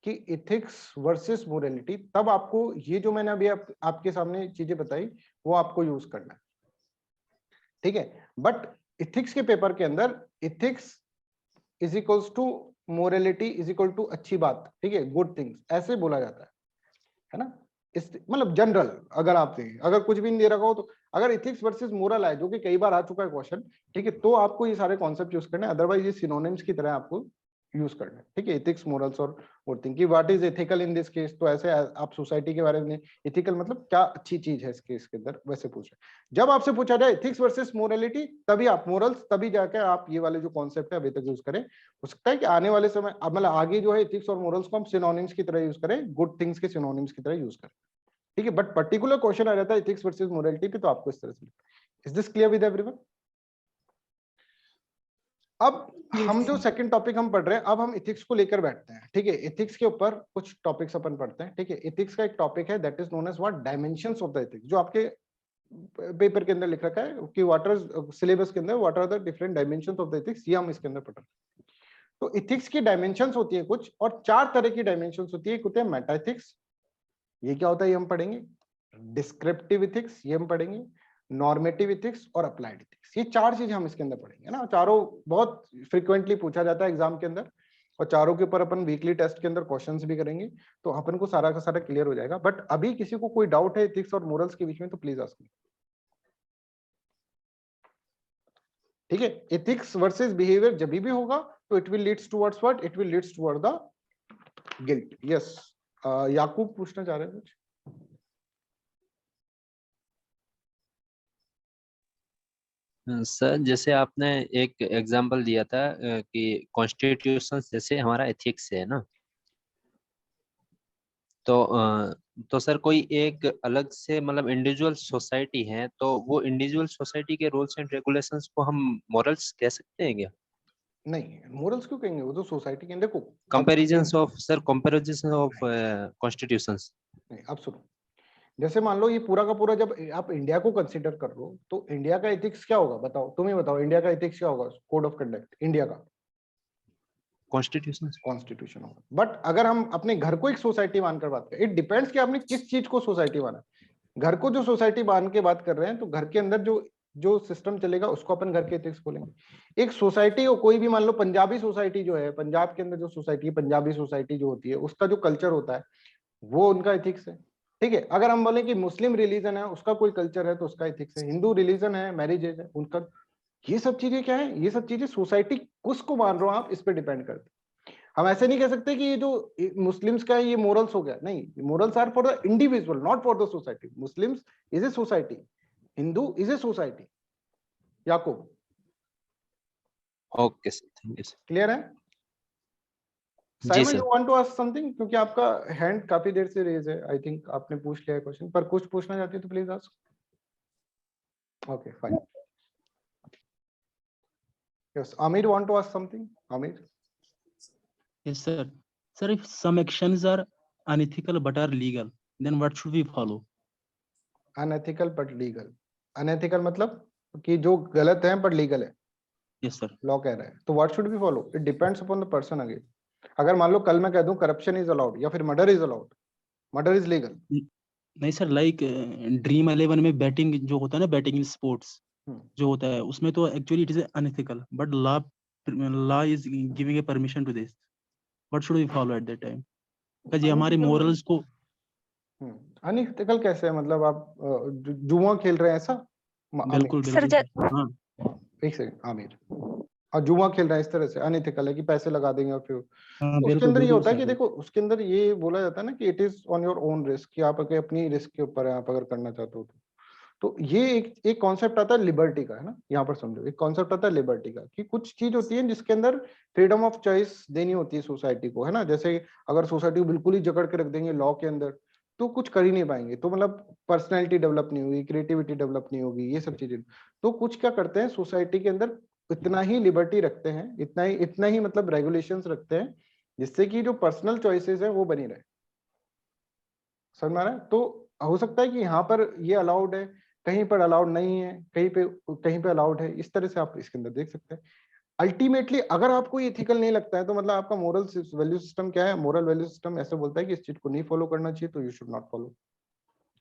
Speaker 1: कि एथिक्स वर्सेस मोरालिटी, तब आपको ये जो मैंने अभी आपके सामने चीजें बताई वो आपको यूज करना है, ठीक है। बट एथिक्स के पेपर के अंदर ethics is equals to morality is equal to अच्छी बात, ठीक है, गुड थिंग्स, ऐसे बोला जाता है ना। इस मतलब जनरल अगर आप देखें, अगर कुछ भी नहीं दे रखा हो तो अगर एथिक्स वर्सेस मोरल है जो कि कई बार आ चुका है क्वेश्चन, ठीक है, तो आपको ये सारे कॉन्सेप्ट यूज करने हैं, अदरवाइज ये सिनोनिम्स की तरह आपको यूज करना है, ठीक है। एथिक्स, मोरल्स और थिंग की what is ethical in this case, तो ऐसे आप सोसाइटी के बारे में एथिकल मतलब क्या अच्छी चीज है इस केस के अंदर, वैसे पूछ रहे हैं। जब आपसे पूछा जाए एथिक्स वर्सेस मोरालिटी, तभी आप मोरल्स, तभी जाकर आप ये वाले जो कॉन्सेप्ट है अभी तक यूज करें। हो सकता है कि आने वाले समय मतलब आगे जो है एथिक्स और मोरल्स को हम सिनोनिम्स की तरह यूज करें, गुड थिंग्स के सिनोनिम्स की तरह यूज करें, ठीक है। बट पर्टिकुलर क्वेश्चन आ जाता है एथिक्स वर्सेस मोरालिटी पे, तो आपको इस तरह से। Is this clear with everyone? अब हम जो सेकंड टॉपिक हम पढ़ रहे हैं, अब हम एथिक्स को लेकर बैठते हैं, ठीक है। एथिक्स के ऊपर कुछ टॉपिक्स अपन पढ़ते हैं, ठीक है। एथिक्स का एक टॉपिक है that is known as what, dimensions of the ethics, जो आपके पेपर के अंदर लिख रखा है कि व्हाट आर सिलेबस के अंदर what are the different dimensions of the ethics, ये हम इसके अंदर पढ़ रहे हैं। तो एथिक्स की डायमेंशंस होती है कुछ, और 4 तरह की डायमेंशंस होती है। एक होते हैं मेटा एथिक्स, ये क्या होता है ये हम पढ़ेंगे। डिस्क्रिप्टिव एथिक्स, ये हम पढ़ेंगे। नॉर्मेटिव एथिक्स और अप्लाइड एथिक्स, ये 4 चीजें हम इसके अंदर पढ़ेंगे ना। चारों बहुत फ्रिक्वेंटली पूछा जाता है एग्जाम के अंदर, और चारों के ऊपर अपन वीकली टेस्ट के अंदर क्वेश्चंस भी करेंगे, तो अपन को सारा का सारा क्लियर हो जाएगा। बट अभी किसी को कोई डाउट है एथिक्स और मोरल्स के बीच में, तो प्लीज आस्क मी, ठीक है। एथिक्स वर्सेस बिहेवियर जब भी होगा तो it will leads towards what, it will leads toward the guilt. Yes, Yakub पूछना चाह रहे हैं कुछ?
Speaker 9: सर जैसे आपने एक एग्जांपल दिया था कि कॉन्स्टिट्यूशन जैसे हमारा एथिक्स है ना, तो सर कोई एक अलग से मतलब इंडिविजुअल सोसाइटी है, तो वो इंडिविजुअल सोसाइटी के रूल्स एंड रेगुलेशंस को हम मॉरल्स कह सकते हैं क्या?
Speaker 1: नहीं, मोरल्स क्यों कहेंगे, वो तो सोसाइटी के अंदर को
Speaker 9: कंपैरिजन ऑफ कॉन्स्टिट्यूशंस।
Speaker 1: नहीं। अब सुनो, जैसे मान लो ये पूरा का पूरा जब आप इंडिया को कंसीडर कर लो, तो इंडिया का एथिक्स क्या होगा, बताओ, तुम ही बताओ, इंडिया का एथिक्स क्या होगा, कोड ऑफ कंडक्ट इंडिया का कॉन्स्टिट्यूशन होगा। बट अगर हम अपने घर को एक सोसाइटी मानकर बात करें, इट डिपेंड्स कि आपने किस चीज को सोसाइटी माना। घर को जो सोसाइटी मान के बात कर रहे हैं, तो घर के अंदर जो जो सिस्टम चलेगा उसको अपन घर के एथिक्स बोलेंगे। एक सोसाइटी हो, कोई भी मान लो पंजाबी सोसाइटी जो है, पंजाब के अंदर जो सोसाइटी है, पंजाबी सोसाइटी जो होती है, उसका जो कल्चर होता है वो उनका एथिक्स है, ठीक है। अगर हम बोले कि मुस्लिम रिलीजन है, उसका कोई कल्चर है तो उसका एथिक्स है। हिंदू रिलीजन है, मैरिजेज है उनका, ये सब चीजें क्या है, ये सब चीजें सोसाइटी किसको मान रहे हो आप, इस पे डिपेंड करते हैं। हम ऐसे नहीं कह सकते कि ये जो मुस्लिम्स का है ये मोरल्स हो गया, नहीं, morals are for the individual, not for the society. Muslims is a society, Hindu is a society. Yakub,
Speaker 9: okay sir, thank you sir.
Speaker 1: Clear है?
Speaker 9: जी
Speaker 1: Simon,
Speaker 9: sir.
Speaker 1: You want to ask something, क्योंकि आपका हैंड काफी देर से raise है, I think आपने पूछ लिया है क्वेश्चन, पर कुछ पूछना चाहते हैं तो please ask. Okay fine. Yes, Aamir want to ask something. Aamir?
Speaker 5: Yes, sir. Sir, if some actions are unethical but are legal, then what should we follow?
Speaker 1: Unethical but legal, unethical मतलब कि जो गलत है पर लीगल है,
Speaker 5: Yes, sir.
Speaker 1: लॉ कह रहा है, तो what should be follow, it depends upon the person again. अगर मान लो कल मैं कह दूं करप्शन इज अलाउड या फिर murder is allowed, murder is legal.
Speaker 5: नहीं सर, लाइक ड्रीम 11 में बैटिंग जो होता है ना, बैटिंग इन स्पोर्ट्स जो होता है, उसमें तो actually it is unethical, but law is giving a permission to this. What should we follow at that time? Because ये हमारे मोरल्स को
Speaker 1: अनएथिकल कैसे है, मतलब आप जुआ खेल रहे हैं ऐसा?
Speaker 5: बिल्कुल
Speaker 4: सर
Speaker 5: बिल्कुल। हाँ,
Speaker 1: एक सेकंड आमिर, और जुआ खेल रहे हैं इस तरह से अनएथिकल है कि पैसे लगा देंगे और फिर
Speaker 5: हाँ,
Speaker 1: उसके
Speaker 5: बिल्कुल
Speaker 1: अंदर ये
Speaker 5: बिल्कुल
Speaker 1: होता है कि
Speaker 5: सर।
Speaker 1: देखो उसके अंदर ये बोला जाता है ना कि it is on your own risk, कि आप अपनी रिस्क के ऊपर है, आप अगर करना चाहते हो तो ये एक कॉन्सेप्ट आता है लिबर्टी का, है ना। यहाँ पर समझो, एक कॉन्सेप्ट आता है लिबर्टी का, कि कुछ चीज होती है जिसके अंदर फ्रीडम ऑफ चॉइस देनी होती है सोसाइटी को, है ना। जैसे अगर सोसाइटी को बिल्कुल ही जकड़ के रख देंगे लॉ के अंदर, तो कुछ कर ही नहीं पाएंगे, तो मतलब पर्सनैलिटी डेवलप नहीं होगी, क्रिएटिविटी डेवलप नहीं होगी, ये सब चीजें। तो कुछ क्या करते हैं सोसाइटी के अंदर, इतना ही लिबर्टी रखते हैं, इतना ही मतलब रेगुलेशंस रखते हैं, जिससे कि जो पर्सनल चॉइसेस है वो बनी रहे। समझ में आ रहा है? तो हो सकता है कि यहाँ पर ये अलाउड है, कहीं पर अलाउड नहीं है, कहीं पे अलाउड है, इस तरह से आप इसके अंदर देख सकते हैं। अल्टीमेटली अगर आपको ये इथिकल नहीं लगता है तो मतलब आपका मोरल वैल्यू सिस्टम क्या है, मोरल वैल्यू सिस्टम ऐसे बोलता है कि इस चीज को नहीं फॉलो करना चाहिए, तो यू शुड नॉट फॉलो।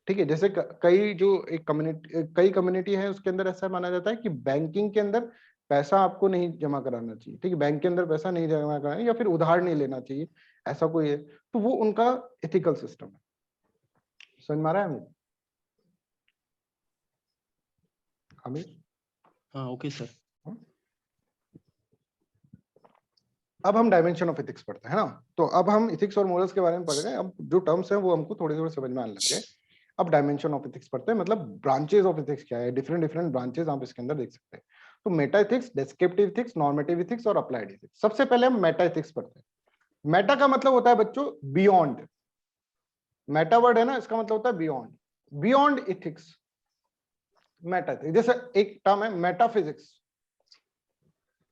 Speaker 1: ठीक है, जैसे कई जो एक कम्युनिटी है उसके अंदर ऐसा माना जाता है कि बैंकिंग के अंदर पैसा आपको नहीं जमा कराना चाहिए, ठीक है, बैंक के अंदर पैसा नहीं जमा कराना या फिर उधार नहीं लेना चाहिए, ऐसा कोई है, तो वो उनका एथिकल सिस्टम है। समझ में आ रहा है आमिर?
Speaker 5: हाँ ओके सर।
Speaker 1: अब हम डायमेंशन ऑफ एथिक्स पढ़ते हैं ना, तो अब हम एथिक्स और मोरल्स के बारे में पढ़ रहे हैं। अब जो टर्म्स हैं वो हमको थोड़े थोड़े समझ में आने लग गए। अब डायमेंशन ऑफ एथिक्स पढ़ते हैं, मतलब ब्रांचेस ऑफ एथिक्स क्या है, डिफरेंट ब्रांचेस आप इसके अंदर देख सकते हैं। तो meta ethics, descriptive ethics, normative ethics और अप्लाइड एथिक्स। सबसे पहले हम मेटा एथिक्स पढ़ते हैं। मेटा का मतलब होता है बच्चों बियॉन्ड। मेटा वर्ड है ना, इसका मतलब होता है beyond, beyond ethics, Meta ethics. जैसे एक टर्म है मेटाफिजिक्स,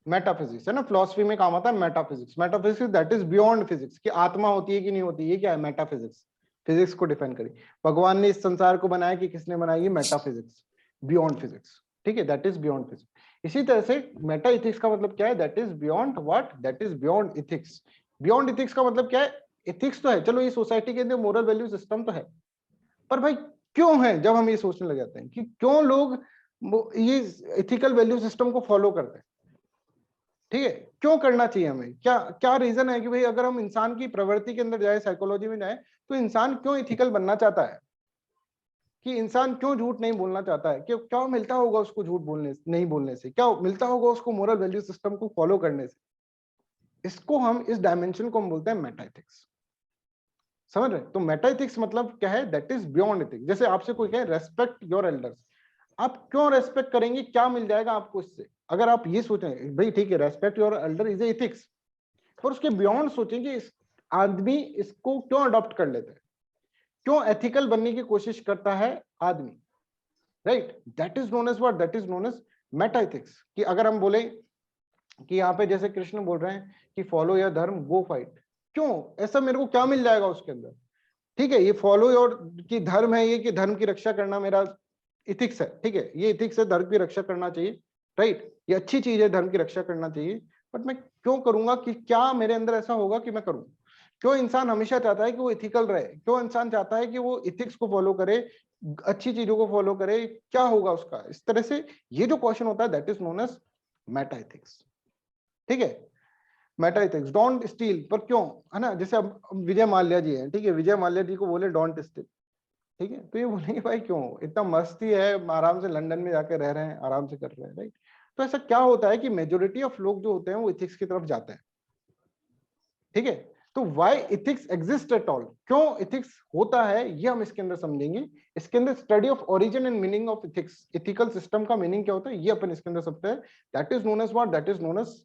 Speaker 1: मेटाफिजिक्स है ना, फिलॉसफी में काम आता है metaphysics. Metaphysics that is beyond physics, कि आत्मा होती है कि नहीं होती, ये क्या है, मेटाफिजिक्स। फिजिक्स को डिफाइन करी, भगवान ने इस संसार को बनाया कि किसने बनाया, ये मेटाफिजिक्स, बियॉन्ड फिजिक्स, ठीक है, दैट इज बियॉन्ड फिजिक्स। इसी तरह से मेटा इथिक्स का मतलब क्या है, that is beyond what, that is beyond ethics. Beyond ethics का मतलब क्या है, इथिक्स तो है, चलो ये सोसाइटी के अंदर मोरल वैल्यू सिस्टम तो है, पर भाई क्यों है, जब हम ये सोचने लग जाते हैं कि क्यों लोग ये इथिकल वैल्यू सिस्टम को फॉलो करते हैं, ठीक है, क्यों करना चाहिए हमें, क्या क्या रीजन है कि भाई अगर हम इंसान की प्रवृत्ति के अंदर जाए, साइकोलॉजी में जाए, तो इंसान क्यों इथिकल बनना चाहता है, कि इंसान क्यों झूठ नहीं बोलना चाहता है, क्यों, क्या मिलता होगा उसको झूठ बोलने नहीं बोलने से, क्या मिलता होगा उसको मोरल वैल्यू सिस्टम को फॉलो करने से। इसको हम, इस डायमेंशन को हम बोलते हैं मेटा एथिक्स। समझ रहे? तो मेटा एथिक्स मतलब क्या है, दैट इज बियॉन्ड एथिक्स। जैसे आपसे कोई कहे रेस्पेक्ट योर एल्डर्स, आप क्यों रेस्पेक्ट करेंगे, क्या मिल जाएगा आपको इससे, अगर आप ये सोचें भाई ठीक है respect your Elder is ethics, पर उसके बियॉन्ड सोचें कि इस आदमी इसको क्यों अडॉप्ट कर लेता है, क्यों एथिकल बनने की कोशिश करता है आदमी, right, that is known as what, that is known as meta ethics. कि अगर हम बोले कि यहाँ पे जैसे कृष्ण बोल रहे हैं कि फॉलो योर धर्म गो फाइट, क्यों, ऐसा मेरे को क्या मिल जाएगा उसके अंदर, ठीक है, ये फॉलो योर की धर्म है, ये कि धर्म की रक्षा करना मेरा इथिक्स है, ठीक है, ये इथिक्स है, धर्म की रक्षा करना चाहिए, राइट, ये अच्छी चीज है, धर्म की रक्षा करना चाहिए, बट मैं क्यों करूंगा, कि क्या मेरे अंदर ऐसा होगा कि मैं करूं, क्यों इंसान हमेशा चाहता है कि वो इथिकल रहे, क्यों इंसान चाहता है कि वो इथिक्स को फॉलो करे, अच्छी चीजों को फॉलो करे, क्या होगा उसका, इस तरह से ये जो क्वेश्चन होता है that is known as meta ethics, ठीक है, मेटा एथिक्स। डोंट स्टील, पर क्यों, है ना, जैसे अब विजय माल्या जी हैं, ठीक है, विजय माल्या जी को बोले डोंट स्टील, ठीक है, तो ये बोलेंगे भाई क्यों, इतना मस्ती है, आराम से लंदन में जाके रह रहे हैं, आराम से कर रहे हैं, राइट। तो ऐसा क्या होता है कि मेजोरिटी ऑफ लोग जो होते हैं वो इथिक्स की तरफ जाते हैं, ठीक है, तो why ethics exist at all, क्यों इथिक्स होता है, ये हम इसके अंदर समझेंगे। इसके अंदर study of origin and meaning of ethics, ethical system का मीनिंग क्या होता है, ये अपन इसके अंदर समझते हैं, that is known as what, that is known as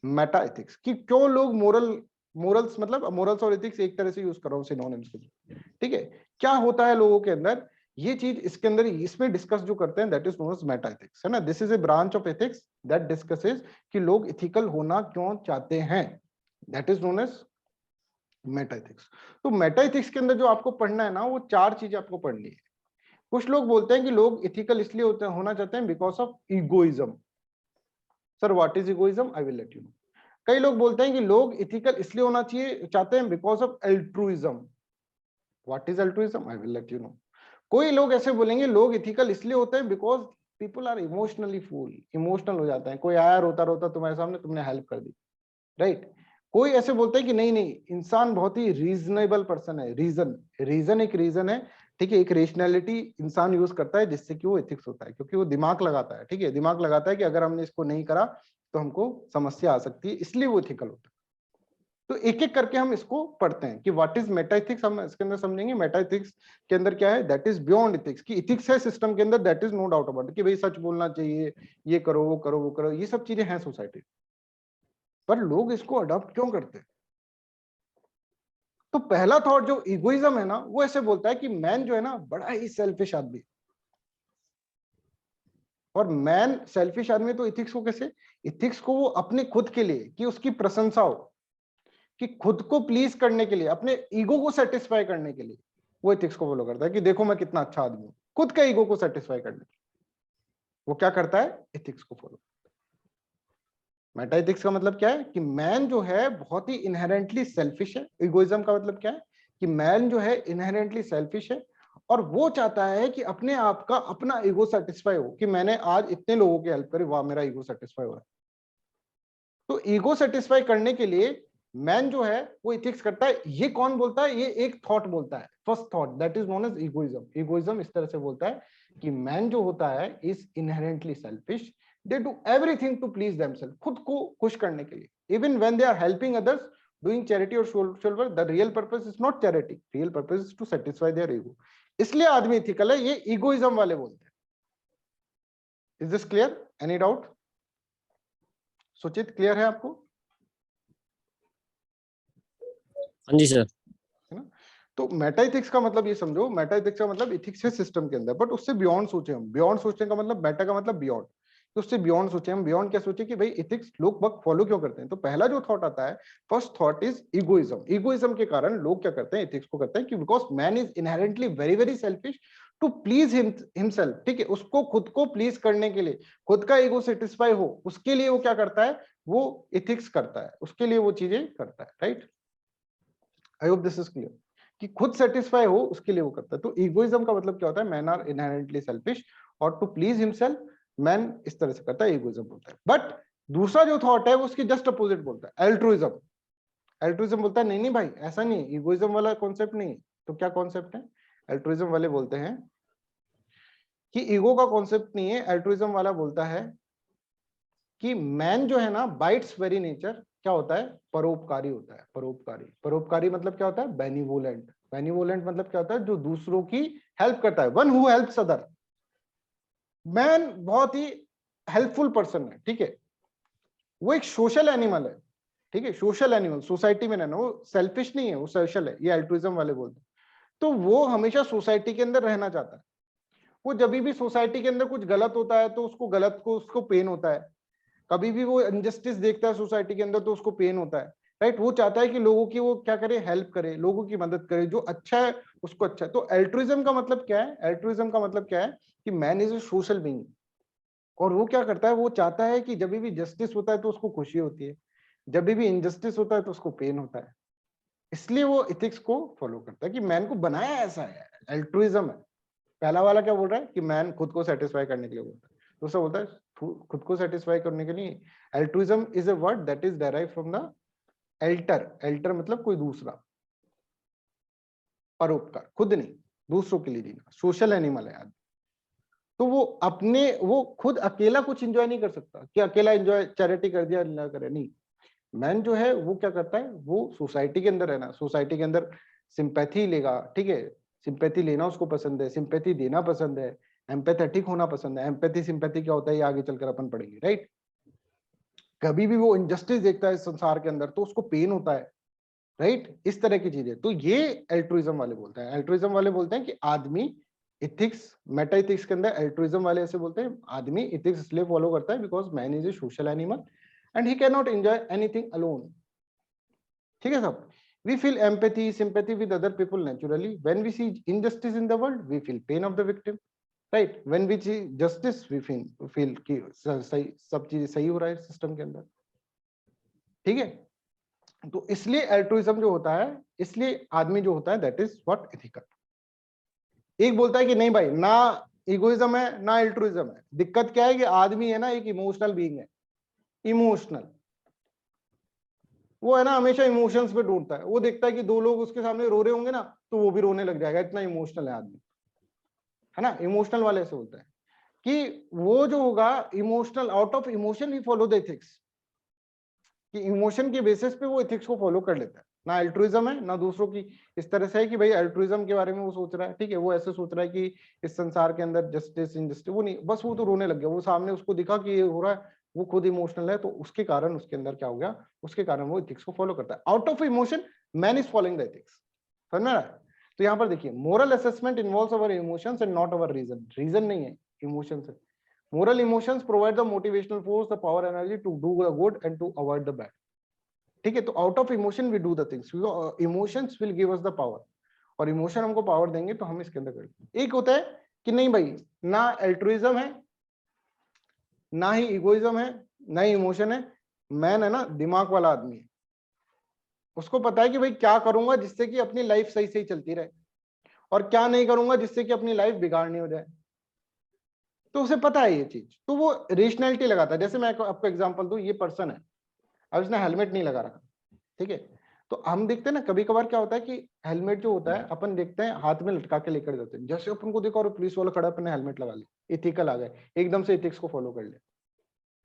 Speaker 1: meta ethics. कि क्यों लोग मोरल्स, मतलब मोरल्स और एथिक्स एक तरह से यूज कर रहा हूं सिनोनिम्स के, ठीक है, क्या होता है लोगों के अंदर, ये चीज इसके अंदर इसमें डिस्कस जो करते हैं that is known as meta ethics, है ना। This is a branch of ethics that discusses कि लोग इथिकल होना क्यों चाहते हैं, that is known as meta ethics. तो मेटा एथिक्स के अंदर जो आपको पढ़ना है ना, वो 4 चीजें आपको पढ़नी है। कुछ लोग बोलते हैं कि लोग इथिकल इसलिए होना चाहते हैं because of egoism. Sir what is egoism, I will let you no. कई लोग बोलते हैं कि लोग इथिकल इसलिए होना चाहते हैं because of altruism. What is altruism, I will let you know. कोई लोग ऐसे बोलेंगे लोग इथिकल इसलिए होते हैं because people are emotionally fool, emotional हो जाते हैं, कोई आया रोता रोता तुम्हारे सामने, तुमने हेल्प कर दी, राइट। कोई ऐसे बोलते हैं कि नहीं नहीं, इंसान बहुत ही रीजनेबल पर्सन है, रीजन एक रीजन है, ठीक है, एक रेशनैलिटी इंसान यूज करता है जिससे कि वो एथिक्स होता है, क्योंकि वो दिमाग लगाता है, ठीक है, दिमाग लगाता है कि अगर हमने इसको नहीं करा तो हमको समस्या आ सकती है, इसलिए वो एथिकल होता है। तो एक एक करके हम इसको पढ़ते हैं कि व्हाट इज मेटा एथिक्स, हम इसके अंदर समझेंगे। मेटा एथिक्स के अंदर क्या है, दैट इज बियॉन्ड एथिक्स, कि एथिक्स है सिस्टम के अंदर, that is no doubt about, कि भाई सच बोलना चाहिए, ये करो वो करो वो करो, ये सब चीजें हैं सोसाइटी, पर लोग इसको अडॉप्ट क्यों करते हैं। तो पहला थॉट जो इगोइज्म है ना, वो ऐसे बोलता है कि मैन जो है ना बड़ा ही सेल्फिश आदमी, और मैन सेल्फिश आदमी, तो इथिक्स को कैसे, इथिक्स को वो अपने खुद के लिए, कि उसकी प्रशंसा हो, कि खुद को प्लीज करने के लिए, अपने ईगो को सेटिस्फाई करने के लिए, वो एथिक्स को फॉलो करता है कि देखो मैं कितना अच्छा आदमी हूं, खुद का ईगो को सेटिस्फाई करने के वो क्या करता है, एथिक्स को फॉलो। मेटा एथिक्स का मतलब क्या है कि मैन जो है बहुत ही इनहेरेंटली सेल्फिश है। इगोइज्म का मतलब क्या है कि मैन जो है इनहेरेंटली सेल्फिश है और वो चाहता है कि अपने आप का अपना ईगो सेटिस्फाई हो, कि मैंने आज इतने लोगों की हेल्प करी, वाह मेरा ईगो सेटिस्फाई हो रहा है। तो ईगो सेटिस्फाई करने के लिए मैन जो है वो एथिक्स करता है। ये कौन बोलता है, ये एक थॉट बोलता है, first thought, that is known as egoism. Egoism इस तरह से बोलता है कि मैन जो होता है is inherently selfish, they do everything to please themselves, खुद को खुश करने के लिए। Even when they are helping others, doing charity और social work, the real purpose is not charity, real purpose is to satisfy their ego. इसलिए आदमी ethical है, ये इगोइज्म वाले बोलते हैं। Is this clear? Any doubt? Suchit, clear है आपको?
Speaker 7: हाँ जी सर।
Speaker 1: है ना? तो मेटा एथिक्स का मतलब ये समझो, मेटा एथिक्स का मतलब एथिक्स है सिस्टम के अंदर, बट उससे बियॉन्ड सोचे हम। बियॉन्ड सोचने का मतलब, मेटा का मतलब बियॉन्ड, तो उससे बियॉन्ड सोचे हम। बियॉन्ड क्या सोचे कि भाई एथिक्स लोग वक्त फॉलो क्यों करते हैं। तो पहला जो थॉट आता है, first thought is egoism. Egoism के कारण लोग क्या करते हैं, एथिक्स को करते हैं, कि because man is inherently very very selfish to please himself. ठीक है, उसको खुद को प्लीज करने के लिए, खुद का ईगो सेटिस्फाई हो, उसके लिए वो क्या करता है, वो एथिक्स करता है, उसके लिए वो चीजें करता है। Right, I hope this is clear, कि खुद सेटिस्फाई हो उसके लिए वो करता है। तो इगोइज्म का मतलब क्या होता है, मैन आर इनहेरेंटली सेल्फिश और टू प्लीज हिमसेल्फ मैन इस तरह से करता है, इगोइज्म बोलता है। बट दूसरा जो थॉट है वो उसके जस्ट अपोजिट बोलता है, एल्ट्रुइज्म। एल्ट्रुइज्म बोलता है नहीं नहीं भाई ऐसा नहीं, इगोइज्म वाला कॉन्सेप्ट नहीं। तो क्या कॉन्सेप्ट है? एल्ट्रुइज्म वाले बोलते हैं कि ईगो का कॉन्सेप्ट नहीं है। एल्ट्रुइज्म वाला बोलता है कि मैन जो है ना, बाय इट्स वेरी नेचर क्या होता है, परोपकारी होता है। परोपकारी, परोपकारी मतलब क्या होता है, बेनिवोलेंट। बेनिवोलेंट मतलब क्या होता है, जो दूसरों की हेल्प करता है, one who helps other. Man बहुत ही हेल्पफुल पर्सन है, ठीक है, वो एक सोशल एनिमल है। ठीक है, सोशल एनिमल, सोसाइटी में रहना, वो सेल्फिश नहीं है, वो सोशल है। ये अल्ट्रुइज्म वाले बोलते हैं। तो वो हमेशा सोसाइटी के अंदर रहना चाहता है। वो जब भी सोसाइटी के अंदर कुछ गलत होता है तो उसको गलत को उसको पेन होता है। कभी भी वो इनजस्टिस देखता है सोसाइटी के अंदर तो उसको पेन होता है। राइट, वो चाहता है कि लोगों की वो क्या करे, हेल्प करे, लोगों की मदद करे, जो अच्छा है उसको अच्छा है। तो एल्ट्रुइज्म का मतलब क्या है, एल्ट्रुइज्म का मतलब क्या है कि man is a social being, और वो क्या करता है, वो चाहता है कि जब भी जस्टिस होता है तो उसको खुशी होती है, जब भी इनजस्टिस होता है तो उसको पेन होता है। इसलिए वो एथिक्स को फॉलो करता है कि मैन को बनाया ऐसा है, एल्ट्रुइज्म है। पहला वाला क्या बोल रहा है कि मैन खुद को सेटिस्फाई करने के लिए बोलता है, दूसरा बोलता है खुद को सेटिस्फाई करने के लिए। Altruism is a word that is derive from the alter. Alter मतलब कोई दूसरा, परोपकार, खुद नहीं, दूसरों के लिए जीना। सोशल एनिमल है आदमी, तो वो खुद अकेला कुछ एंजॉय नहीं कर सकता कि अकेला एंजॉय चैरिटी कर दिया ना करे, नहीं। मैन जो है वो क्या करता है, वो सोसाइटी के अंदर रहना, सोसाइटी के अंदर सिंपैथी लेगा। ठीक है, सिंपैथी लेना उसको पसंद है, सिंपैथी देना पसंद है, एम्पैथेटिक होना पसंद है। एम्पैथी सिंपैथी क्या होता है ये आगे चलकर अपन पढ़ेंगे। राइट, कभी भी वो इनजस्टिस देखता है संसार के अंदर तो उसको पेन होता है। राइट, इस तरह की चीजें। तो ये एल्ट्रुइज्म वाले बोलते हैं। एल्ट्रुइज्म वाले बोलते हैं कि आदमी इथिक्स, मेटा इथिक्स के अंदर एल्ट्रुइज्म वाले ऐसे बोलते हैं, आदमी इथिक्स इसलिए फॉलो करता है because man is a social animal and he cannot enjoy anything alone. ठीक है सब, we feel empathy, sympathy with other people naturally. When we see injustice in the world, we feel pain of the victim. Right? When we see justice, we feel कि सही, सब चीजें सही हो रहा है सिस्टम के अंदर। ठीक है, तो इसलिए एल्ट्रुइज्म जो होता है, इसलिए आदमी जो होता है दैट इज व्हाट एथिकल। एक बोलता है कि नहीं भाई, ना इगोइज्म है ना एल्ट्रुइज्म है। दिक्कत क्या है कि आदमी है ना एक इमोशनल बीइंग है, इमोशनल। वो है ना हमेशा इमोशंस पे ढूंढता है। वो देखता है कि दो लोग उसके सामने रो रहे होंगे ना तो वो भी रोने लग जाएगा, इतना इमोशनल है आदमी, है ना। इमोशनल वाले से बोलता है कि वो जो होगा emotional, out of emotion he follow the ethics, कि इमोशन के बेसिस पे वो एथिक्स को फॉलो कर लेता है। ना अल्ट्रुइज्म है ना दूसरों की इस तरह से है कि भाई अल्ट्रुइज्म के बारे में वो सोच रहा है। ठीक है, वो ऐसे सोच रहा है कि इस संसार के अंदर जस्टिस इनजस्टिस, वो नहीं, बस वो तो रोने लग गया। वो सामने उसको दिखा कि ये हो रहा है, वो खुद इमोशनल है, तो उसके कारण उसके अंदर क्या हो गया, उसके कारण वो एथिक्स को फॉलो करता है। Out of emotion man is following the ethics. समझ में आ रहा है? तो यहाँ पर देखिए, moral assessment involves our emotions and not our reason. Reason नहीं है, इमोशंस है। Moral emotions provide the motivational force, the power, energy to do the good and to avoid the bad. ठीक है, तो out of emotion we do the things, emotions will give us the power, और emotion हमको power देंगे तो हम इसके अंदर करेंगे। एक होता है कि नहीं भाई, ना एल्ट्रुइज्म है, ना ही इगोइज्म है, ना ही इमोशन है, मैन है ना दिमाग वाला आदमी है। उसको पता है कि भाई क्या करूंगा जिससे कि अपनी लाइफ सही सही चलती रहे, और क्या नहीं करूंगा जिससे कि अपनी लाइफ बिगाड़नी हो जाए। तो उसे पता है ये चीज, तो वो रेशनैलिटी लगाता है। जैसे मैं आपको एग्जांपल दूं, ये पर्सन है, अब इसने हेलमेट नहीं लगा रखा, ठीक है, तो हम देखते हैं ना कभी कभार क्या होता है कि हेलमेट जो होता है अपन देखते हैं हाथ में लटका के लेकर जाते हैं, जैसे अपन को देखा और पुलिस वाला खड़ा, अपन ने हेलमेट लगा लिया, इथिकल आ गए, एकदम से इथिक्स को फॉलो कर लिया।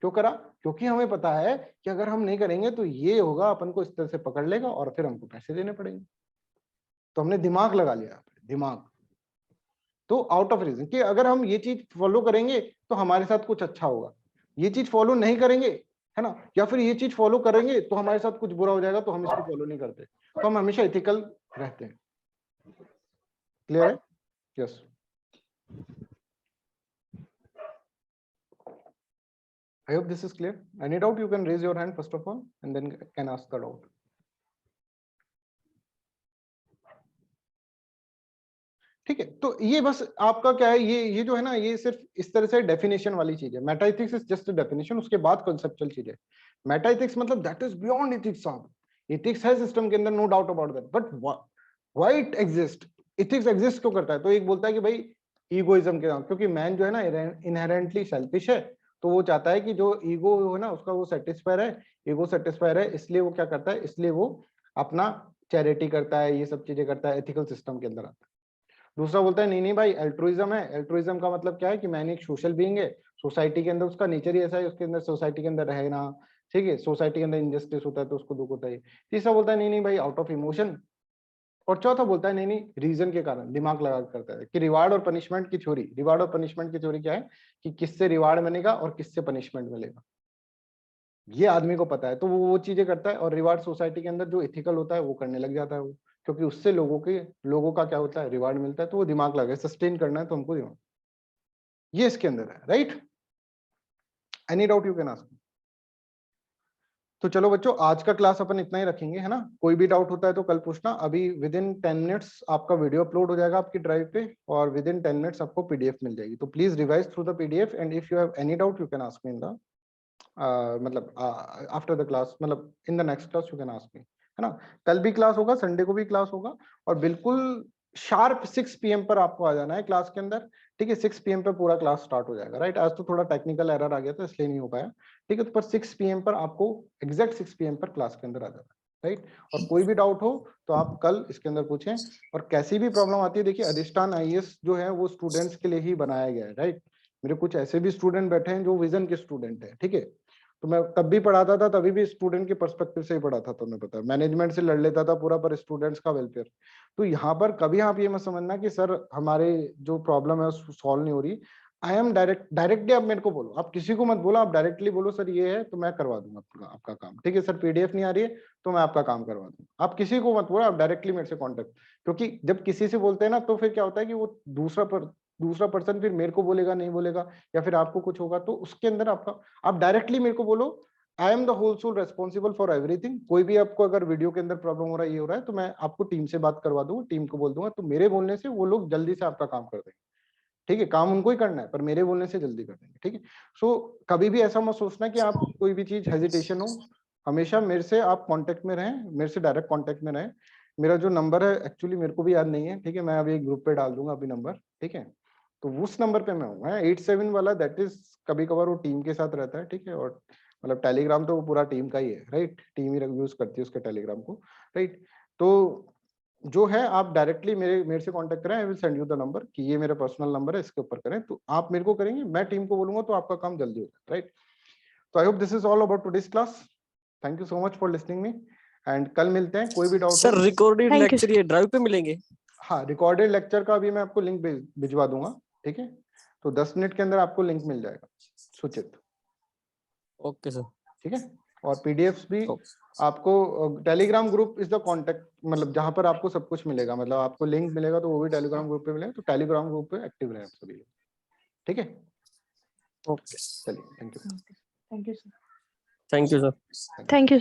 Speaker 1: क्यों करा? क्योंकि हमें पता है कि अगर हम नहीं करेंगे तो ये होगा, अपन को इस तरह से पकड़ लेगा और फिर हमको पैसे देने पड़ेंगे। तो हमने दिमाग लगा लिया, दिमाग। तो आउट ऑफ रीजन कि अगर हम ये चीज फॉलो करेंगे तो हमारे साथ कुछ अच्छा होगा, ये चीज फॉलो नहीं करेंगे, है ना, या फिर ये चीज फॉलो करेंगे तो हमारे साथ कुछ बुरा हो जाएगा, तो हम इसको फॉलो नहीं करते। तो हम हमेशा एथिकल रहते हैं। क्लियर है? Yes. I hope this is clear. Any doubt, you can raise your hand first of all and then can ask the doubt. ठीक है, तो ये बस आपका क्या है, ये जो है ना, ये सिर्फ इस तरह से डेफिनेशन वाली चीज है। Meta ethics is just a definition, उसके बाद कॉन्सेप्चुअल चीज है। मेटा एथिक्स मतलब that is beyond ethics. Of ethics है सिस्टम के अंदर, no doubt about that, but why it exist? Ethics exist क्यों करता है? तो एक बोलता है कि भाई ईगोइज्म के नाम, क्योंकि मैन जो है ना इनहेरेंटली सेल्फिश है, तो वो चाहता है कि जो ईगो है ना उसका वो सेटिस्फायर है, ईगो सेटिस्फायर है, इसलिए वो क्या करता है, इसलिए वो अपना चैरिटी करता है, ये सब चीजें करता है, एथिकल सिस्टम के अंदर आता है। दूसरा बोलता है नहीं नहीं भाई एल्ट्रुइज्म है। एल्ट्रुइज्म का मतलब क्या है कि मैन एक सोशल बीइंग है, सोसाइटी के अंदर उसका नेचर ही ऐसा है, उसके अंदर सोसाइटी के अंदर रहना, ठीक है, सोसाइटी के अंदर इनजस्टिस होता है तो उसको दुख होता है। तीसरा बोलता है नहीं नहीं भाई आउट ऑफ इमोशन। और चौथा बोलता है नहीं नहीं रीजन के कारण, दिमाग लगा करता है कि रिवार्ड और पनिशमेंट की थ्योरी। रिवार्ड और पनिशमेंट की थ्योरी क्या है कि किससे रिवार्ड मिलेगा और किससे पनिशमेंट मिलेगा, ये आदमी को पता है, तो वो चीजें करता है। और रिवार्ड सोसाइटी के अंदर जो इथिकल होता है वो करने लग जाता है वो, क्योंकि उससे लोगों का क्या होता है, रिवार्ड मिलता है, तो वो दिमाग लगा, सस्टेन करना है तो हमको दिमाग, ये इसके अंदर है। Right? Any doubt you can ask. तो चलो बच्चों, आज का क्लास अपन इतना ही रखेंगे, है ना। कोई भी डाउट होता है तो कल पूछना। अभी विद इन 10 मिनट्स आपका वीडियो अपलोड हो जाएगा आपकी ड्राइव पे, और विद इन 10 मिनट्स आपको पीडीएफ मिल जाएगी। तो please revise through the PDF, and if you have any doubt you can ask me in the मतलब आफ्टर द क्लास, मतलब in the next class you can ask मी, है ना। कल भी class होगा, संडे को भी क्लास होगा, और बिल्कुल शार्प 6 PM पर आपको आ जाना है क्लास के अंदर, ठीक है। 6 PM पे पूरा क्लास स्टार्ट हो जाएगा। राइट? आज तो थोड़ा टेक्निकल एरर आ गया था इसलिए नहीं हो पाया, ठीक है। तो पर 6 PM पर आपको एग्जैक्ट 6 PM पर क्लास के अंदर आ जाना है। राइट? और कोई भी डाउट हो तो आप कल इसके अंदर पूछें, और कैसी भी प्रॉब्लम आती है, देखिए अधिष्ठान IAS जो है वो स्टूडेंट्स के लिए ही बनाया गया है। राइट? मेरे कुछ ऐसे भी स्टूडेंट बैठे हैं जो विजन के स्टूडेंट है, ठीक है। तो मैं तब भी पढ़ाता था, तभी भी स्टूडेंट के पर्सपेक्टिव से ही पढ़ाता था, तुम्हें पता है, मैनेजमेंट से लड़ लेता था पूरा, पर स्टूडेंट्स का वेलफेयर। तो यहाँ पर कभी आप ये मत समझना कि सर हमारे जो प्रॉब्लम है सॉल्व नहीं हो रही। आई एम डायरेक्टली आप मेरे को बोलो, आप किसी को मत बोलो, आप डायरेक्टली बोलो सर ये है, तो मैं करवा दूंगा आपका काम, ठीक है। सर PDF नहीं आ रही है तो मैं आपका काम करवा दूंगा। आप किसी को मत बोलो, आप डायरेक्टली मेरे से कॉन्टेक्ट, क्योंकि जब किसी से बोलते हैं ना तो फिर क्या होता है कि वो दूसरा पर्सन फिर मेरे को बोलेगा, नहीं बोलेगा, या फिर आपको कुछ होगा, तो उसके अंदर आप डायरेक्टली मेरे को बोलो। I am the whole sole responsible for everything. कोई भी आपको अगर वीडियो के अंदर प्रॉब्लम हो रहा है, ये हो रहा है, तो मैं आपको टीम से बात करवा दूंगा, टीम को बोल दूंगा, तो मेरे बोलने से वो लोग जल्दी से आपका काम कर देंगे, ठीक है। काम उनको ही करना है पर मेरे बोलने से जल्दी कर देंगे, ठीक है। सो कभी भी ऐसा मत सोचना कि आप कोई भी चीज हेजिटेशन हो, हमेशा मेरे से आप कांटेक्ट में रहें, मेरे से डायरेक्ट कांटेक्ट में रहें। मेरा जो नंबर है एक्चुअली मेरे को भी याद नहीं है, ठीक है, मैं अभी एक ग्रुप पे डाल दूंगा अभी नंबर, ठीक है। तो उस नंबर पे मैं हूँ 87 वाला, दैट इज कभी कभार वो टीम के साथ रहता है, ठीक है। और मतलब टेलीग्राम तो वो पूरा टीम का ही है, राइट, टीम ही यूज करती है उसके टेलीग्राम को, राइट। तो जो है आप डायरेक्टली मेरे से कांटेक्ट करें, I will send you the number कि ये मेरा पर्सनल नंबर है, इसके ऊपर करें, तो आप मेरे को करेंगे, मैं टीम को बोलूंगा, तो आपका काम जल्दी हो जाए, राइट। तो I hope this is all about today's class. Thank you so much for listening me, and कल मिलते हैं। कोई भी डाउट
Speaker 7: सर रिकॉर्डेड लेक्चर ये ड्राइव पे मिलेंगे?
Speaker 1: हाँ, रिकॉर्डेड लेक्चर का भी मैं आपको लिंक भिजवा दूंगा, ठीक है। तो 10 मिनट के अंदर आपको लिंक मिल जाएगा, सुचित।
Speaker 7: ओके सर,
Speaker 1: ठीक है। और PDFs भी आपको Telegram group is the contact, मतलब जहां पर आपको सब कुछ मिलेगा, मतलब आपको लिंक मिलेगा तो वो भी टेलीग्राम ग्रुप पे मिलेगा, तो टेलीग्राम ग्रुप पे एक्टिव रहे आप सभी, ठीक है।
Speaker 7: ओके
Speaker 1: चलिए, thank you.
Speaker 3: Thank you sir.
Speaker 7: Thank you sir.
Speaker 4: Thank you.